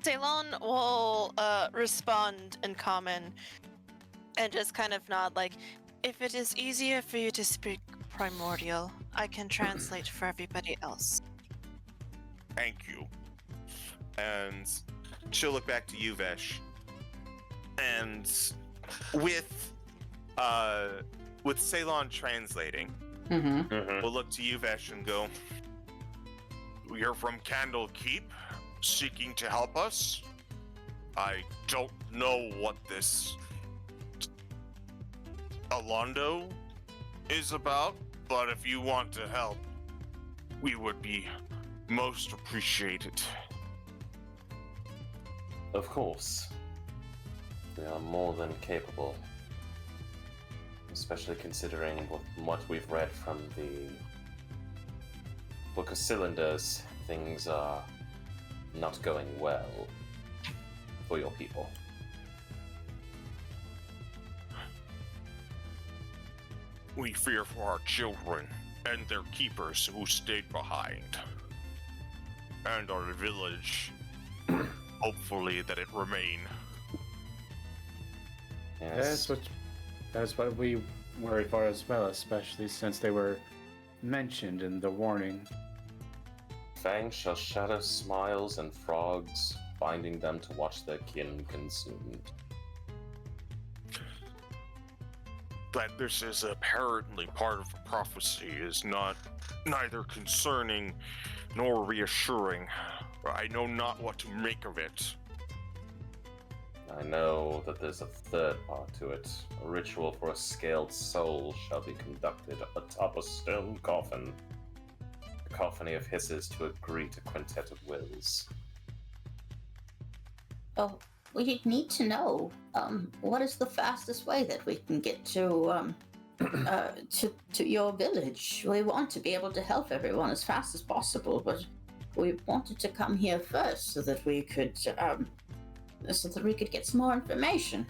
Ceylon will respond in common and just kind of nod like, if it is easier for you to speak primordial, I can translate for everybody else. Thank you. And she'll look back to you, Vesh. And with Ceylon translating, Mm-hmm. we'll look to you, Vesh, and go, you're from Candlekeep, seeking to help us? I don't know what this Alondo is about, but if you want to help, we would be most appreciated. Of course. We are more than capable. Especially considering what we've read from the Book of Cylinders, things are not going well for your people. We fear for our children and their keepers who stayed behind. And our village. Hopefully that it remain. Yes. That's what we worry for as well, especially since they were mentioned in the warning. Fangs shall shadow smiles and frogs, binding them to watch their kin consumed. That this is apparently part of the prophecy is neither concerning nor reassuring. I know not what to make of it. I know that there's a third part to it. A ritual for a scaled soul shall be conducted atop a stone coffin. A cacophony of hisses to agree to quintet of wills. Oh, we need to know what is the fastest way that we can get to your village. We want to be able to help everyone as fast as possible, but we wanted to come here first so that we could get some more information.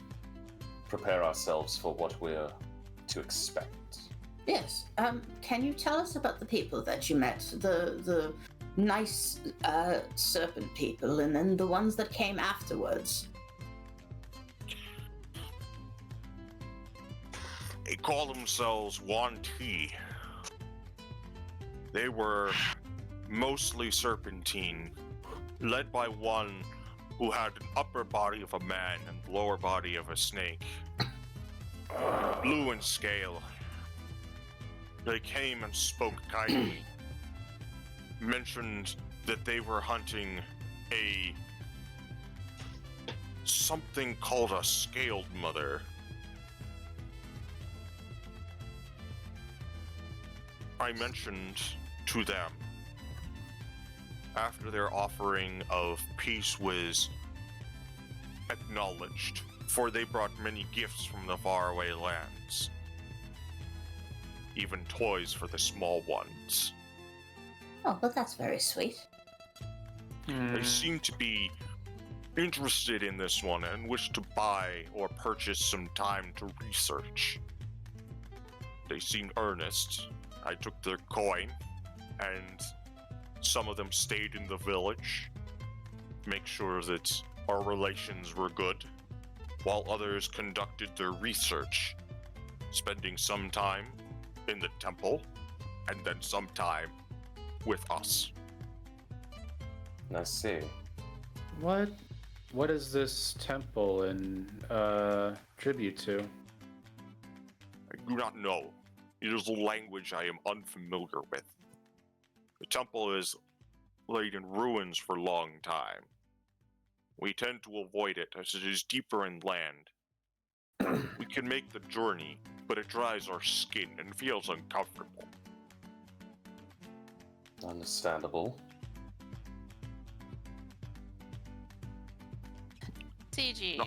Prepare ourselves for what we're to expect. Yes. Can you tell us about the people that you met? The nice serpent people, and then the ones that came afterwards. They call themselves Auntie. They were mostly serpentine, led by one who had an upper body of a man and lower body of a snake. Blue in scale. They came and spoke kindly. Mentioned that they were hunting something called a scaled mother. I mentioned to them, after their offering of peace was acknowledged, for they brought many gifts from the faraway lands. Even toys for the small ones. Oh, well, that's very sweet. They seem to be interested in this one and wish to buy or purchase some time to research. They seemed earnest. I took their coin, and some of them stayed in the village, make sure that our relations were good, while others conducted their research, spending some time in the temple, and then some time with us. I see. What is this temple in tribute to? I do not know. It is a language I am unfamiliar with. The temple is laid in ruins for a long time. We tend to avoid it as it is deeper inland. We can make the journey, but it dries our skin and feels uncomfortable. Understandable. CG. No.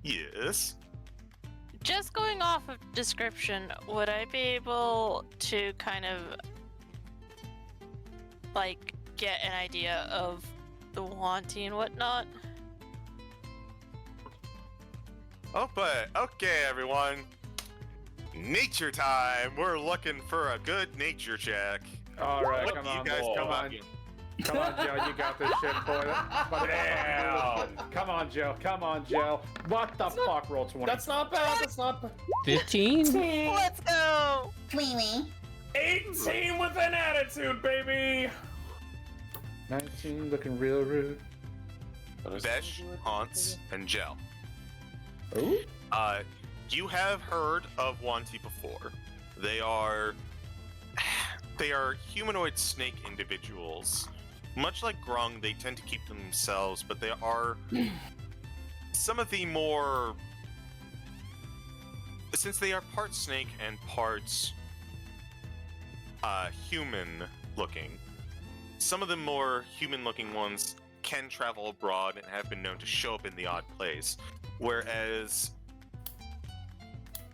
Yes? Just going off of description, would I be able to kind of like get an idea of the Auntie and whatnot? Oh, but okay, everyone. Nature time. We're looking for a good nature check. All right, What come do you on, guys boy. come Come up on, with? come on, Joe. You got this shit, boy. Damn. Come on, Joe. Come on, Joe. What the fuck? Roll 20. That's not bad. That's not bad. 15? Let's go! Wee wee. 18 with an attitude, baby. 19, looking real rude. Vesh, Honse, and Gel. Ooh. You have heard of Auntie before. They are humanoid snake individuals. Much like Grung, they tend to keep to themselves, but they are some of the more, since they are part snake and parts human looking, some of the more human looking ones can travel abroad and have been known to show up in the odd place. Whereas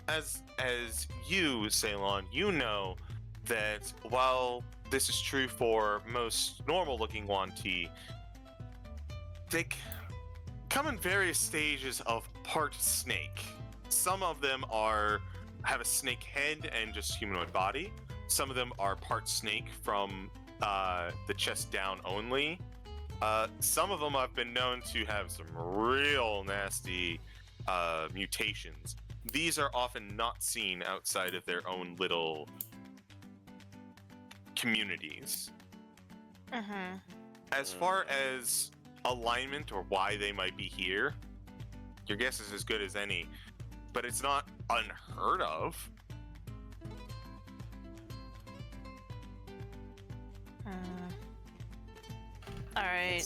as you, Ceylon, you know that while this is true for most normal looking Auntie, they come in various stages of part snake. Some of them have a snake head and just humanoid body. Some of them are part snake from the chest down only. Some of them have been known to have some real nasty mutations. These are often not seen outside of their own little communities. Mm-hmm. As far as alignment or why they might be here, your guess is as good as any, but it's not unheard of. All right.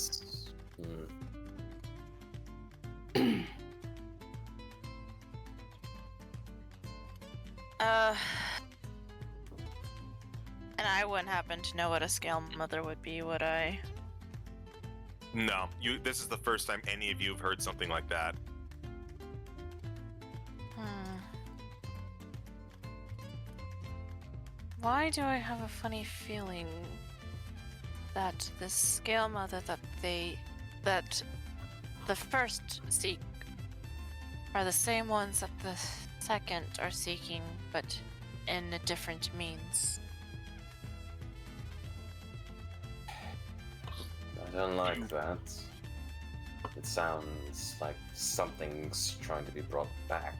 And I wouldn't happen to know what a scale mother would be, would I? No, this is the first time any of you have heard something like that. Why do I have a funny feeling that the scale mother that the first seek are the same ones that the second are seeking, but in a different means? I don't like that. It sounds like something's trying to be brought back.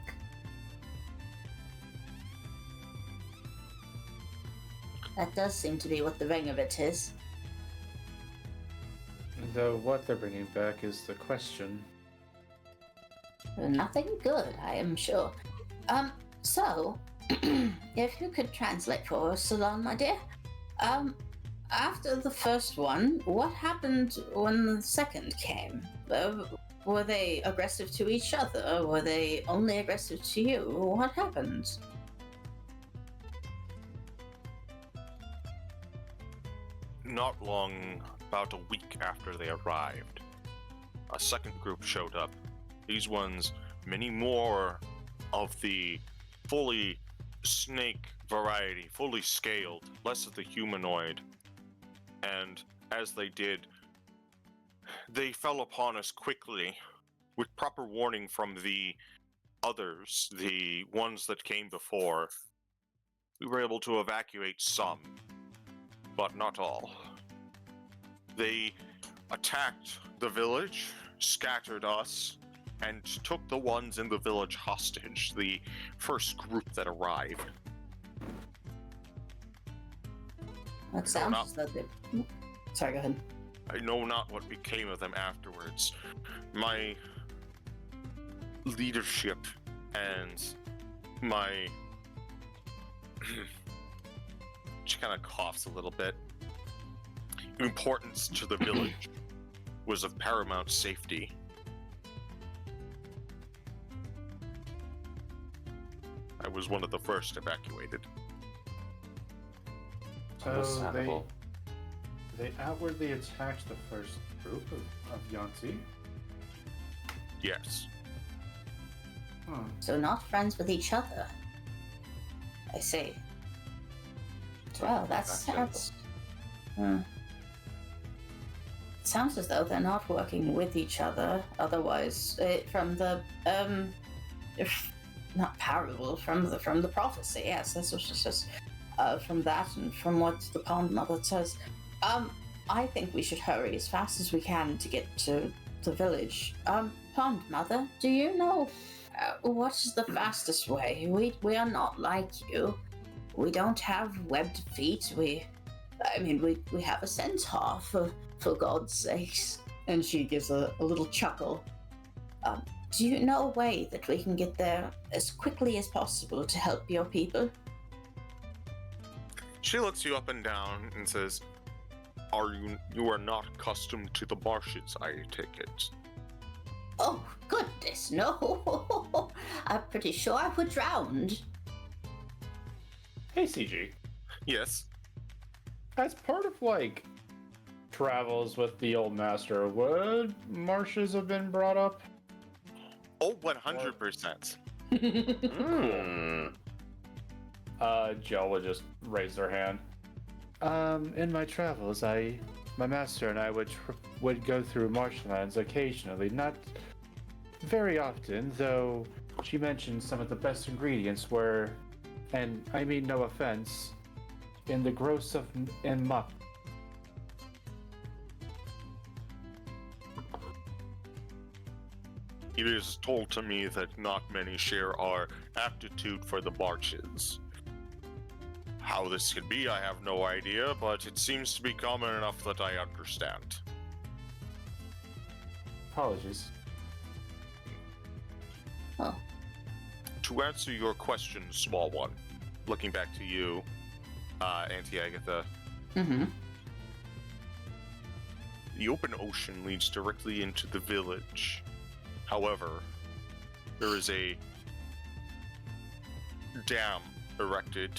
That does seem to be what the ring of it is. Though what they're bringing back is the question. Nothing good, I am sure. So, if you could translate for us, Ceylon, my dear. After the first one, what happened when the second came? Were they aggressive to each other? Were they only aggressive to you? What happened? Not long, about a week after they arrived, a second group showed up. These ones many more of the fully snake variety, fully scaled, less of the humanoid. And as they did, they fell upon us quickly, with proper warning from the others, the ones that came before. We were able to evacuate some, but not all. They attacked the village, scattered us, and took the ones in the village hostage, the first group that arrived. That sounds as though they... Sorry, go ahead. I know not what became of them afterwards. My leadership and my... She kind of coughs a little bit. Importance to the village was of paramount safety. I was one of the first evacuated. So Understandable. they outwardly attacked the first group of Yanti. Yes. So not friends with each other. I see. Well, that sounds... Sounds as though they're not working with each other. Otherwise, from the not parable, from the prophecy. Yes, this was just from that and from what the Pond Mother says. I think we should hurry as fast as we can to get to the village. Pond Mother, do you know what is the fastest way? We are not like you. We don't have webbed feet. We have a centaur, for God's sakes. And she gives a little chuckle. Do you know a way that we can get there as quickly as possible to help your people? She looks you up and down and says, you are not accustomed to the marshes, I take it. Oh, goodness, no. I'm pretty sure I would drown. Hey, CG. Yes. As part of, travels with the old master, would marshes have been brought up? Oh, 100%. Jill would just raise her hand. In my travels, my master and I would go through marshlands occasionally, not very often, though she mentioned some of the best ingredients were, and I mean no offense, in the gross of and muck. It is told to me that not many share our aptitude for the marches. How this could be, I have no idea, but it seems to be common enough that I understand. Apologies. Oh. To answer your question, small one, looking back to you, Auntie Agatha, Mm-hmm. the open ocean leads directly into the village. However, there is a dam erected.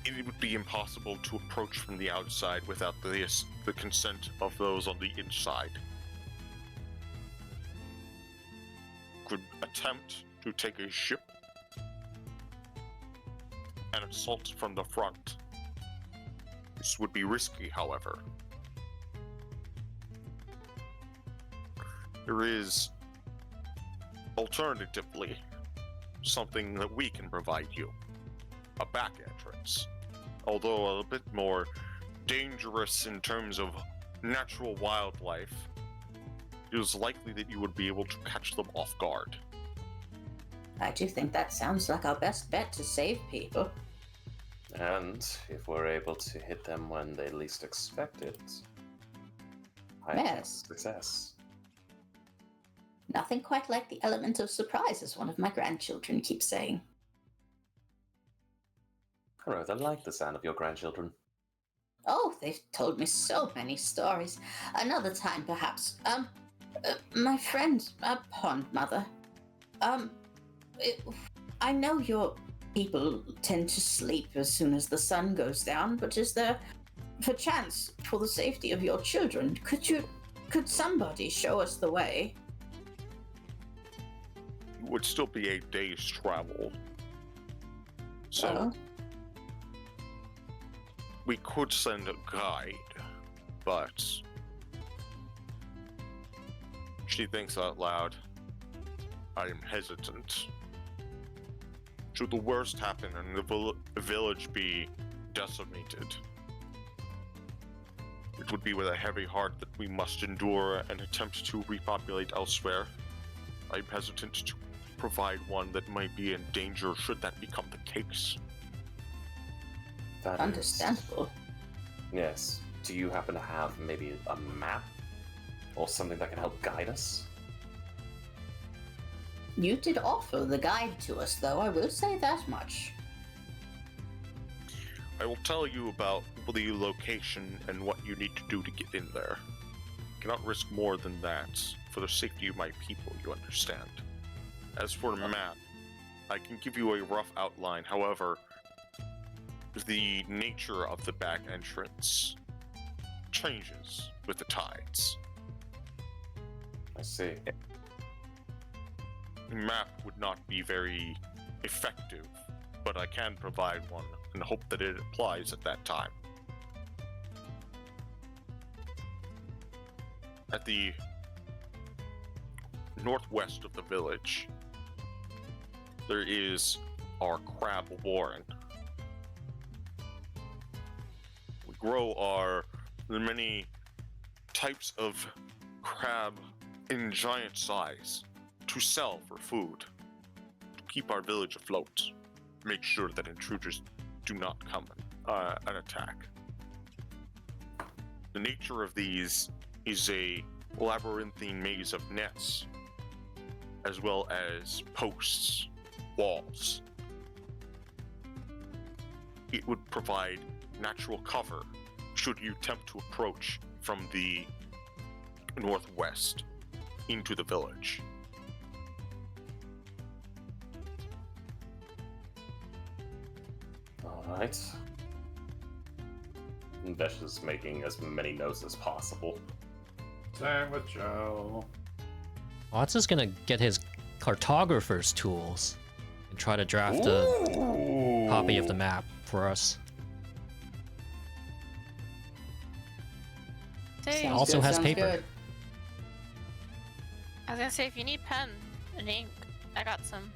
It would be impossible to approach from the outside without the consent of those on the inside. Could attempt to take a ship and assault from the front. This would be risky, however. There is, alternatively, something that we can provide you. A back entrance. Although a bit more dangerous in terms of natural wildlife, it is likely that you would be able to catch them off guard. I do think that sounds like our best bet to save people. And if we're able to hit them when they least expect it, I Yes. think success. Nothing quite like the element of surprise, as one of my grandchildren keeps saying. I rather like the sound of your grandchildren. Oh, they've told me so many stories. Another time, perhaps. My friend, Pond Mother. I know your people tend to sleep as soon as the sun goes down, but is there, for chance, for the safety of your children, could somebody show us the way? would still be a day's travel. So we could send a guide, but she thinks out loud. I am hesitant. Should the worst happen and the village be decimated, it would be with a heavy heart that we must endure and attempt to repopulate elsewhere. I'm hesitant to provide one that might be in danger should that become the case. That is- Understandable. Yes. Do you happen to have maybe a map or something that can help guide us? You did offer the guide to us, though, I will say that much. I will tell you about the location and what you need to do to get in there. Cannot risk more than that for the safety of my people, you understand. As for the map, I can give you a rough outline. However, the nature of the back entrance changes with the tides. I see. The map would not be very effective, but I can provide one and hope that it applies at that time. At the northwest of the village, there is our crab warren. We grow the many types of crab in giant size to sell for food, to keep our village afloat, make sure that intruders do not come and attack. The nature of these is a labyrinthine maze of nets, as well as posts, walls. It would provide natural cover should you attempt to approach from the northwest into the village. Alright. Vesh is making as many notes as possible. Same with Joe. Watts is gonna get his cartographer's tools and try to draft a copy of the map for us. Hey, Sounds Also good, has sounds paper. good. I was gonna say, if you need pen and ink, I got some.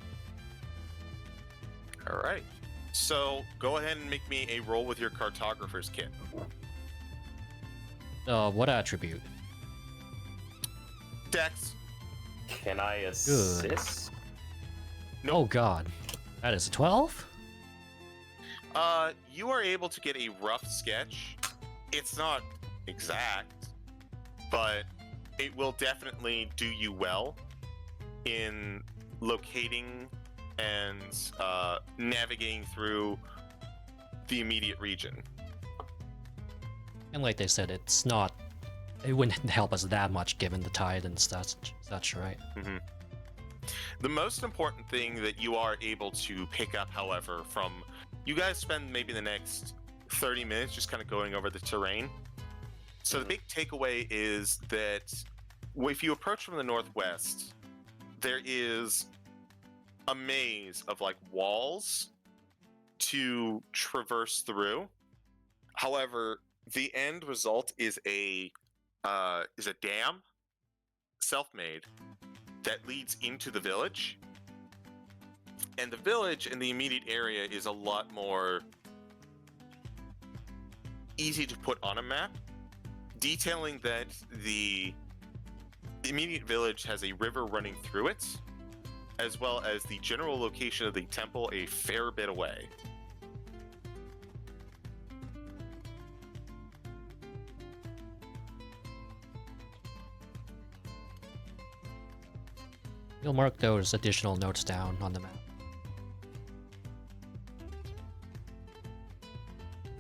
Alright. So go ahead and make me a roll with your cartographer's kit. What attribute? Dex. Can I assist? Oh god. That is a 12? You are able to get a rough sketch. It's not exact, but it will definitely do you well in locating and navigating through the immediate region. And like they said, it wouldn't help us that much given the tide and such, right? Mm-hmm. The most important thing that you are able to pick up, however, from you guys spend maybe the next 30 minutes just kind of going over the terrain. So the big takeaway is that if you approach from the northwest, there is a maze of like walls to traverse through. However, the end result is a dam, self-made, that leads into the village. And the village in the immediate area is a lot more easy to put on a map, detailing that the immediate village has a river running through it, as well as the general location of the temple a fair bit away. You'll mark those additional notes down on the map.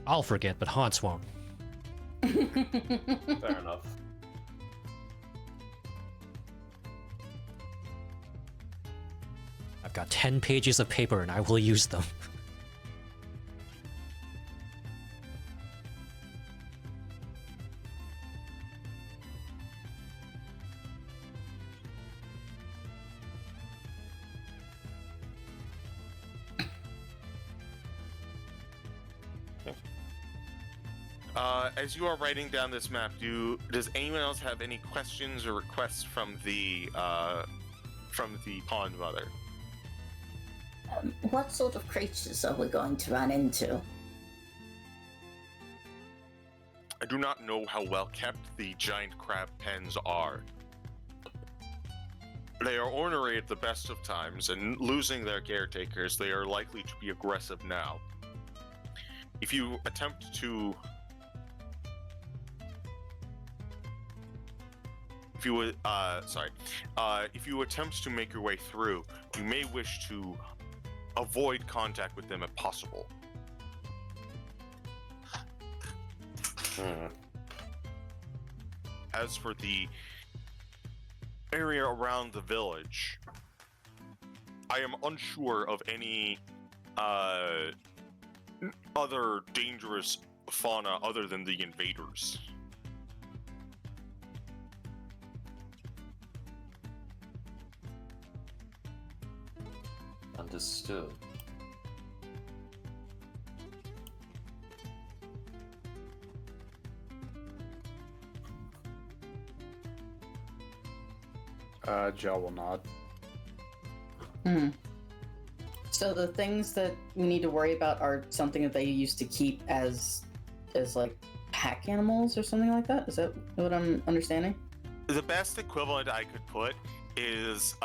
I'll forget, but Honse won't. Fair enough. I've got 10 pages of paper and I will use them. As you are writing down this map, does anyone else have any questions or requests from the Pond Mother? What sort of creatures are we going to run into? I do not know how well kept the giant crab pens are. They are ornery at the best of times, and losing their caretakers, they are likely to be aggressive now. If you attempt to if you attempt to make your way through, you may wish to avoid contact with them if possible. As for the area around the village, I am unsure of any other dangerous fauna other than the invaders. Understood. Joe will nod. So the things that we need to worry about are something that they used to keep as like pack animals or something like that? Is that what I'm understanding? The best equivalent I could put is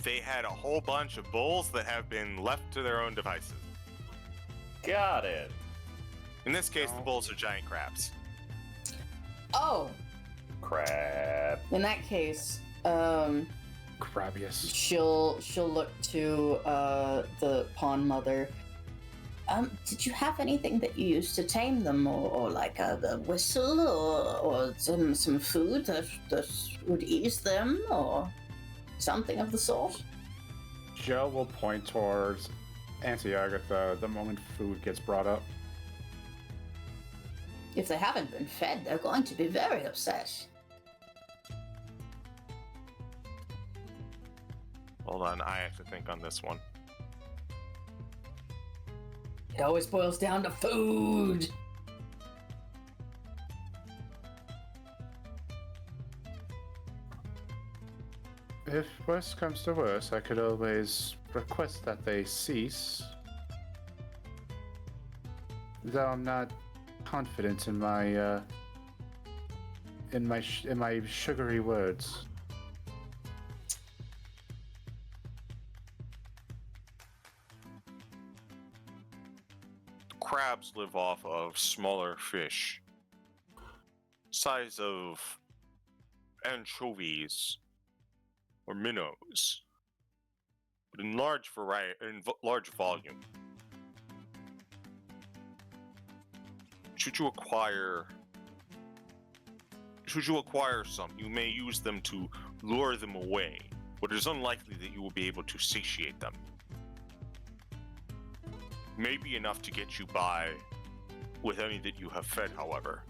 they had a whole bunch of bulls that have been left to their own devices. Got it. In this case, the bulls are giant crabs. Oh, Crab. in that case, Crabbius. she'll look to the Pond Mother. Did you have anything that you used to tame them, or like a whistle, or some food that would ease them, or something of the sort? Joe will point towards Auntie Agatha the moment food gets brought up. If they haven't been fed, they're going to be very upset. Hold on, I have to think on this one. It always boils down to food. If worse comes to worse, I could always request that they cease. Though I'm not confident in my sugary words. Crabs live off of smaller fish, size of anchovies or minnows, but in large volume. Should you acquire some, you may use them to lure them away, but it is unlikely that you will be able to satiate them. May be enough to get you by with any that you have fed, however.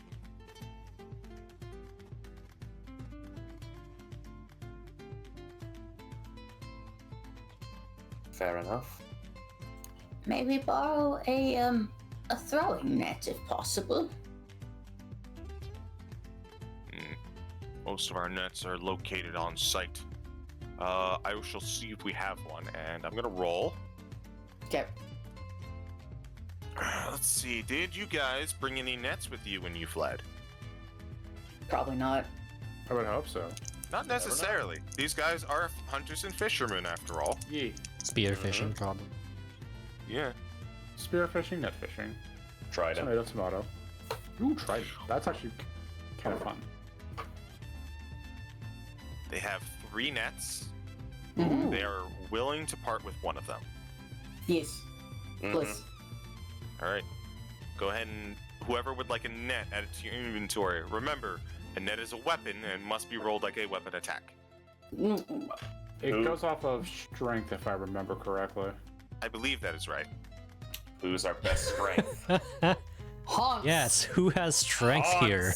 Fair enough. Maybe borrow a throwing net if possible. Most of our nets are located on site. I shall see if we have one, and I'm gonna roll. Okay. Let's see, did you guys bring any nets with you when you fled? Probably not. I would hope so. Not necessarily. These guys are hunters and fishermen, after all. Yee. Spearfishing, probably. Yeah. Spearfishing, net fishing. Trident. Tomato. Ooh, trident. That's actually kind of fun. They have 3 nets. Mhm. They are willing to part with one of them. Yes. Please. Alright. Go ahead and whoever would like a net, add it to your inventory. Remember, a net is a weapon and must be rolled like a weapon attack. It goes off of strength, if I remember correctly. I believe that is right. Who's our best strength? Honse. Yes, who has strength here?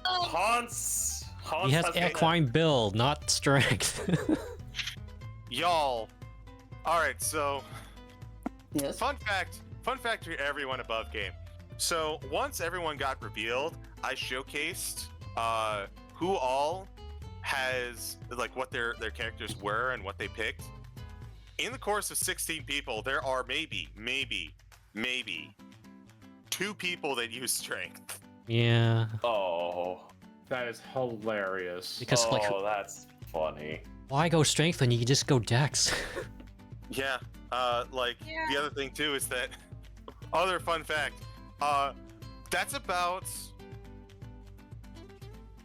Honse. He has equine build, not strength. Y'all. Alright, so Yes. fun fact for everyone above game. So once everyone got revealed, I showcased who all has like what their characters were and what they picked. In the course of 16 people, there are maybe 2 people that use strength. Yeah, Oh. That is hilarious. because like, that's funny. why go strength when you can just go dex? Yeah. Like Yeah. the other thing too is that other fun fact. That's about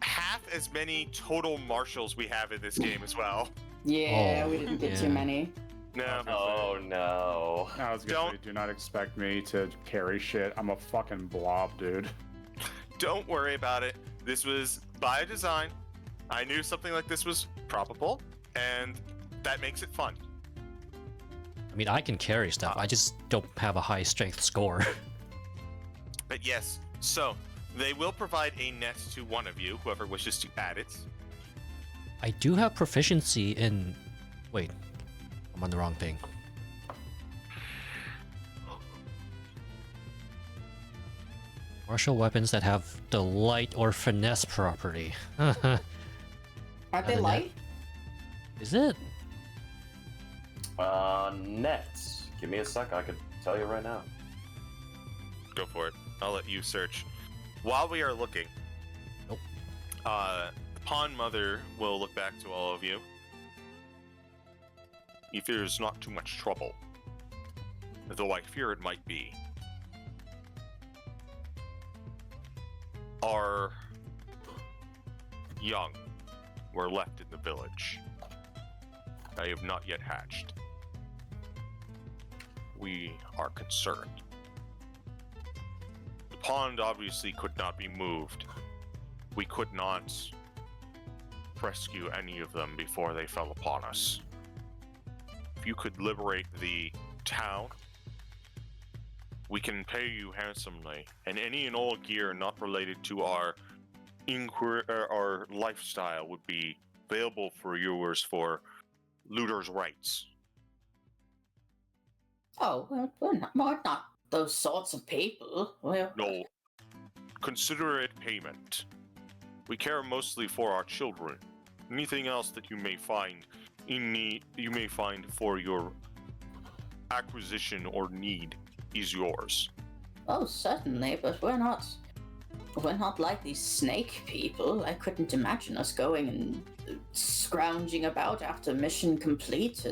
half as many total marshals we have in this game as well. Yeah, Oh, we didn't get too yeah. many. No. Oh no. I was gonna say, do not expect me to carry shit. I'm a fucking blob, dude. Don't worry about it. This was by design. I knew something like this was probable, and that makes it fun. I mean, I can carry stuff. I just don't have a high strength score. But yes, so they will provide a net to one of you, whoever wishes to add it. I do have proficiency in. Wait, I'm on the wrong thing. Martial weapons that have the light or finesse property. Aren't they Other than light? Is it? Nets. Give me a sec. I could tell you right now. Go for it. I'll let you search. While we are looking, Nope. The Pond Mother will look back to all of you. If there's not too much trouble, though I fear it might be. Our young were left in the village. They have not yet hatched. We are concerned. The pond obviously could not be moved. We could not rescue any of them before they fell upon us. If you could liberate the town, we can pay you handsomely, and any and all gear not related to our our lifestyle would be available for viewers for looters' rights. Oh, well, we're not those sorts of people. No, consider it payment. We care mostly for our children. Anything else that you may find in need, you may find for your acquisition or need is yours. Oh, certainly, but we're not like these snake people. I couldn't imagine us going and scrounging about after mission complete.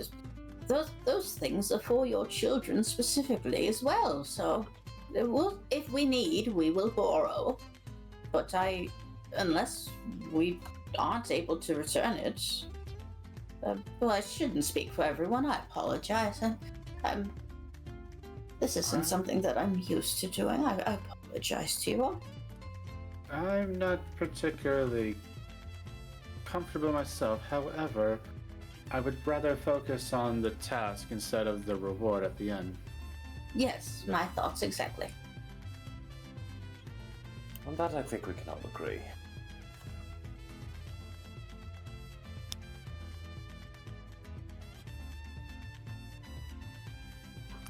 Those things are for your children specifically as well. So, if we need, we will borrow. But unless we aren't able to return it, well, I shouldn't speak for everyone. I apologize. This isn't something that I'm used to doing. I apologize to you all. I'm not particularly comfortable myself. However, I would rather focus on the task instead of the reward at the end. Yes, my thoughts exactly. On that, I think we can all agree.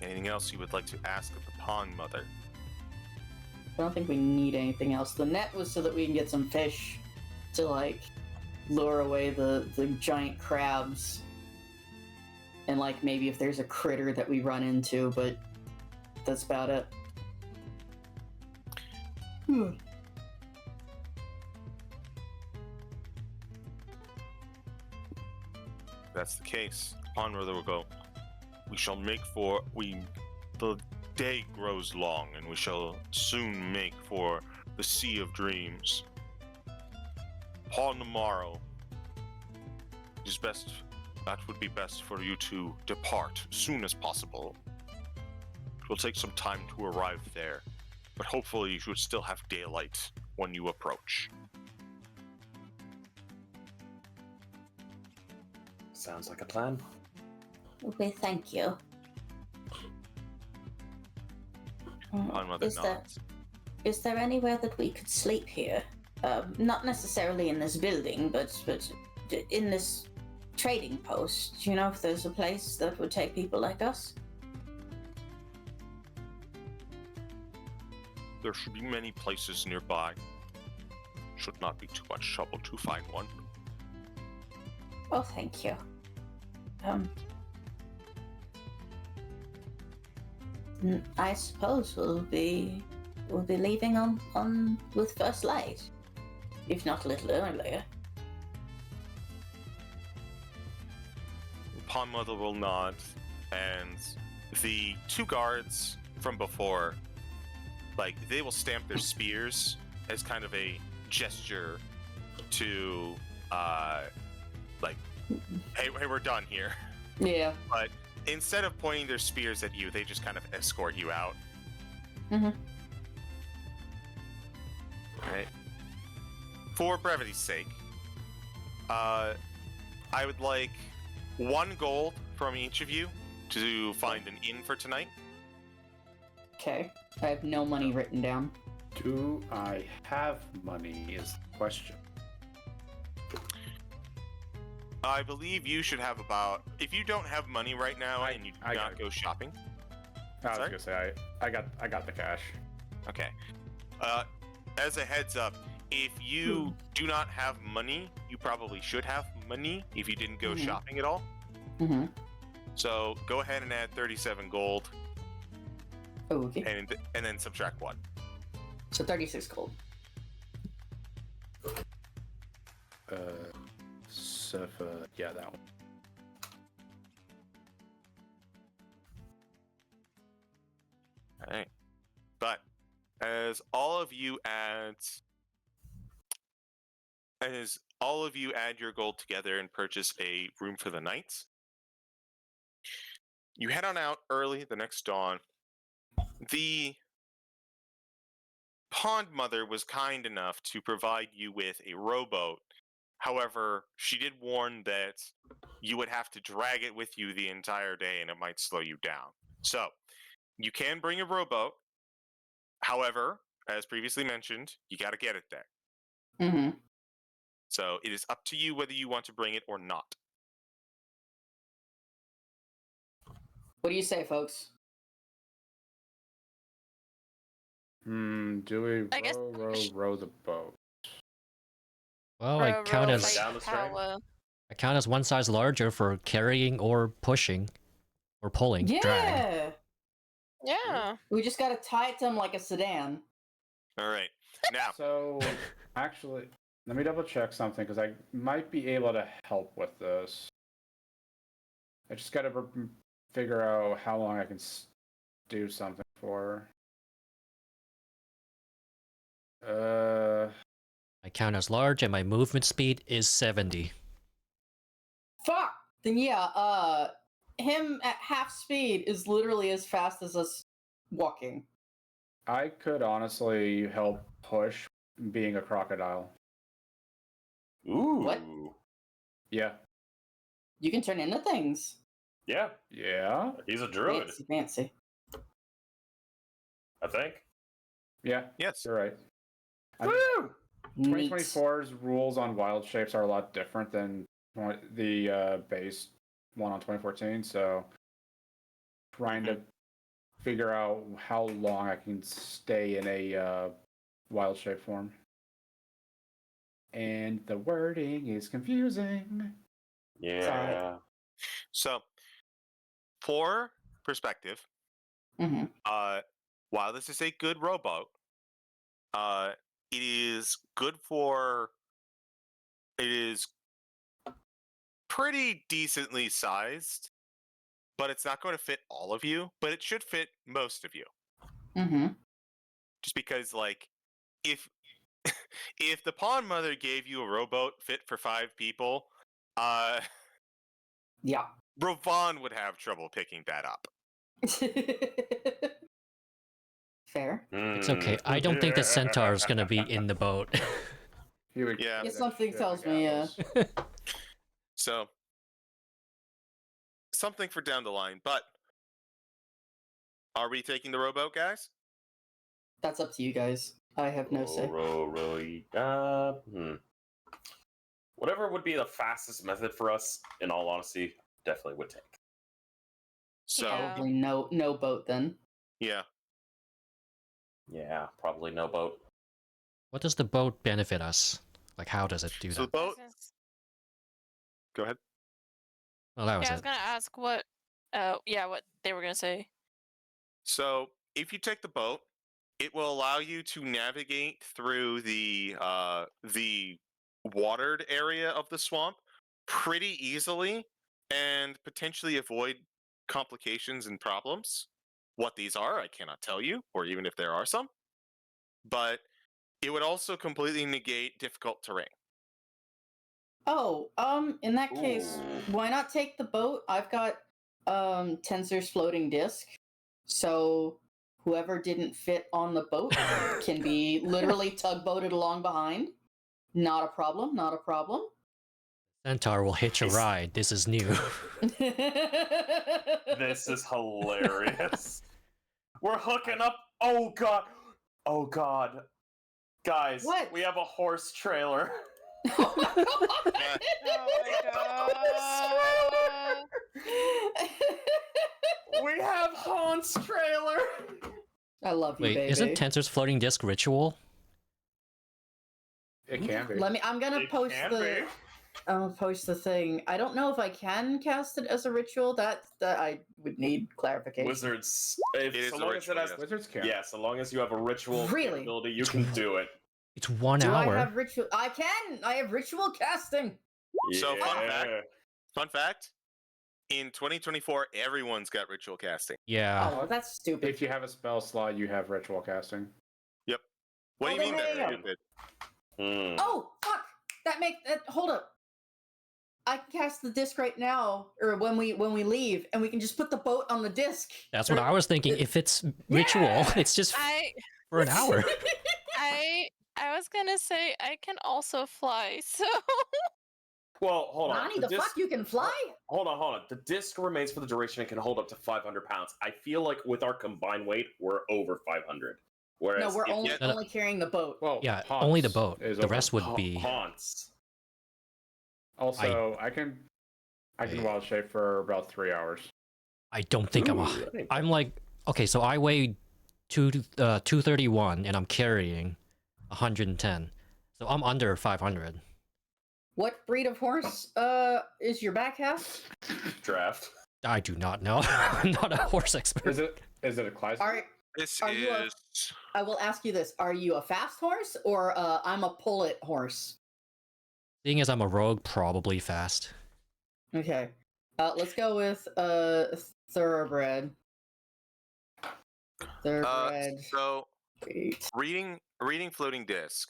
Anything else you would like to ask of the Pond Mother? I don't think we need anything else. The net was so that we can get some fish to, like, lure away the giant crabs. And, like, maybe if there's a critter that we run into, but that's about it. If that's the case, Pond Mother will go. We shall make the day grows long, and we shall soon make for the Sea of Dreams. Upon the morrow, that would be best for you to depart as soon as possible. It will take some time to arrive there, but hopefully you should still have daylight when you approach. Sounds like a plan. Okay, thank you. Pond Mother Is nods. Is there anywhere that we could sleep here? Not necessarily in this building, but in this trading post. Do you know if there's a place that would take people like us? there should be many places nearby. Should not be too much trouble to find one. Oh, thank you. I suppose we'll be leaving on with first light, if not a little earlier. Pond Mother will nod, and the two guards from before, like, they will stamp their spears as kind of a gesture to, like, hey, we're done here. Yeah. But instead of pointing their spears at you, they just kind of escort you out. Mm-hmm. Right. For brevity's sake, I would like 1 gold from each of you to find an inn for tonight. Okay. I have no money written down. Do I have money is the question. I believe you should have about. If you don't have money right now and you do I not got- go shopping. I was Sorry? gonna say I got the cash. Okay. As a heads up, if you do not have money, you probably should have money if you didn't go shopping at all. Mm-hmm. So go ahead and add 37 gold Okay. and then subtract 1. So 36 gold. Yeah, that one. All right. But as all of you add your gold together and purchase a room for the night, you head on out early the next dawn. The Pond Mother was kind enough to provide you with a rowboat. However, she did warn that you would have to drag it with you the entire day and it might slow you down. So, you can bring a rowboat. However, as previously mentioned, you got to get it there. Mm-hmm. So, it is up to you whether you want to bring it or not. What do you say, folks? Do we I guess- row the boat? Well, I Row, count row, as fight, Down the stream? power. I count as one size larger for carrying or pushing or pulling. Yeah. Drag. Yeah. We just gotta tie it to him like a sedan. All right. Now, So, actually, let me double check something because I might be able to help with this. I just gotta figure out how long I can do something for. I count as large and my movement speed is 70. Fuck! Then yeah, him at half speed is literally as fast as us walking. I could honestly help push being a crocodile. Ooh. What? Yeah. You can turn into things. Yeah, Yeah. he's a druid, Fancy, fancy. I think. Yeah. yes. You're right. Woo! 2024's rules on wild shapes are a lot different than the base one on 2014, so trying to figure out how long I can stay in a wild shape form. And the wording is confusing. Yeah. So, for perspective, Mm-hmm. while this is a good rowboat, it is good for. It is pretty decently sized, but it's not going to fit all of you. But it should fit most of you, Mm-hmm. just because, like, if if the Pond Mother gave you a rowboat fit for 5 people, Yeah. Rovan would have trouble picking that up. Fair. It's okay. I don't think the centaur is gonna be in the boat. He would Yeah. carry that Something shit tells me, regardless. So, something for down the line. But are we taking the rowboat, guys? That's up to you guys. I have no say. Whatever would be the fastest method for us, in all honesty, definitely would take. So, Yeah. Probably no boat then. yeah. Yeah, probably no boat. What does the boat benefit us? Like, how does it do So the that? boat. Go ahead. Well, that was Yeah, I was it. gonna ask what. Yeah, what they were gonna say. So if you take the boat, it will allow you to navigate through the watered area of the swamp pretty easily and potentially avoid complications and problems. What these are, I cannot tell you, or even if there are some. But it would also completely negate difficult terrain. Oh, in that case, Ooh. why not take the boat? I've got Tensor's floating disc, so whoever didn't fit on the boat can be literally tugboated along behind. Not a problem. Not a problem. Centaur will hitch a Is- ride. This is new. This is hilarious. We're hooking up. Oh god. Oh god. Guys, What? we have a horse trailer. Oh my god! Oh We have Honse trailer. I love you, Wait, baby. isn't Tensor's floating disc ritual? It can be. Let me. I'm gonna It post can the. be. I'll post the thing. I don't know if I can cast it as a ritual. That I would need clarification. Wizards. It is So a long as it ritual, has, yes. Wizards can. yeah, so long as you have a ritual Really? capability, you can do it. It's 1 Do hour. I have ritual? I can. I have ritual casting. So, fun Yeah. fact. Fun fact, in 2024, everyone's got ritual casting. Yeah. Oh, that's stupid. If you have a spell slot, you have ritual casting. What do you Oh, mean then that's hey, stupid? Hmm. Oh, fuck! That makes hold up. I can cast the disc right now, or when we leave, and we can just put the boat on the disc. That's what I was thinking. If it's ritual, Yeah! it's just I for an hour. I was gonna say I can also fly, so Well, hold on. Nani, the fuck you can fly? Hold on. The disc remains for the duration and can hold up to 500 pounds. I feel like with our combined weight, we're over 500. Whereas No, we're if only you- only carrying the boat. Well, Yeah, Hans only the boat. is The over. rest would be. Haunts. Also, I can wild shape for about 3 hours. I don't think I'm like, okay, so I weigh 231 and I'm carrying 110. So I'm under 500. What breed of horse is your back half? Draft. I do not know. I'm not a horse expert. Is it a Clydesdale? Are This Are you a- is. I will ask you this: are you a fast horse or I'm a pull-it horse? Seeing as I'm a rogue, probably fast. Okay, let's go with thoroughbred. Thoroughbred. So, Wait. reading floating disc.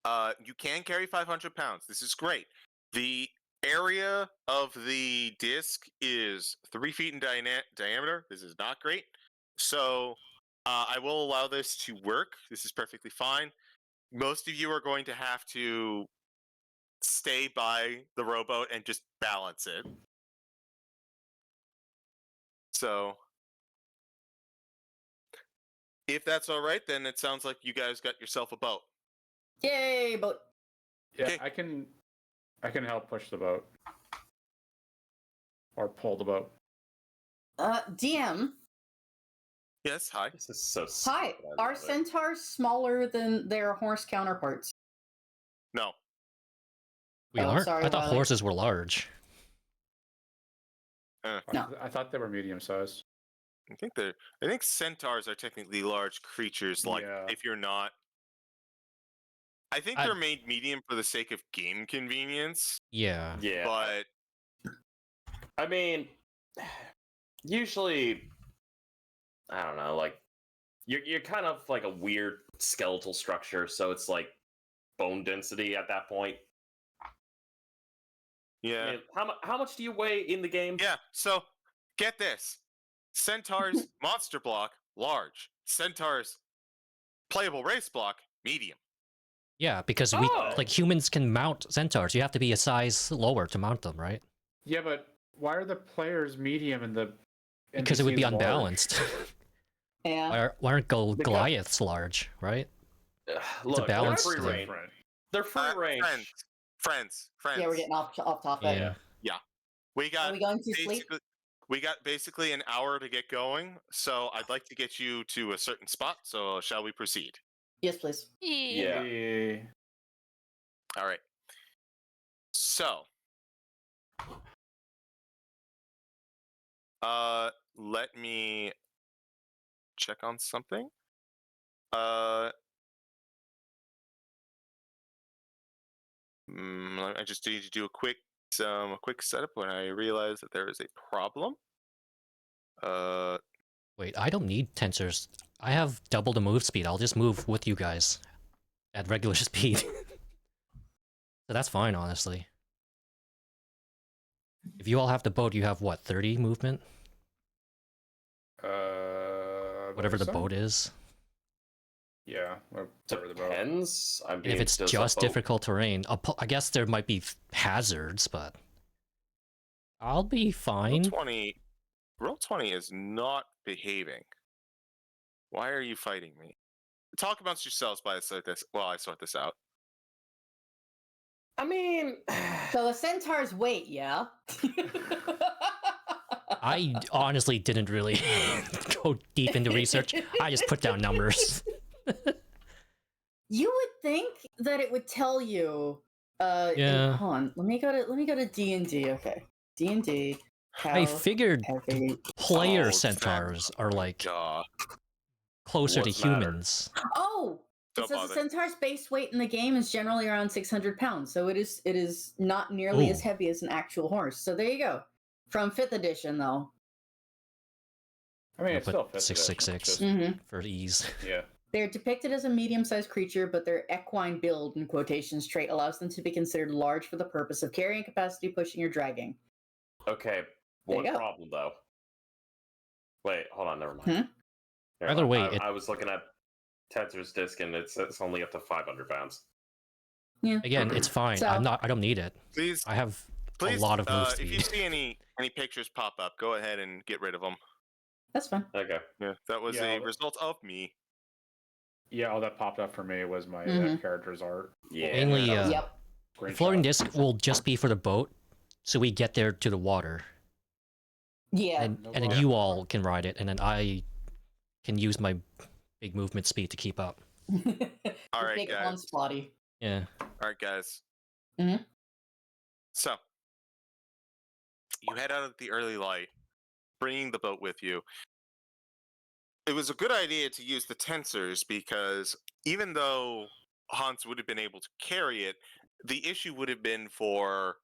You can carry 500 pounds. This is great. The area of the disc is 3 feet in diameter. This is not great. So I will allow this to work. This is perfectly fine. Most of you are going to have to stay by the rowboat and just balance it. So if that's all right, then it sounds like you guys got yourself a boat. Yay, boat. Yeah, Okay. I can help push the boat. Or pull the boat. DM. Yes, hi. This is so Hi. stupid, I Are love it. centaurs smaller than their horse counterparts? No. We Oh, aren't? sorry, I thought Wiley. horses were large. No. I thought they were medium sized. I think centaurs are technically large creatures. Like Yeah. if you're not, I think I- they're made medium for the sake of game convenience. Yeah. Yeah. But I mean, usually, I don't know, like, you're kind of like a weird skeletal structure, so it's like bone density at that point. yeah, I mean, how much do you weigh in the game? yeah. So get this: centaurs monster block large, centaurs playable race block medium. Yeah, because we Oh! like humans can mount centaurs. You have to be a size lower to mount them, right? Yeah, but why are the players medium and the Because it would be NPCs large? unbalanced. Yeah. Why aren't Because- Goliaths large, right? Look, they're balance free thing. range. They're free range. Friends. Yeah, we're getting off topic. Yeah. We Are got we going to sleep? basically. we got basically an hour to get going, so I'd like to get you to a certain spot. So shall we proceed? Yes, please. Yeah. All right. So, let me check on something. I just need to do a quick setup when I realize that there is a problem. Wait, I don't need tensors. I have double the move speed. I'll just move with you guys at regular speed. So that's fine, honestly. If you all have the boat, you have what, 30 movement? Whatever the boat is. Yeah, whatever the boat. Depends. I mean, And if it's does a just boat- difficult terrain, I guess there might be hazards, but I'll be fine. Roll 20 is not behaving. Why are you fighting me? Talk amongst yourselves while I sort this out. I mean, So the centaurs wait, yeah? I honestly didn't really go deep into research. I just put down numbers. You would think that it would tell you. Yeah. Hold on. Let me go to D&D. Okay, D&D. I figured heavy. player Oh, centaurs are like Duh. closer to What's matter? humans. Oh, Don't it says bother. the centaur's base weight in the game is generally around 600 pounds, so it is not nearly as Ooh. heavy as an actual horse. So there you go. From 5th edition, though. I mean, I'll it's put still 50. 666 Mm-hmm. for ease. Yeah. They're depicted as a medium-sized creature, but their equine build, in quotations, trait allows them to be considered large for the purpose of carrying capacity, pushing, or dragging. Okay, There one you go. problem though. Wait, hold on, never mind. Hmm? Never Either mind. way, I was looking at Tensor's disc and it's only up to 500 pounds. Yeah. Again, it's fine. So- I don't need it. Please, I have please. a lot of move If you speed. see any pictures pop up, go ahead and get rid of them. That's fine. Okay. Yeah, that was Yeah, a but- result of me. Yeah, all that popped up for me was my Mhm. character's art. Yeah. Mainly, that was- Yep. the floating Screenshot. disc will just be for the boat, so we get there to the water, Yeah. and no then problem. you all can ride it, and then I can use my big movement speed to keep up. All right, Big guys. one spotty. Yeah. All right, guys. Mhm. So, you head out of the early light, bringing the boat with you. It was a good idea to use the tensors because even though Honse would have been able to carry it, the issue would have been for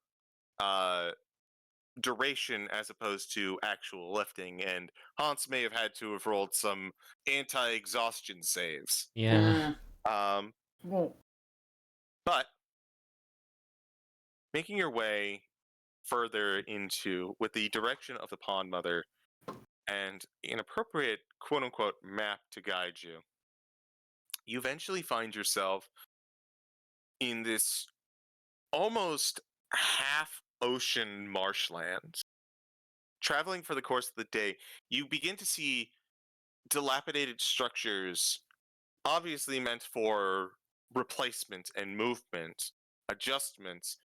duration as opposed to actual lifting, and Honse may have had to have rolled some anti-exhaustion saves. Yeah. Mm. Well, But making your way further into with the direction of the pond mother and an appropriate quote-unquote map to guide you, you eventually find yourself in this almost half ocean marshland. Traveling for the course of the day, you begin to see dilapidated structures, obviously meant for replacement and movement, adjustments,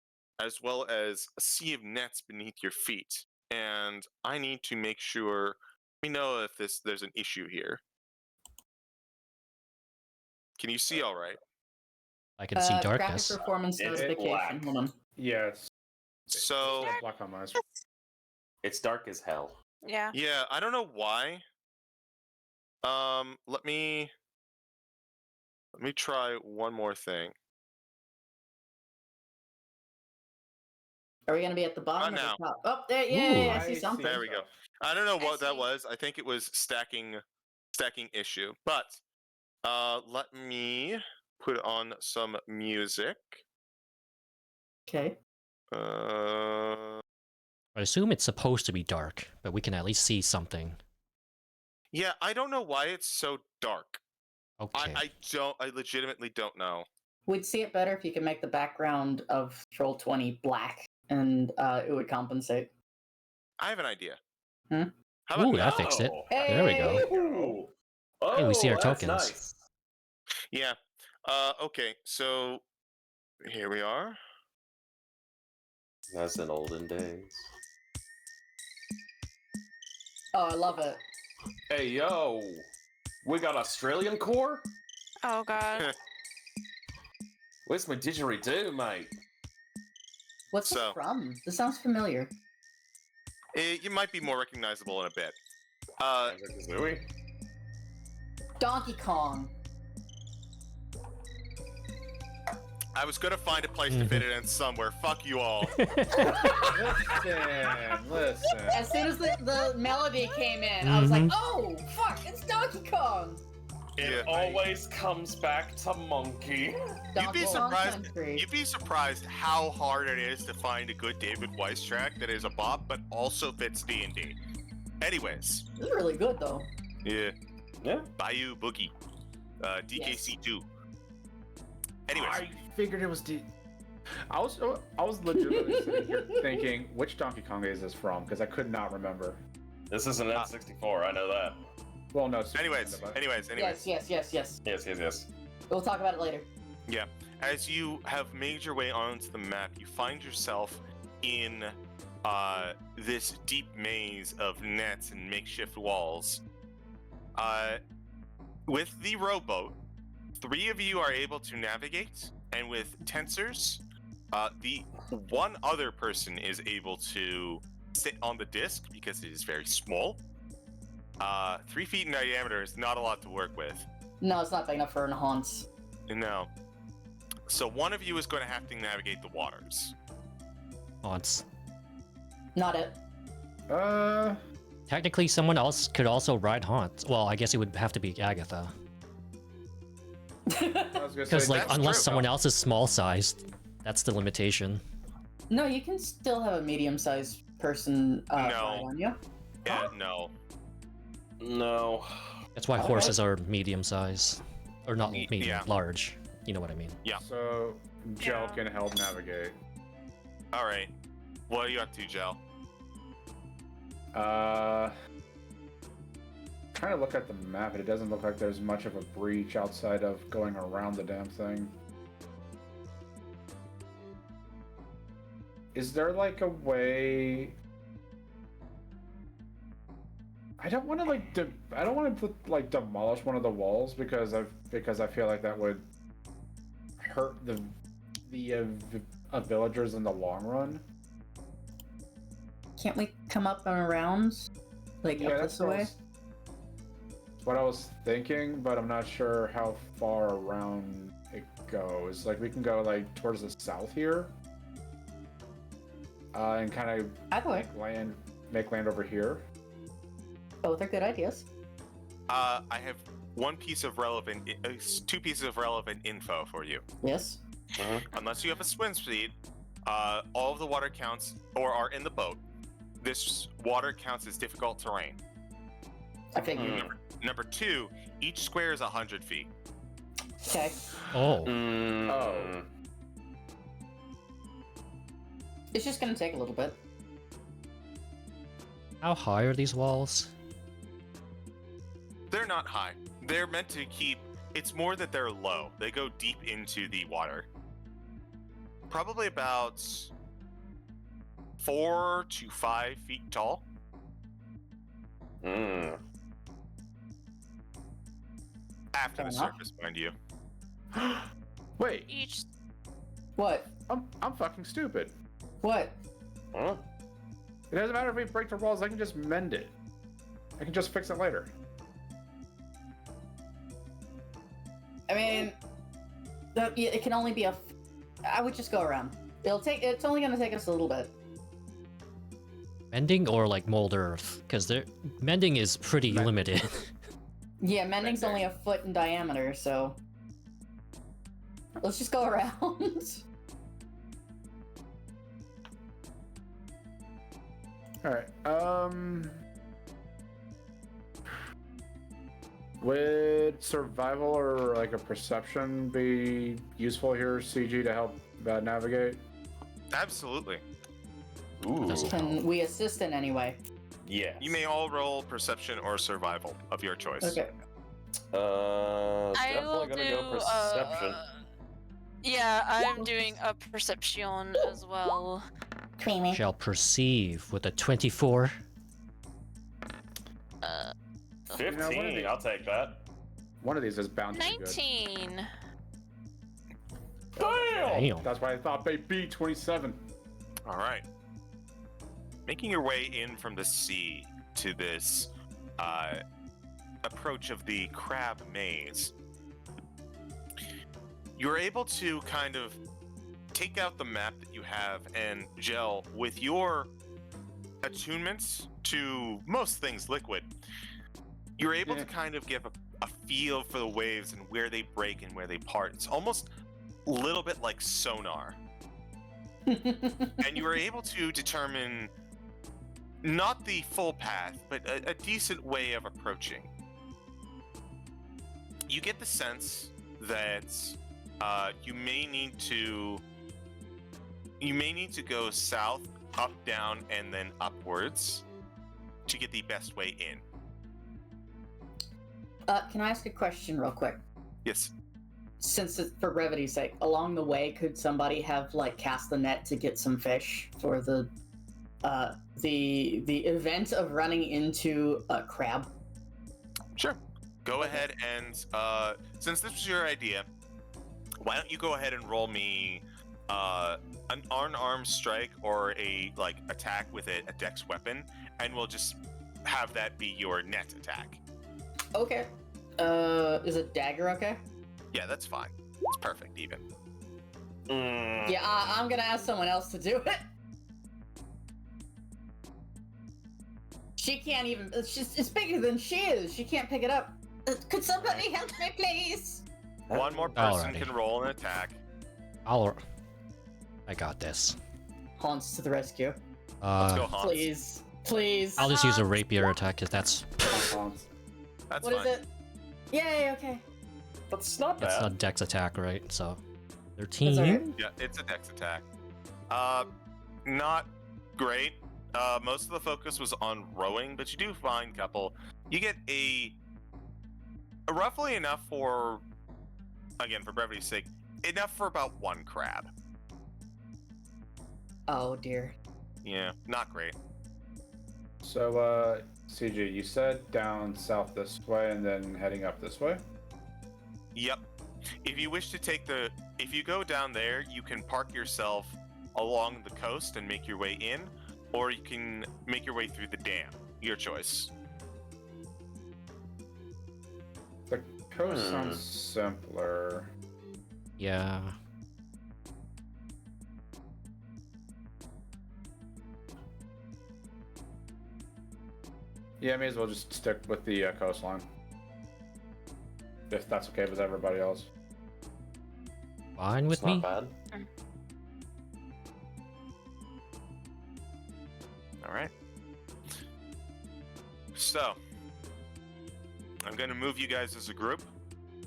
as well as a sea of nets beneath your feet. And I need to make sure we know if there's an issue here. Can you see all right? I can see Graphic darkness. performance It's notification. black. Hold on. yes. So, Black on mine. It's dark as hell. Yeah. yeah, I don't know why. Let me try one more thing. Are we gonna be at the bottom or Not the top? Oh, there. Yeah, Ooh. I see I something. There we go. I don't know I what that see. was. I think it was stacking issue. But let me put on some music. Okay. I assume it's supposed to be dark, but we can at least see something. Yeah, I don't know why it's so dark. Okay. I legitimately don't know. We'd see it better if you could make the background of Troll 20 black, and it would compensate. I have an idea. Hmm? How about Ooh, now? that fixed it. Oh, There we go. Ooh. Oh, Hey, we see our that's tokens. Nice. Yeah. Okay, so here we are. As in olden days. Oh, I love it. Hey, yo. We got Australian core? Oh god. Where's my didgeridoo, mate? What's So- it from? This sounds familiar. You might be more recognizable in a bit. Zooey? Donkey Kong. I was gonna find a place to fit it in somewhere. Fuck you all. Listen. As soon as the melody came in, I was like, Mhm. oh, fuck, it's Donkey Kong. It always comes back to monkey. Donkey Kong surprised- Country. You'd be surprised how hard it is to find a good David Weiss track that is a bop, but also fits D&D. Anyways, This is really good, though. yeah. Yeah. Bayou Boogie. DKC2. Anyways, I figured it was I was legitimately sitting here thinking, which Donkey Kong is this from? Because I could not remember. This is an N64, I know that. Well, no. Super anyways. Nintendo, but- Yes. Yes. We'll talk about it later. As you have made your way onto the map, you find yourself in this deep maze of nets and makeshift walls. With the rowboat, 3 of you are able to navigate, and with tensors, the one other person is able to sit on the disc because it is very small. 3 feet in diameter is not a lot to work with. No, it's not big enough for an Honse. No. So one of you is going to have to navigate the waters. Odds. Not it. Technically, someone else could also ride Haunt. Well, I guess it would have to be Agatha. I was gonna Because, say, like, that's unless true. someone else is small-sized, that's the limitation. No, you can still have a medium-sized person No. ride on you. Yeah, no. No. That's why Okay. horses are medium-sized. Or not Y- medium, yeah. large. You know what I mean. So, Gel Yeah. can help navigate. All right. What are you up to, Gel? Trying to look at the map, and it doesn't look like there's much of a breach outside of going around the damn thing. Is there like a way? I don't want to I don't want to like demolish one of the walls because I feel like that would hurt the villagers in the long run. Can't we come up and around? Like, up that's this way? what I was thinking, but I'm not sure how far around it goes. Like, we can go like towards the south here, and kind of Either way. make land over here. Both are good ideas. I have 2 pieces of relevant info for you. Yes. Unless you have a swim speed, all of the water counts or are in the boat. This water counts as difficult terrain. I figured. Number 2, each square is 100 feet. Okay. Oh. Oh. It's just gonna take a little bit. How high are these walls? They're not high. They're meant to keep. It's more that they're low. They go deep into the water. Probably about 4 to 5 feet tall. After Fair the enough. surface, mind you. Wait, Each What? I'm fucking stupid. What? Huh? It doesn't matter if we break the walls. I can just mend it. I can just fix it later. I mean, it can only be I would just go around. It's only gonna take us a little bit. Mending or like mold earth? Because mending is pretty limited. Yeah, mending's only a foot in diameter, so let's just go around. All right. Would survival or like a perception be useful here, CG, to help navigate? Absolutely. Ooh. Doesn't Can we assist in any way? Yes. You may all roll perception or survival of your choice. Okay. I will Definitely gonna do. go perception. Yeah, I'm doing a perception as well. Creamy. Shall perceive with a 24. You know, 15, I'll take that. One of these is bound to be good. 19. Damn! That's why I thought they'd be 27. All right. Making your way in from the sea to this approach of the crab maze, you're able to kind of take out the map that you have and gel with your attunements to most things liquid. You're able to kind of give a feel for the waves and where they break and where they part. It's almost a little bit like sonar. And you were able to determine not the full path, but a decent way of approaching. You get the sense that you may need to go south, up, down, and then upwards to get the best way in. Can I ask a question real quick? Yes. Since it's for brevity's sake, along the way, could somebody have like cast the net to get some fish for the event of running into a crab? Sure. Go ahead and since this was your idea, why don't you go ahead and roll me an unarmed strike or a like attack with a dex weapon, and we'll just have that be your net attack. Okay. Is a dagger okay? Yeah, that's fine. It's perfect even. Yeah, I'm gonna ask someone else to do it. She can't even. It's bigger than she is. She can't pick it up. Could somebody help me, please? One more person Alrighty. can roll an attack. I got this. Honse to the rescue. Let's go, Hans. Please. Please. I'll just use a rapier attack because that's That's What fine. is it? Yay, okay. That's not it's a bad. dex attack, right? So That's 13. alright. Yeah, it's a dex attack. Not great. Most of the focus was on rowing, but you do find a couple. You get a roughly enough for, again, for brevity's sake, enough for about one crab. Oh dear. Yeah, not great. So, CG, you said down south this way and then heading up this way? Yep. If you wish to if you go down there, you can park yourself along the coast and make your way in, or you can make your way through the dam. Your choice. The coast sounds simpler. Yeah. Yeah, may as well just stick with the coastline. If that's okay with everybody else. Fine with It's me. not bad. All right. So, I'm going to move you guys as a group.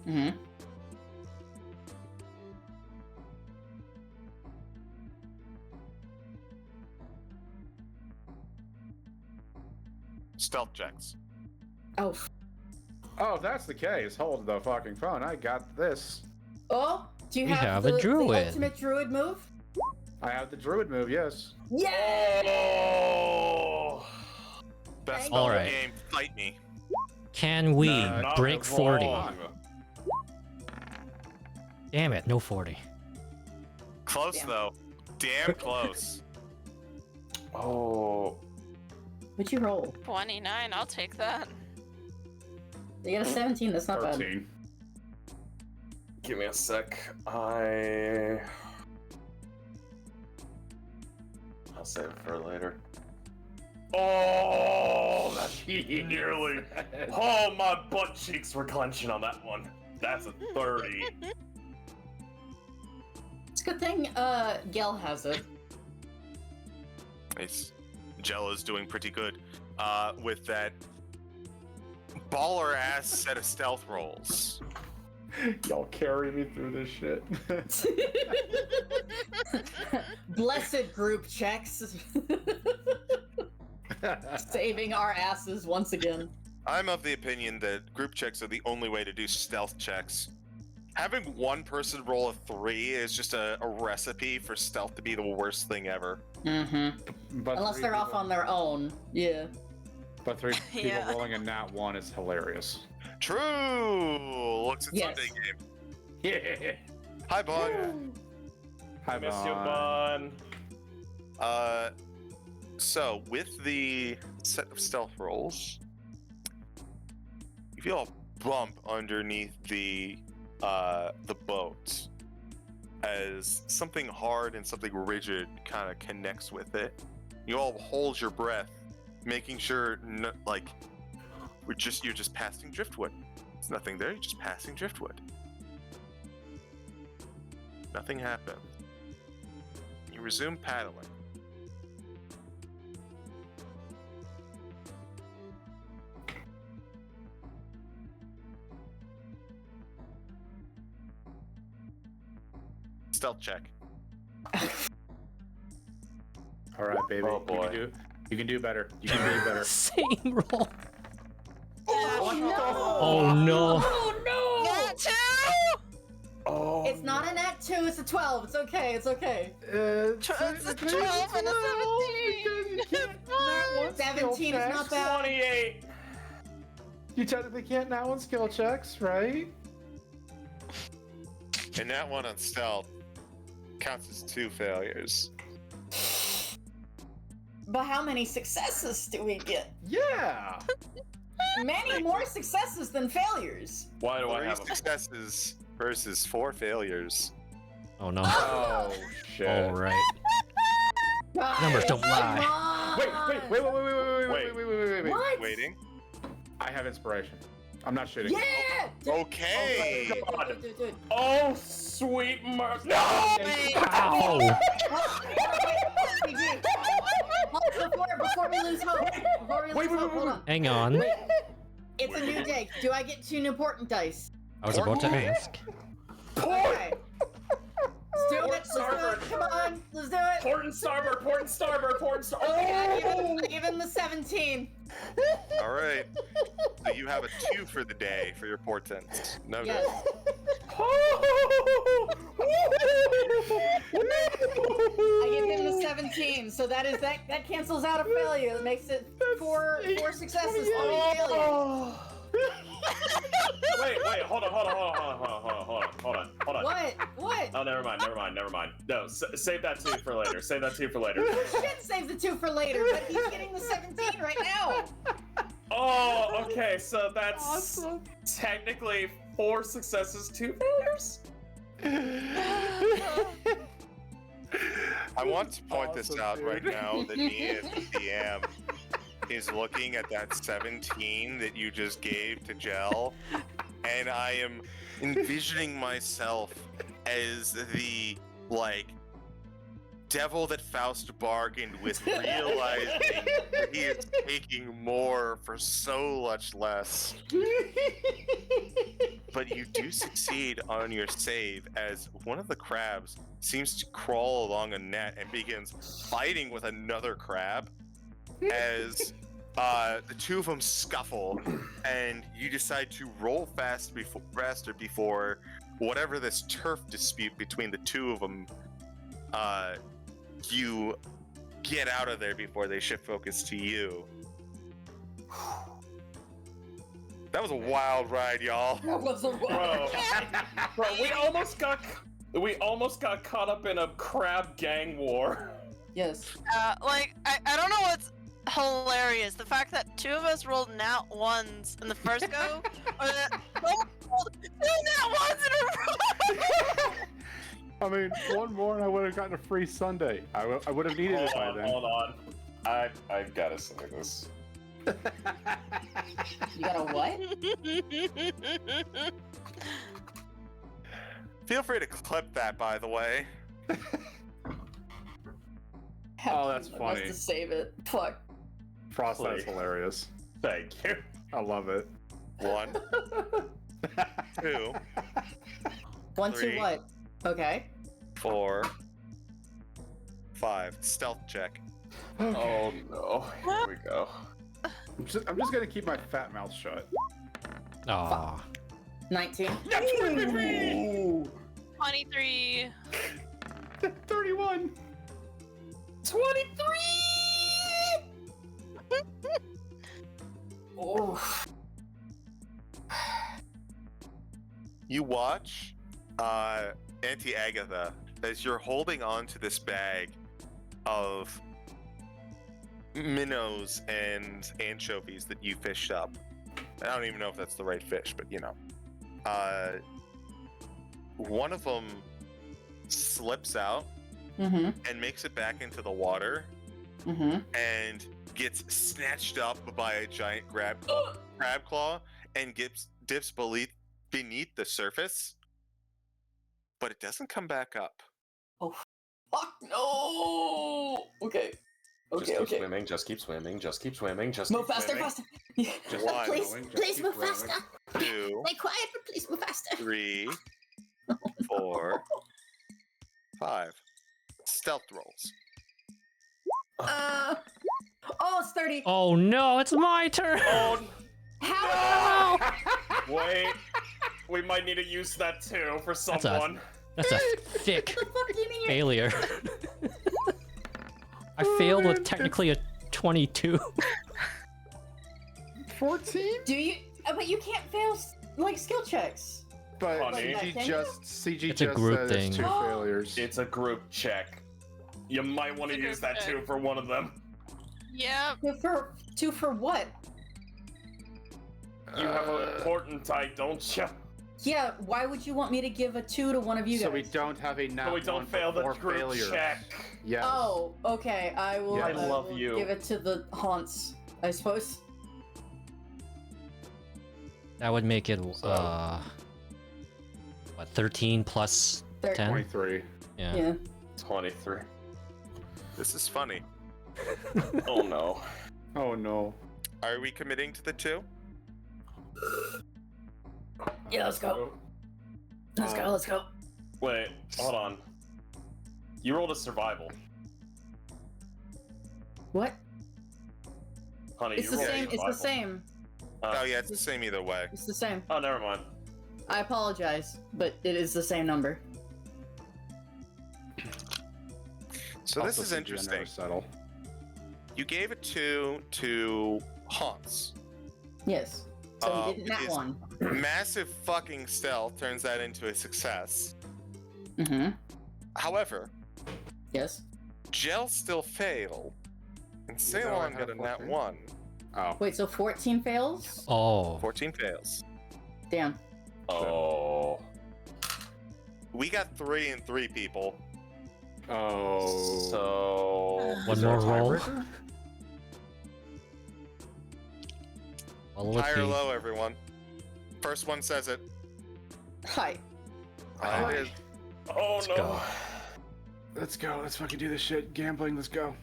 Mm-hmm. Stealth checks. Oh. Oh, if that's the case, hold the fucking phone. I got this. Oh, do you We have the, a druid. the ultimate druid move? I have the druid move, yes. Oh! Best Thank spell in the Alright. game. Fight me. Can we Not break 40? wrong. Damn it, no 40. Close Damn. though. Damn close. Oh. What'd you roll? 29, I'll take that. You got a 17, that's not bad. 13. Give me a sec. I'll save it for later. Oh, that's nearly. Oh, my butt cheeks were clenching on that one. That's a 30. It's a good thing, Gel has it. Nice. Jella's doing pretty good with that baller ass set of stealth rolls. Y'all carry me through this shit. Blessed group checks. Saving our asses once again. I'm of the opinion that group checks are the only way to do stealth checks. Having one person roll a 3 is just a recipe for stealth to be the worst thing ever. Mm-hmm. But Unless three they're off people- on their own. Yeah. But 3 people Yeah. rolling a nat 1 is hilarious. True. Looks at Yes. Sunday game. Yeah. Hi, Bun. Hi, Miss you, Vaughn. Bun. So with the set of stealth rolls, you feel a bump underneath the boat as something hard and something rigid kind of connects with it. You all hold your breath, making sure you're just passing driftwood. There's nothing there. You're just passing driftwood. Nothing happened. You resume paddling. Stealth check. All right, baby. Oh, boy. You can do better. You can do better. Same roll. Oh no! Oh no. Oh no! Nat 2! Oh, It's not a nat 2, it's a 12. It's okay, it's okay. It's a 12 and a 17. 17 is not bad. 28. You technically can't now on skill checks, right? And that one on stealth counts as 2 failures. But how many successes do we get? Yeah. Many more successes than failures. Why do I 3 have a successes versus 4 failures. Oh no. Oh shit. All right. Guys, Numbers don't come lie. on. Wait. What? Waiting. I have inspiration. I'm not shitting. Yeah! Okay. Dude. Oh, sweet mercy. No! Ow. Before we lose hope. Hold on. Hang on. It's a new day. Do I get 2 new portent dice? I was about to ask. Okay. Let's do it. Let's do it. Come on. Let's do it. Port and starboard, port and starboard, port and starboard. Okay, I give him the 17. All right. So you have a 2 for the day for your portents. Noted. Yes. I give him the 17, so that cancels out a failure. It makes it four successes, 3 failures. Wait, hold on. What? Oh, never mind. No, save that 2 for later. You should save the 2 for later, but he's getting the 17 right now. Oh, okay, so that's technically 4 successes, 2 failures? I want to point this out right now that me as the DM is looking at that 17 that you just gave to Gel, and I am envisioning myself as the, devil that Faust bargained with, realizing that he is taking more for so much less. But you do succeed on your save as one of the crabs seems to crawl along a net and begins fighting with another crab as the 2 of them scuffle, and you decide to roll faster before whatever this turf dispute between the 2 of them, you get out of there before they shift focus to you. That was a wild ride, y'all. That was a Bro, we almost got caught up in a crab gang war. Yes. I don't know what's hilarious. The fact that 2 of us rolled nat 1s in the first go, or that someone rolled 2 nat 1s in a row! I mean, one more and I would have gotten a free Sunday. I would have needed it by then. Hold on. I've gotta say this. You got a what? Feel free to clip that, by the way. Oh, that's I funny. must have saved it. Fuck. Frost, that's Please. hilarious. Thank you. I love it. 1, 2, 1, 2, 3. what? Okay. 4, 5. Stealth check. Oh no. Here we go. I'm just gonna keep my fat mouth shut. Aw. 19. 23. 31. 23! Oh. You watch Auntie Agatha as you're holding on to this bag of minnows and anchovies that you fished up. I don't even know if that's the right fish, but you know. One of them slips out Mm-hmm. and makes it back into the water Mm-hmm. and gets snatched up by a giant crab claw and dips beneath the surface, but it doesn't come back up. Oh, fuck no! Okay. Just keep swimming, just keep swimming, just keep swimming, just Move keep faster, swimming. faster! Just one, Please move faster. 2, Stay quiet, but please move faster. 3, 4, 5. Stealth rolls. Oh, it's 30. Oh no, it's my turn! Oh, How? wait. We might need to use that too for That's a- someone. That's a thick What the fuck do you mean? failure. I failed with technically a 22. 14? Do you? But you can't fail like skill checks. But Funny. CG It's a just group said thing. it's 2 failures. It's a group check. You might want to It's a use group that check. too for one of them. Yep. Two for what? You have an important type, don't you? Yeah. Why would you want me to give a 2 to one of you guys? So we don't have a nat So we don't 1 fail the for group failures. check. Yes. Oh, okay. I will. Yeah. I love will you. Give it to the Honse, I suppose. That would make it, what, 13 plus 10? 23. Yeah. Yeah. 23. This is funny. Oh no. Oh no. Are we committing to the 2? Yeah. Let's go. Let's go. Let's go. Wait, hold on. You rolled a survival. What? Honey, It's you the rolled a same. It's survival. the same. Oh yeah, it's the same either way. It's the same. Oh, never mind. I apologize, but it is the same number. So this Also, is CG, I interesting. never settle. You gave a 2 to Honse. Yes. So you did that his one. Massive fucking stealth turns that into a success. Mm-hmm. However, Yes. Gel still failed, and Is that why I Ceylon have got a nat 14? 1. Oh. Wait. So 14 fails. Oh. 14 fails. Damn. Oh. We got 3 and 3 people. Oh. So. One Is there more a roll. tiebreaker? What'll it High or be? low, everyone? First one says it. Hi. High it is. Oh Let's no. go. Let's go. Let's fucking do this shit. Gambling. Let's go.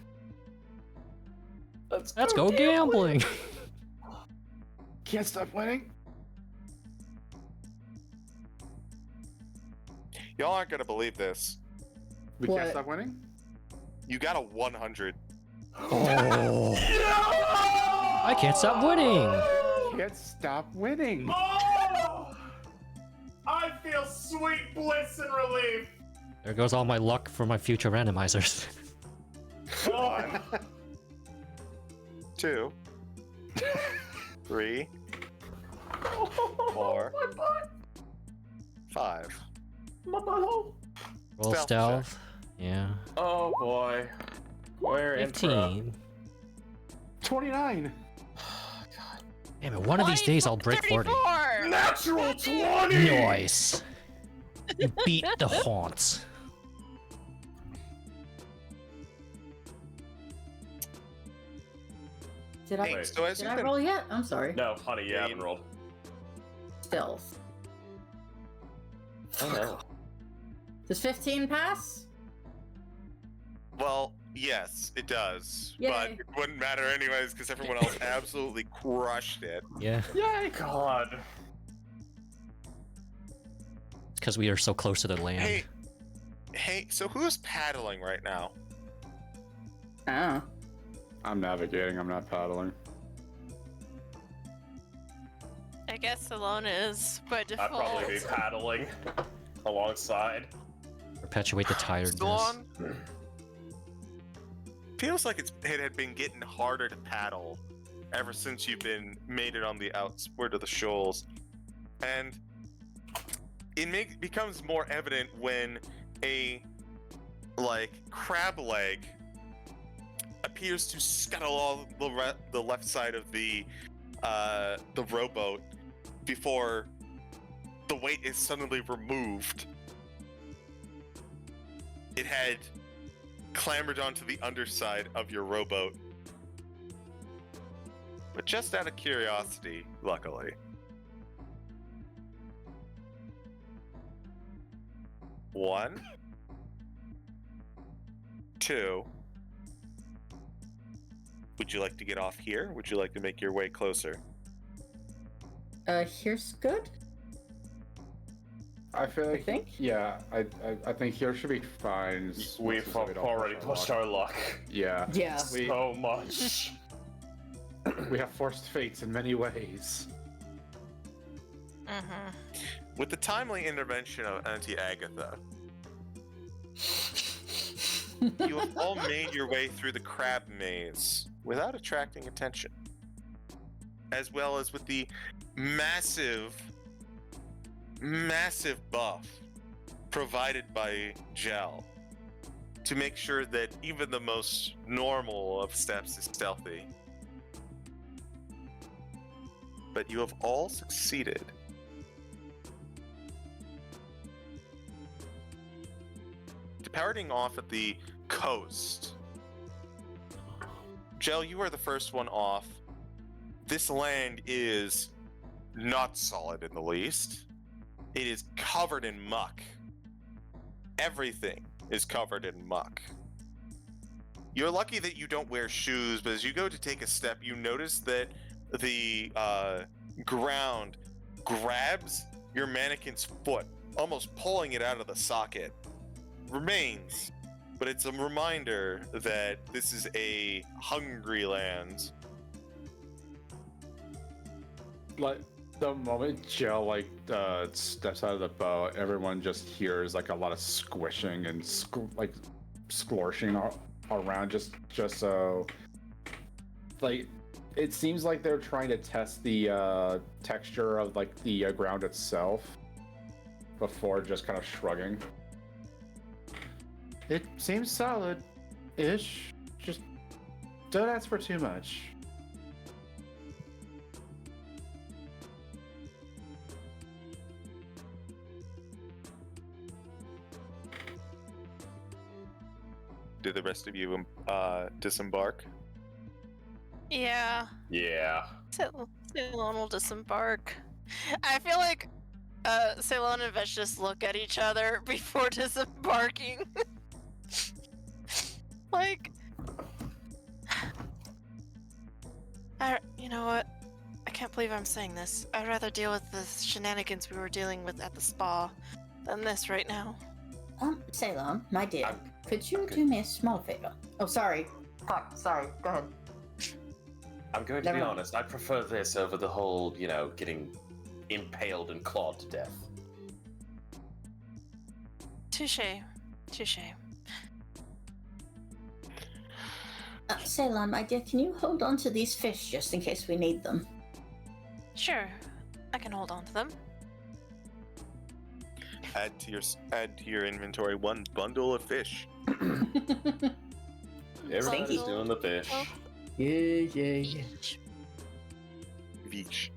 Let's go gambling! Can't stop winning. Y'all aren't gonna believe this. We What? can't stop winning. You got a 100. Oh. I can't stop winning! Can't stop winning. Oh! I feel sweet bliss and relief. There goes all my luck for my future randomizers. Oh, 2, 3, 4, 5. Roll Stealth stealth. Yeah. oh boy. We're in for 15. 29. Damn it, one of these days I'll break 40. 34! natural 20. Nice! You beat the haunts. Did I? Wait. So as Did you've I been roll yet? I'm sorry. No, honey, you Yeah, haven't you- rolled. Stealth. Oh no. Does 15 pass? Well, yes, it does. Yay. But it wouldn't matter anyways because everyone else absolutely crushed it. Yeah, Yay, God. because we are so close to the land. Hey, so who's paddling right now? Oh. I'm navigating. I'm not paddling. I guess Ceylon is by I'd default. probably be paddling alongside. Perpetuate the tiredness. Ceylon? Feels like it had been getting harder to paddle ever since you've been made it on the outward of the shoals. And it becomes more evident when a crab leg appears to scuttle all the left side of the rowboat before the weight is suddenly removed. It had clambered onto the underside of your rowboat. But just out of curiosity, luckily. One. Two. Would you like to get off here? Would you like to make your way closer? Here's good. I feel like, think? yeah, I think here should be fine. We've already pushed our luck. Yeah. Yeah. So much. We have forced fates in many ways. Mm-hmm. With the timely intervention of Auntie Agatha, you have all made your way through the crab maze without attracting attention, as well as with the massive buff provided by Gel to make sure that even the most normal of steps is stealthy. But you have all succeeded. Departing off at the coast. Gel, you are the first one off. This land is not solid in the least. It is covered in muck. Everything is covered in muck. You're lucky that you don't wear shoes, but as you go to take a step, you notice that the ground grabs your mannequin's foot, almost pulling it out of the socket. Remains, but it's a reminder that this is a hungry land. Like the moment Jill steps out of the boat, everyone just hears like a lot of squishing and splorshing around, just so like it seems like they're trying to test the texture of like the ground itself before just kind of shrugging. It seems solid-ish. Just don't ask for too much. Did the rest of you disembark? Yeah. Yeah. Ceylon will disembark. I feel like Ceylon and Vesh just look at each other before disembarking. Like, you know what? I can't believe I'm saying this. I'd rather deal with the shenanigans we were dealing with at the spa than this right now. Ceylon, my dear, could you do me a small favor? Oh, sorry. Sorry, go ahead. I'm going to be honest, I prefer this over the whole, getting impaled and clawed to death. Touche. Ceylon, my dear, can you hold on to these fish just in case we need them? Sure, I can hold on to them. Add to your inventory 1 bundle of fish. Everybody's doing the fish. Yeah. Vesh.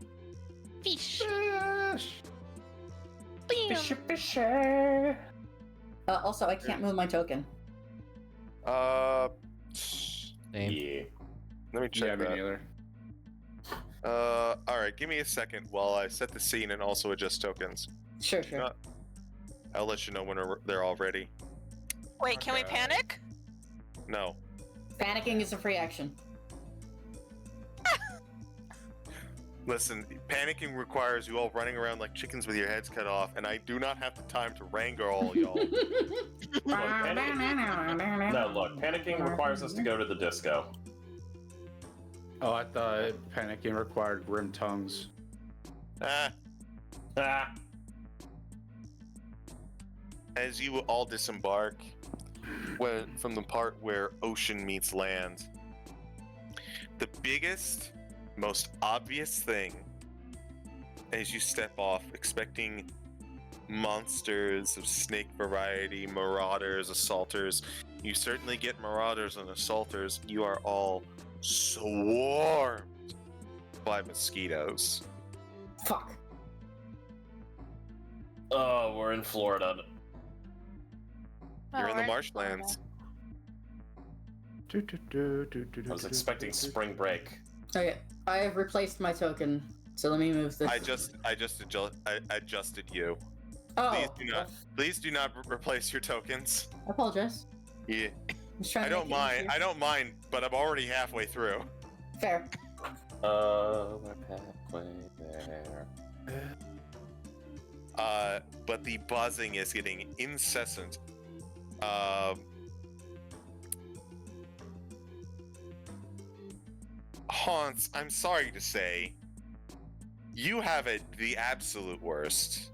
Fish. Also, I can't move my token. Same. Yeah. Let me check Yeah, me that. neither. Alright, give me a second while I set the scene and also adjust tokens. Sure. I'll let you know when they're all ready. Wait, can we panic? No. Panicking is a free action. Listen, panicking requires you all running around like chickens with your heads cut off, and I do not have the time to wrangle all y'all. Look, panicking requires us to go to the disco. Oh, I thought panicking required grim tongues. Ah. As you all disembark from the part where ocean meets land, the biggest most obvious thing as you step off, expecting monsters of snake variety, marauders, assaulters. You certainly get marauders and assaulters. You are all swarmed by mosquitoes. Fuck. Oh, we're in Florida. You're in the we're marshlands. I was expecting spring break. Okay, I have replaced my token, so let me move this. I adjusted you. Oh, Please do not replace your tokens. I apologize. Yeah, Just trying I to don't make it mind. easier. I don't mind, but I'm already halfway through. Fair. We're halfway there. But the buzzing is getting incessant. Honse, I'm sorry to say, you have it the absolute worst.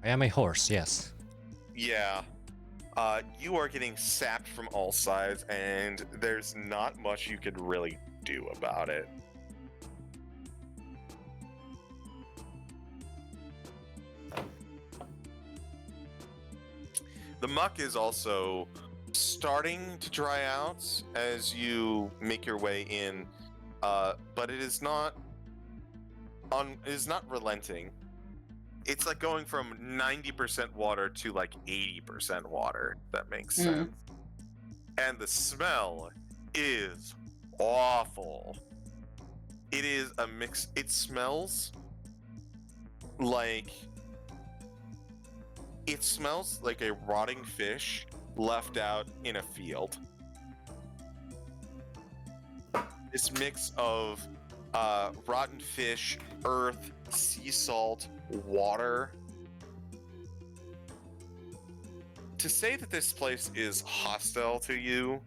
I am a horse, yes. Yeah. You are getting sapped from all sides, and there's not much you could really do about it. The muck is also starting to dry out as you make your way in, but it is not relenting. It's like going from 90% water to like 80% water. If that makes sense. And the smell is awful. It is a mix. It smells like a rotting fish left out in a field. This mix of rotten fish, earth, sea salt, water. To say that this place is hostile to you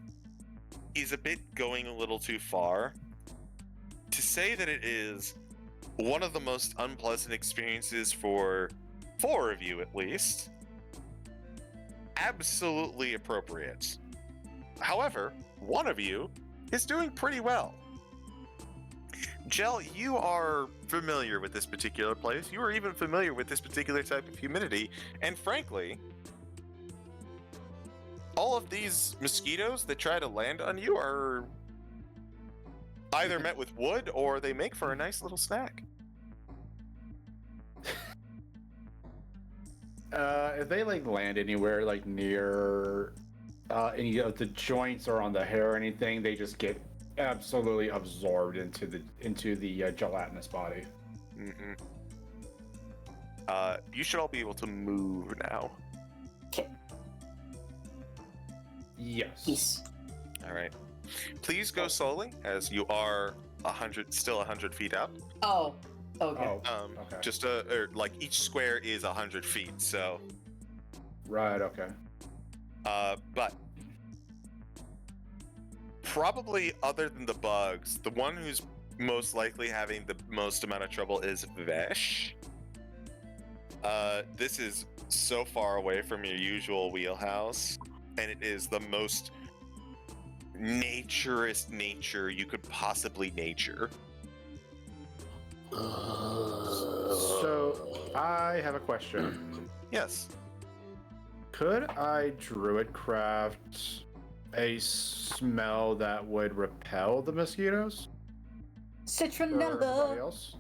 is a bit going a little too far. To say that it is one of the most unpleasant experiences for 4 of you at least, absolutely appropriate. However, one of you is doing pretty well. Jell, you are familiar with this particular place. You are even familiar with this particular type of humidity. And frankly, all of these mosquitoes that try to land on you are either met with wood or they make for a nice little snack. If they like land anywhere like near any of the joints or on the hair or anything, they just get absolutely absorbed into the gelatinous body. Mm-hmm. You should all be able to move now. Okay. Yes. All right. Please go slowly, as you are 100 feet out. Oh. Okay. Oh. Okay. Just like each square is 100 feet, so. Right. Okay. But probably other than the bugs, the one who's most likely having the most amount of trouble is Vesh. This is so far away from your usual wheelhouse, and it is the most naturist nature you could possibly nature. So I have a question. Yes. Could I druid craft a smell that would repel the mosquitoes? Or everybody Citronella. else?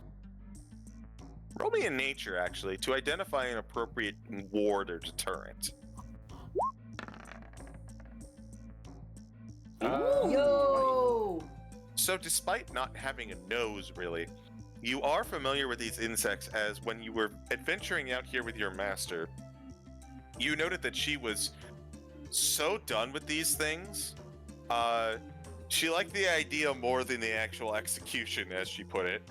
Roll me in nature, actually, to identify an appropriate ward or deterrent. Yo. So despite not having a nose, really, you are familiar with these insects, as when you were adventuring out here with your master, you noted that she was so done with these things. She liked the idea more than the actual execution, as she put it.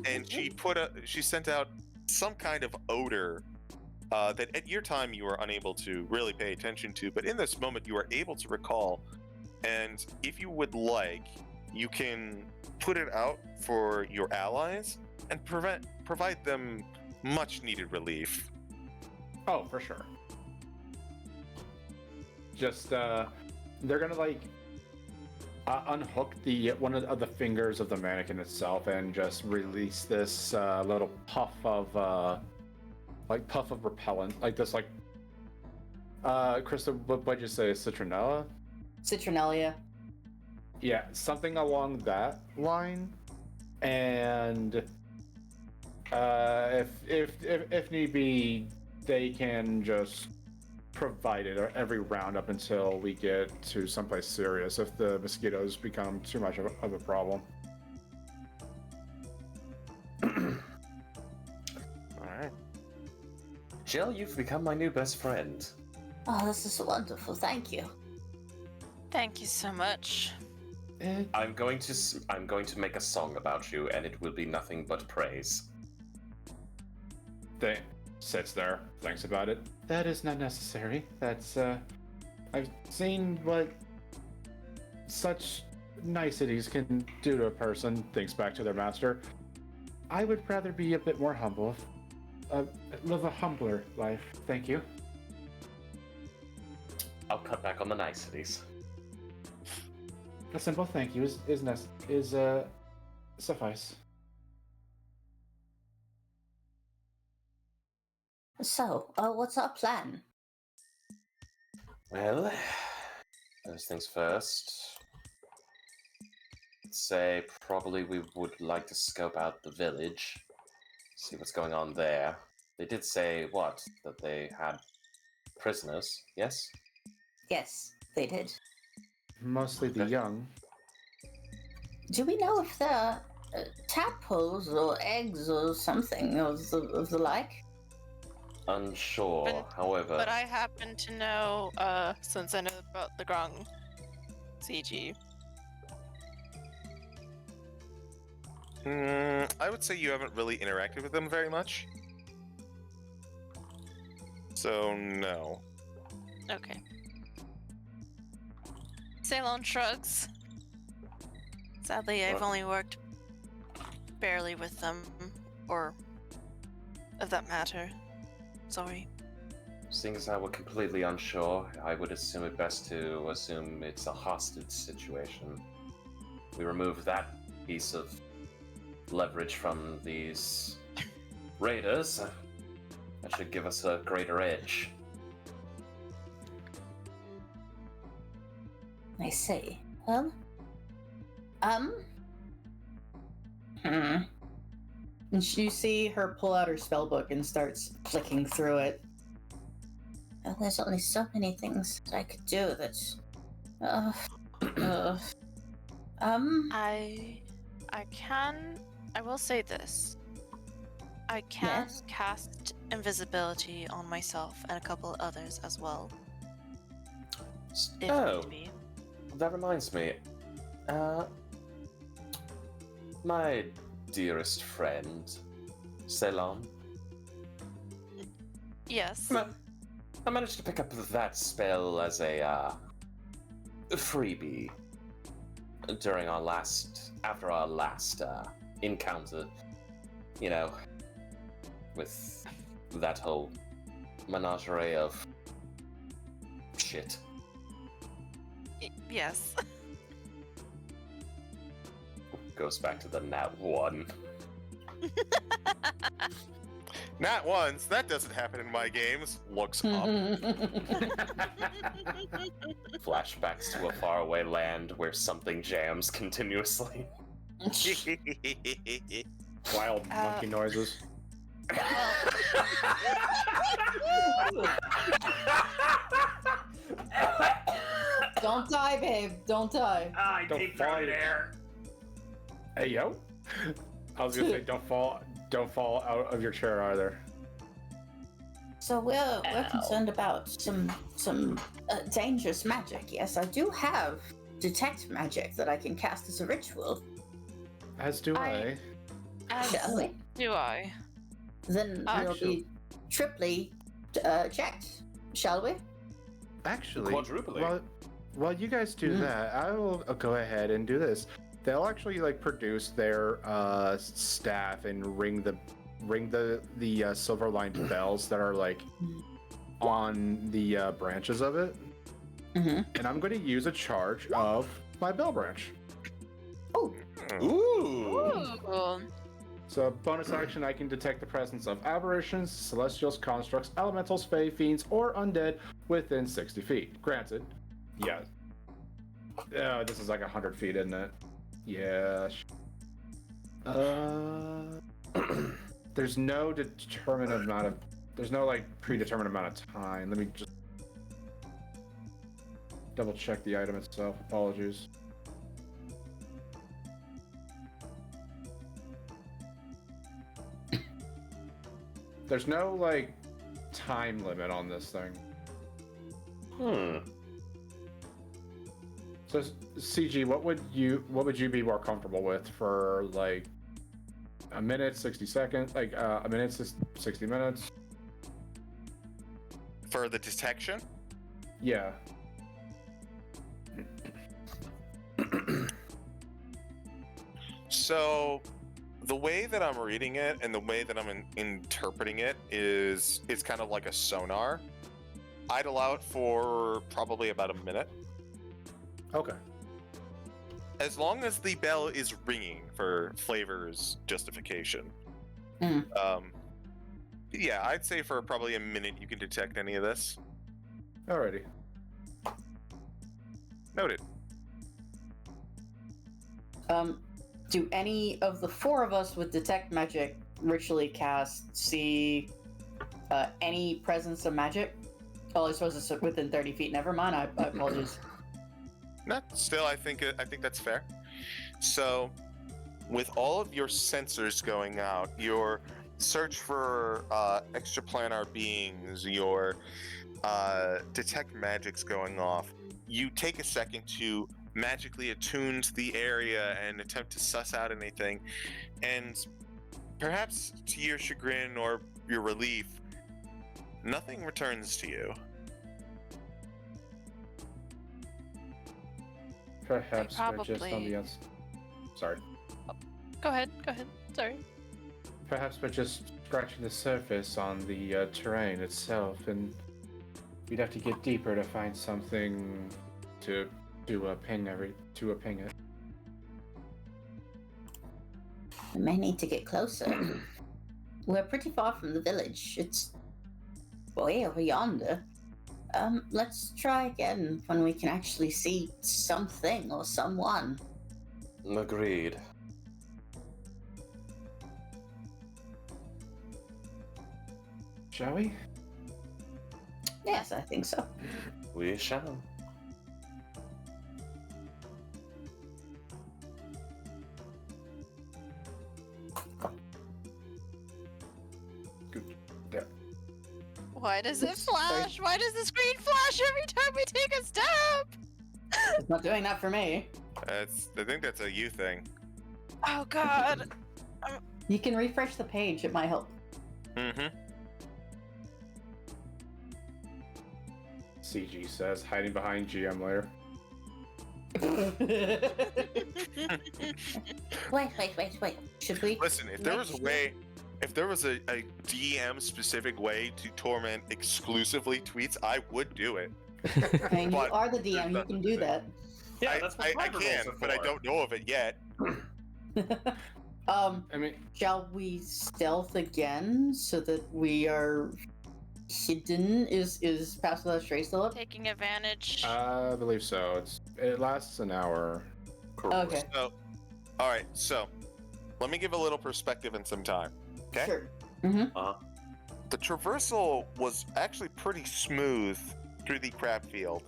And she sent out some kind of odor that at your time you were unable to really pay attention to, but in this moment you are able to recall. And if you would like, you can put it out for your allies and provide them much needed relief. Oh, for sure. Just they're gonna like unhook one of the fingers of the mannequin itself and just release this little puff of repellent, like this, like Krista, what'd you say, citronella? Citronella. Yeah, something along that line, and if need be, they can just provide it every round up until we get to someplace serious if the mosquitoes become too much of a problem. Alright. Jill, you've become my new best friend. Oh, this is wonderful. Thank you. Thank you so much. I'm going to make a song about you, and it will be nothing but praise. They sits there, thinks about it. That is not necessary. That's I've seen what such niceties can do to a person. Thinks back to their master. I would rather be a bit more humble. Live a humbler life. Thank you. I'll cut back on the niceties. A simple thank you is suffice. So, what's our plan? Well, first things first. I'd say probably we would like to scope out the village, see what's going on there. They did say, what, that they had prisoners, yes? Yes, they did. Mostly the Okay. young. Do we know if they're tadpoles or eggs or something of the like? Unsure, however. But I happen to know, since I know about the Grung CG. I would say you haven't really interacted with them very much. So, no. Okay. Ceylon shrugs. Sadly, I've What? only worked barely with them, or of that matter. Sorry. Seeing as how we're completely unsure, I would assume it best to assume it's a hostage situation. We remove that piece of leverage from these raiders. That should give us a greater edge. I see. Well, And you see her pull out her spell book and starts flicking through it. well, there's only so many things that I could do that. I will say this. I can Yes? cast invisibility on myself and a couple others as well, if Oh, need be. that reminds me. My dearest friend, Ceylon. Yes. I managed to pick up that spell as a freebie during after our last encounter. You know, with that whole menagerie of shit. Yes. Goes back to the nat 1. Not once. That doesn't happen in my games. Looks up. Flashbacks to a faraway land where something jams continuously. Wild monkey noises. Don't die, babe. Don't die. I Don't deep fall. throated air. Hey yo! I was gonna say don't fall out of your chair either. So we're concerned about some dangerous magic. Yes, I do have detect magic that I can cast as a ritual. As do I. Shall we? Do I? Then we'll be triply checked. Shall we? Actually, Quadrupling. while you guys do that, I will go ahead and do this. They'll actually like produce their staff and ring the silver lined bells that are like on the branches of it. Mm-hmm. And I'm going to use a charge of my bell branch. Oh, Ooh. Ooh. So, bonus action, I can detect the presence of aberrations, celestials, constructs, elementals, fae, fiends, or undead within 60 feet. Granted, yeah. This is like 100 feet, isn't it? Yeah. There's no determined amount of. There's no like predetermined amount of time. Let me just double check the item itself. Apologies. There's no like time limit on this thing. So CG, what would you be more comfortable with for like a minute, 60 seconds, like a minute, 60 minutes? For the detection? Yeah. So, the way that I'm reading it and the way that I'm interpreting it is it's kind of like a sonar. I'd allow it for probably about a minute. Okay. As long as the bell is ringing for Flavor's justification. Yeah, I'd say for probably a minute you can detect any of this. Alrighty. Noted. Do any of the four of us with detect magic ritually cast see any presence of magic? Oh, I suppose it's within 30 feet. Never mind. I apologize. No, still, I think that's fair. So, with all of your sensors going out, your search for extraplanar beings, your detect magics going off, you take a second to magically attune to the area and attempt to suss out anything, and perhaps to your chagrin or your relief, nothing returns to you. Perhaps we're just on probably- the Sorry. Go ahead. Sorry. Perhaps we're just scratching the surface on the terrain itself, and we'd have to get deeper to find something to ping it. we may need to get closer. We're pretty far from the village. It's way over yonder. Let's try again when we can actually see something or someone. Agreed. Shall we? Yes, I think so. We shall. Why does it flash? Why does the screen flash every time we take a step? It's not doing that for me. I think that's a you thing. Oh god. You can refresh the page. It might help. Mm-hmm. CG says, hiding behind GM layer. Wait. Should we? Listen, if there was a DM specific way to torment exclusively tweets, I would do it. I mean, you But are the DM. You can do that. Yeah, that's what I Fiber can, rolls are but I for. don't know of it yet. I mean, Shall we stealth again so that we are hidden? Is Pass Without Trace still up? Taking advantage. I believe so. It lasts an hour. Okay. So, all right. So, let me give a little perspective and some time. Okay. Sure. The traversal was actually pretty smooth through the crab field,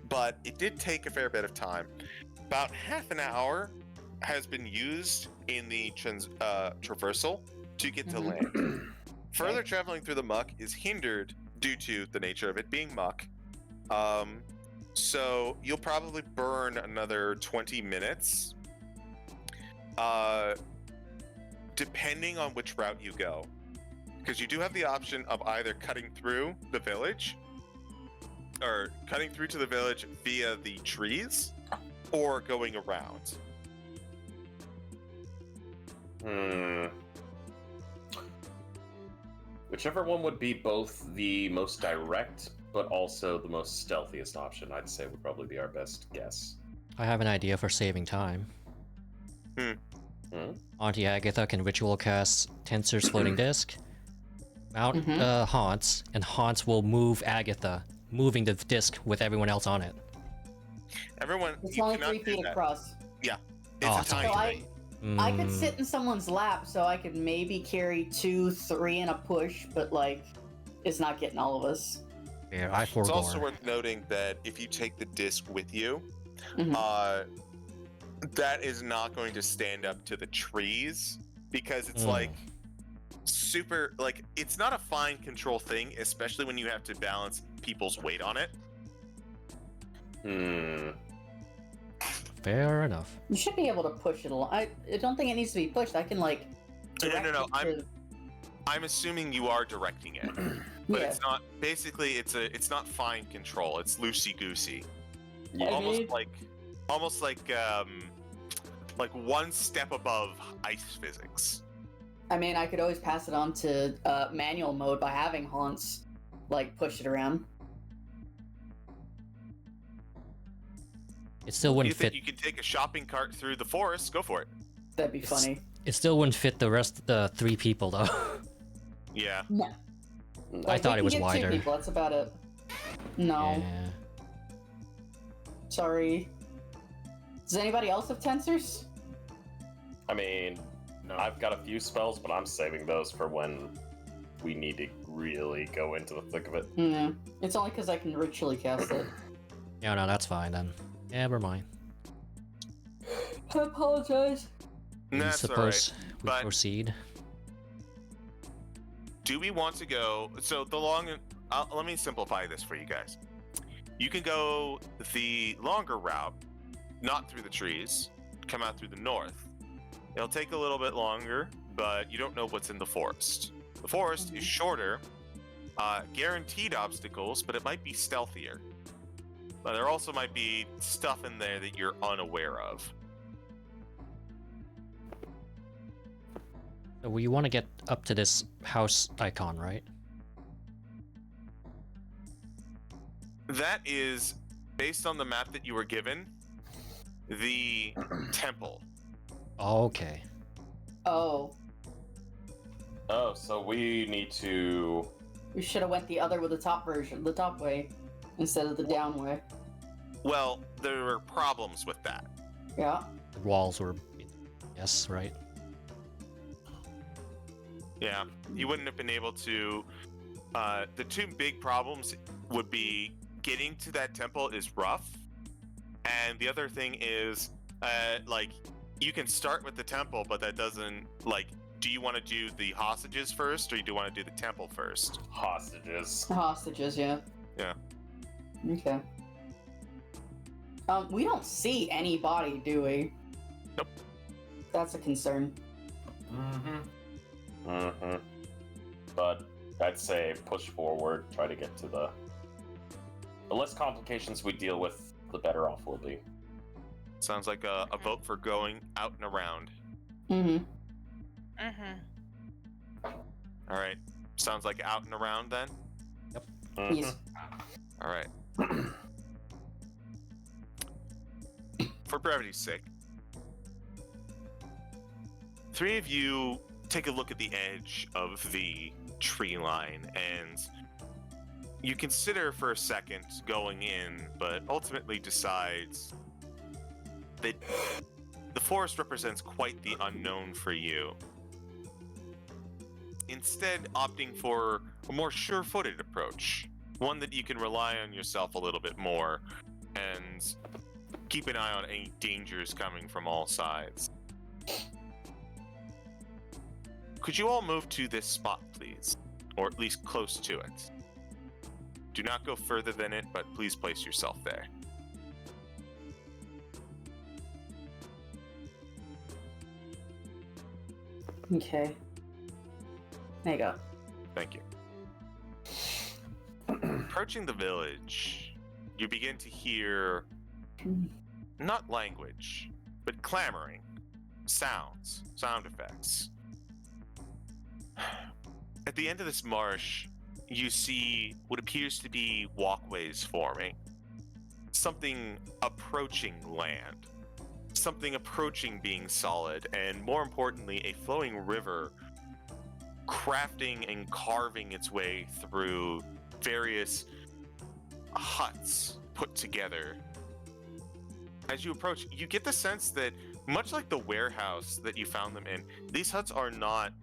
but it did take a fair bit of time. About half an hour has been used in the traversal to get to land. Further traveling through the muck is hindered due to the nature of it being muck. So you'll probably burn another 20 minutes, depending on which route you go. Because you do have the option of either cutting through the village, or cutting through to the village via the trees, or going around. Whichever one would be both the most direct, but also the most stealthiest option, I'd say would probably be our best guess. I have an idea for saving time. Hmm? Auntie Agatha can ritual cast Tensor's floating disc, mount Honse, and Honse will move Agatha, moving the disc with everyone else on it. Everyone, It's you only cannot 3 do feet that. across. Yeah, Oh, it's a it's So tiny thing. I could sit in someone's lap, so I could maybe carry 2, 3 in a push, but like, it's not getting all of us. Yeah, I It's forego. also worth noting that if you take the disc with you, Mhm. that is not going to stand up to the trees because it's like super, like, it's not a fine control thing, especially when you have to balance people's weight on it. Fair enough. You should be able to push it along. I don't think it needs to be pushed. I can like. No, direct it to- I'm assuming you are directing it, but Yeah. it's not. Basically, it's not fine control. It's loosey goosey, I almost mean- like one step above ice physics. I mean, I could always pass it on to manual mode by having Honse like push it around. It still You wouldn't think fit. you can take a shopping cart through the forest? Go for it. That'd be funny. It still wouldn't fit the rest of the 3 people though. Yeah. No. I thought we it was can get wider. 2 people. That's about it. No, Yeah. sorry. Does anybody else have tensors? I mean, I've got a few spells, but I'm saving those for when we need to really go into the thick of it. Yeah. It's only because I can ritually cast it. Yeah, no, that's fine then. Yeah, never mind. I apologize. We That's all suppose right. we But proceed. do we want to go? So let me simplify this for you guys. You can go the longer route, not through the trees, come out through the north. It'll take a little bit longer, but you don't know what's in the forest. The forest is shorter, guaranteed obstacles, but it might be stealthier. But there also might be stuff in there that you're unaware of. So we want to get up to this house icon, right? That is, based on the map that you were given, the temple. Okay. Oh, Oh, so we need to. we should have went the other with the top version, the top way, instead of the down way. Well, there were problems with that. Yeah. The walls were. Yes, right. Yeah, you wouldn't have been able to. The 2 big problems would be getting to that temple is rough, and the other thing is, like, you can start with the temple, but that doesn't, like, do you want to do the hostages first, or do you want to do the temple first? Hostages. Hostages, yeah. Yeah. Okay. We don't see any body, do we? Nope. That's a concern. But I'd say push forward, try to get to the less complications we deal with, the better off we'll be. Sounds like a vote for going out and around. Mm-hmm. All right. Sounds like out and around then? Yes. All right. For brevity's sake, 3 of you take a look at the edge of the tree line, and you consider for a second going in, but ultimately decides that the forest represents quite the unknown for you. Instead, opting for a more sure-footed approach, one that you can rely on yourself a little bit more, and keep an eye on any dangers coming from all sides. Could you all move to this spot, please? Or at least close to it. Do not go further than it, but please place yourself there. Okay. There you go. Thank you. Approaching the village, you begin to hear not language, but clamoring, sounds, sound effects. At the end of this marsh, you see what appears to be walkways forming. something approaching land, something approaching being solid, and more importantly, a flowing river crafting and carving its way through various huts put together. As you approach, you get the sense that, much like the warehouse that you found them in, these huts are not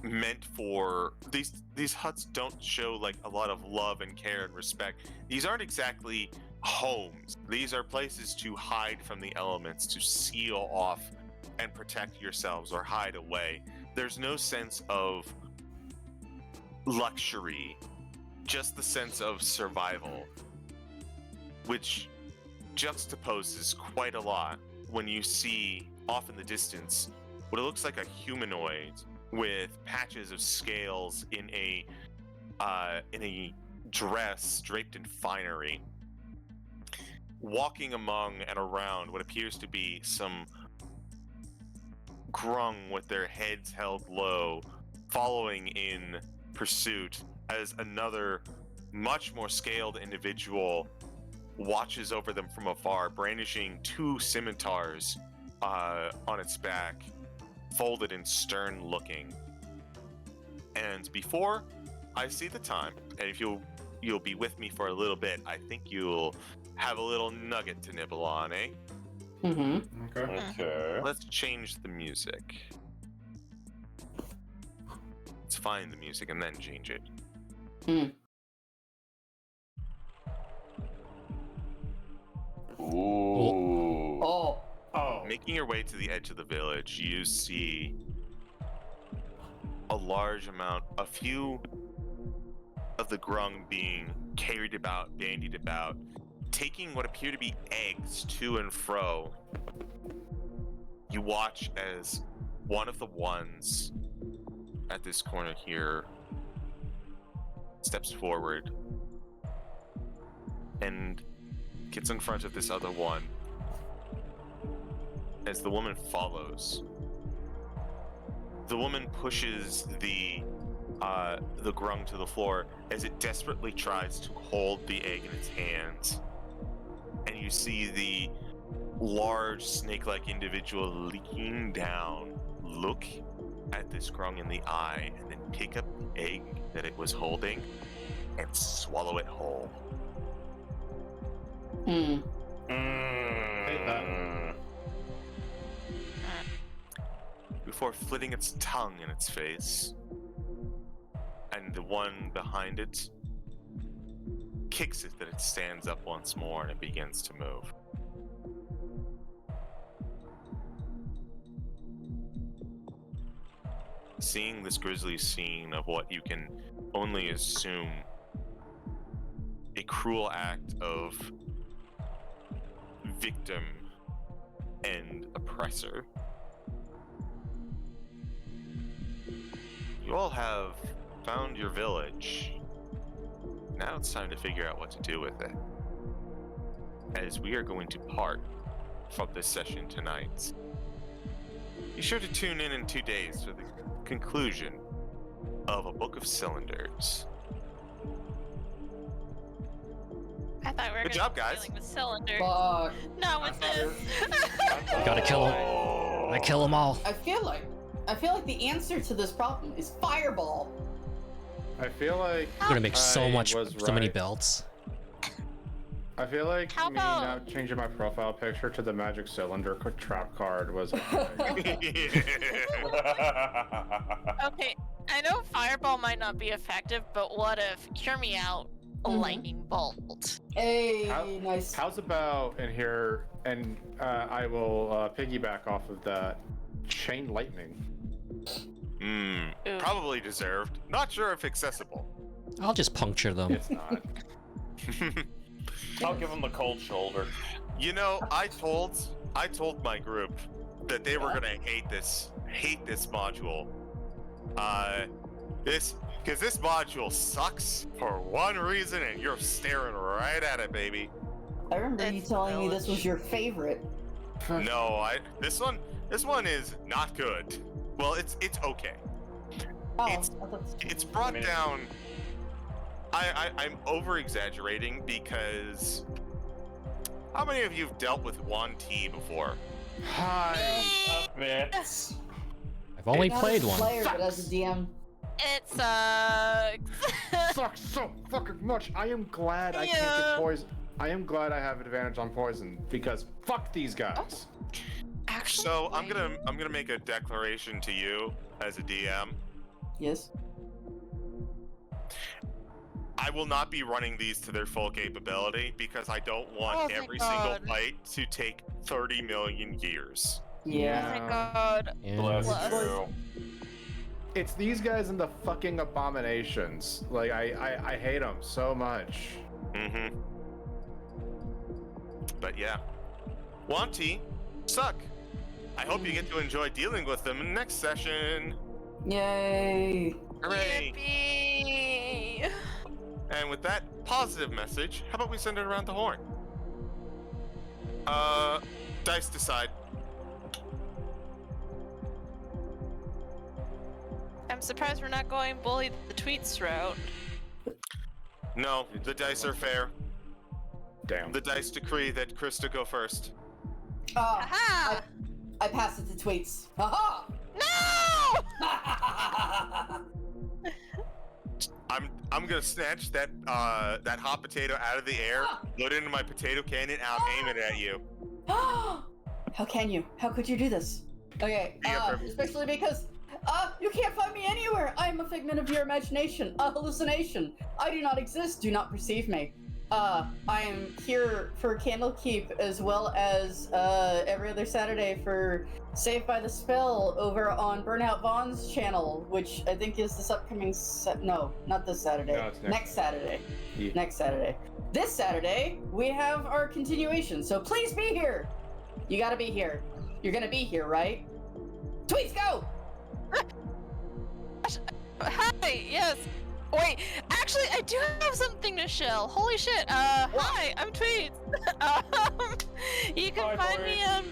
meant for these huts don't show like a lot of love and care and respect. These aren't exactly homes. These are places to hide from the elements, to seal off and protect yourselves or hide away. There's no sense of luxury, just the sense of survival, which juxtaposes quite a lot when you see off in the distance what it looks like a humanoid with patches of scales in a dress draped in finery, walking among and around what appears to be some grung with their heads held low, following in pursuit as another much more scaled individual watches over them from afar, brandishing 2 scimitars on its back, folded and stern looking. And before I see the time, and if you'll be with me for a little bit, I think you'll have a little nugget to nibble on, eh? Okay. Okay. Let's change the music. Let's find the music and then change it. Ooh. Oh, Oh. Making your way to the edge of the village, you see a few of the grung being carried about, bandied about, taking what appear to be eggs to and fro. You watch as one of the ones at this corner here steps forward and gets in front of this other one. As the woman follows, the woman pushes the grung to the floor as it desperately tries to hold the egg in its hands. And you see the large snake-like individual leaning down, look at this grung in the eye, and then pick up the egg that it was holding and swallow it whole. Hate that. Before flitting its tongue in its face, and the one behind it kicks it that it stands up once more and it begins to move. Seeing this grisly scene of what you can only assume a cruel act of victim and oppressor, you all have found your village. Now it's time to figure out what to do with it, as we are going to part from this session tonight. Be sure to tune in 2 days for the conclusion of A Book of Cylinders. I thought we were Good gonna job, be guys. dealing with cylinders. fuck. Not with this. Gotta kill him. I kill them all. I feel like the answer to this problem is fireball. I feel like I'm gonna make so I many was belts. I feel like How me now about- changing my profile picture to the magic cylinder trap card was a thing. Okay, I know fireball might not be effective, but what if, hear me out, a Mhm. lightning bolt? Hey, How- nice. How's about in here, and I will piggyback off of that, chain lightning. Ooh. Probably deserved. Not sure if accessible. I'll just puncture them. It's not. I'll give him the cold shoulder. You know, I told my group that they were gonna hate this module. Because this module sucks for one reason, and you're staring right at it, baby. I remember you That's telling me this was knowledge. your favorite. No, this one is not good. Well, it's okay. Oh, It's- I thought- It's brought I mean- down. I'm over exaggerating because How many of you have dealt with Auntie before? Hi. A bit. I've only Not played as a one. player, but as a DM. It sucks. Sucks so fucking much. I am glad I can't Yeah. get poison. I am glad I have advantage on poison because fuck these guys. Actually, So I'm gonna make a declaration to you as a DM. Yes. I will not be running these to their full capability because I don't want Oh, thank every single God. fight to take 30 million years. Oh Yeah. my god. Yeah. Bless Bless. you. It's these guys and the fucking abominations. Like I hate them so much. Mm-hmm. But yeah. Auntie, suck. I hope you get to enjoy dealing with them in the next session. Yay. Hooray! Yippee. And with that positive message, how about we send it around the horn? Dice decide. I'm surprised we're not going bully the tweets route. No, the dice are fair. Damn. The dice decree that Krista go first. Aha! I pass it to tweets. Aha! No! I'm gonna snatch that that hot potato out of the air, load it into my potato cannon, and I'll aim it at you. How can you? How could you do this? Okay, especially because you can't find me anywhere. I am a figment of your imagination, a hallucination. I do not exist. Do not perceive me. I am here for Candlekeep as well as every other Saturday for Saved by the Spell over on Burnout Vaughn's channel, which I think is this upcoming no, not this Saturday. No, it's next Saturday. Yeah. Next Saturday. This Saturday, we have our continuation, so please be here. You gotta be here. You're gonna be here, right? Tweets, go! Hi, yes. Wait, actually, I do have something to shill. Holy shit. Hi, I'm Tweets. You can Hi, find me on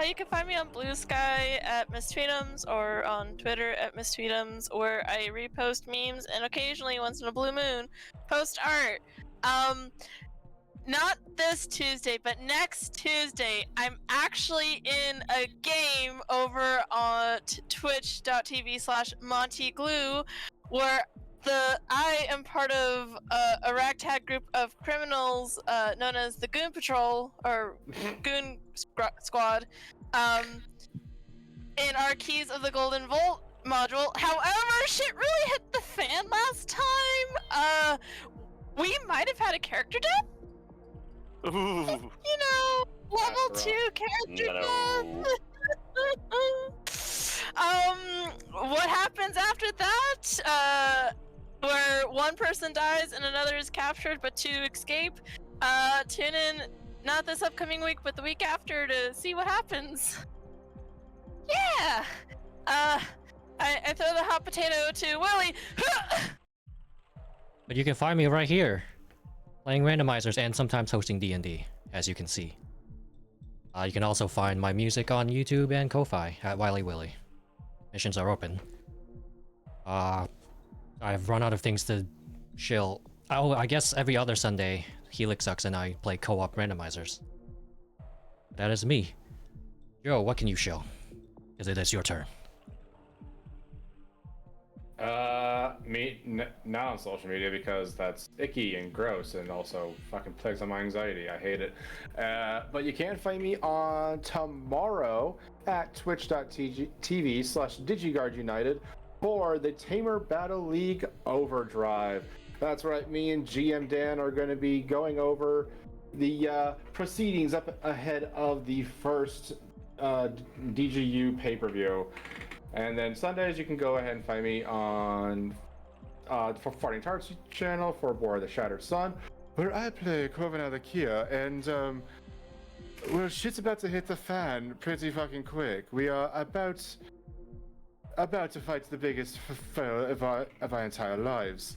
you can find me on Blue Sky at MsTweetums or on Twitter at MsTweetums, where I repost memes and occasionally, once in a blue moon, post art. Not this Tuesday, but next Tuesday, I'm actually in a game over on twitch.tv/MontyGlue, where I am part of a ragtag group of criminals known as the Goon Patrol, or Goon Squad, in our Keys of the Golden Vault module. However, shit really hit the fan last time. We might have had a character death? Ooh. You know, level That's 2 character No. death. What happens after that? Where one person dies and another is captured, but 2 escape. Tune in, not this upcoming week, but the week after to see what happens. Yeah. I throw the hot potato to Willie. But you can find me right here, playing randomizers and sometimes hosting D&D, as you can see. You can also find my music on YouTube and Ko-Fi at Wiley Willy. Missions are open. I've run out of things to shill. Oh, I guess every other Sunday, Helixux and I play co-op randomizers. That is me. Joe, what can you shill? Because it is your turn. Not on social media because that's icky and gross and also fucking plagues on my anxiety. I hate it. But you can find me on tomorrow at twitch.tv/DigiGuardUnited for the Tamer Battle League Overdrive. That's right, me and GM Dan are going to be going over the proceedings up ahead of the first DGU pay-per-view. And then Sundays, you can go ahead and find me on for Farting Tarts channel for War of the Shattered Sun, where I play Kovana the Kia, and well, shit's about to hit the fan pretty fucking quick. We are about to fight the biggest foe of our entire lives.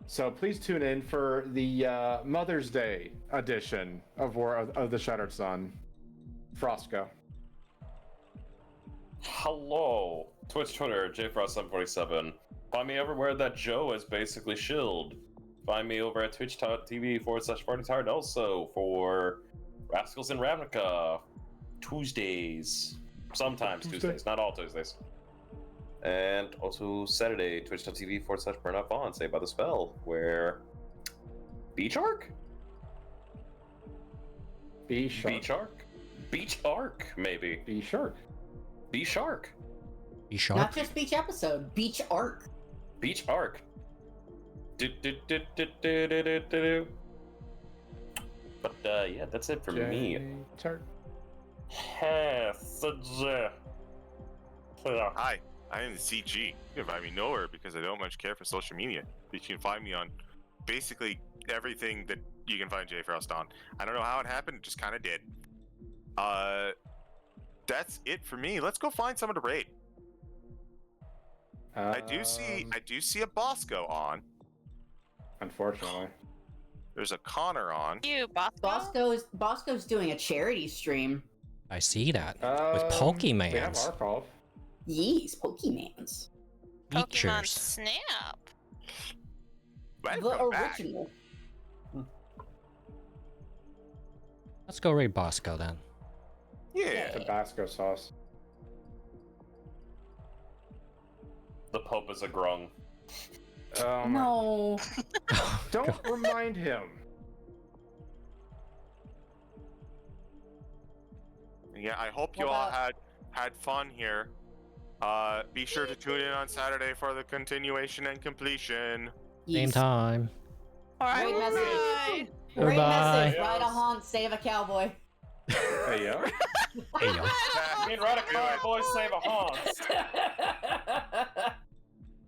So please tune in for the Mother's Day edition of War of the Shattered Sun. Frosco. Hello. Twitch, Twitter, JFrost747. Find me everywhere that Joe is basically shilled. find me over at twitch.tv/partytard. Also for Rascals in Ravnica, Tuesdays. Sometimes Tuesdays, not all Tuesdays. And also Saturday, twitch.tv/burnoutfawn, Saved by the Spell, where Beach Arc? Beach Arc, maybe. Beach Shark. Be sharp. Not just beach episode, beach arc. Beach Arc. Do. But yeah, that's it for me. Hi, I am the CG. You can find me nowhere because I don't much care for social media. You can find me on basically everything that you can find J Frost on. I don't know how it happened, it just kind of did. That's it for me. Let's go find someone to raid. I do see a Bosco on. Unfortunately. There's a Connor on. You, Bosco? Bosco's doing a charity stream. I see that. With Pokemans. We have Arcov. Yes, Pokemans. Pokemon Features. Snap. Welcome back. Original. Let's go raid Bosco then. Yeah. Tabasco sauce. The Pope is a grung. No. Don't remind him. Yeah, I hope you all had fun here. Be sure to tune in on Saturday for the continuation and completion. Same time. Great message. Alright. Great Goodbye. message. Ride a Honse, save a cowboy. Hey, yo. Hey, yo. I mean, ride a car, boys, save a Honse.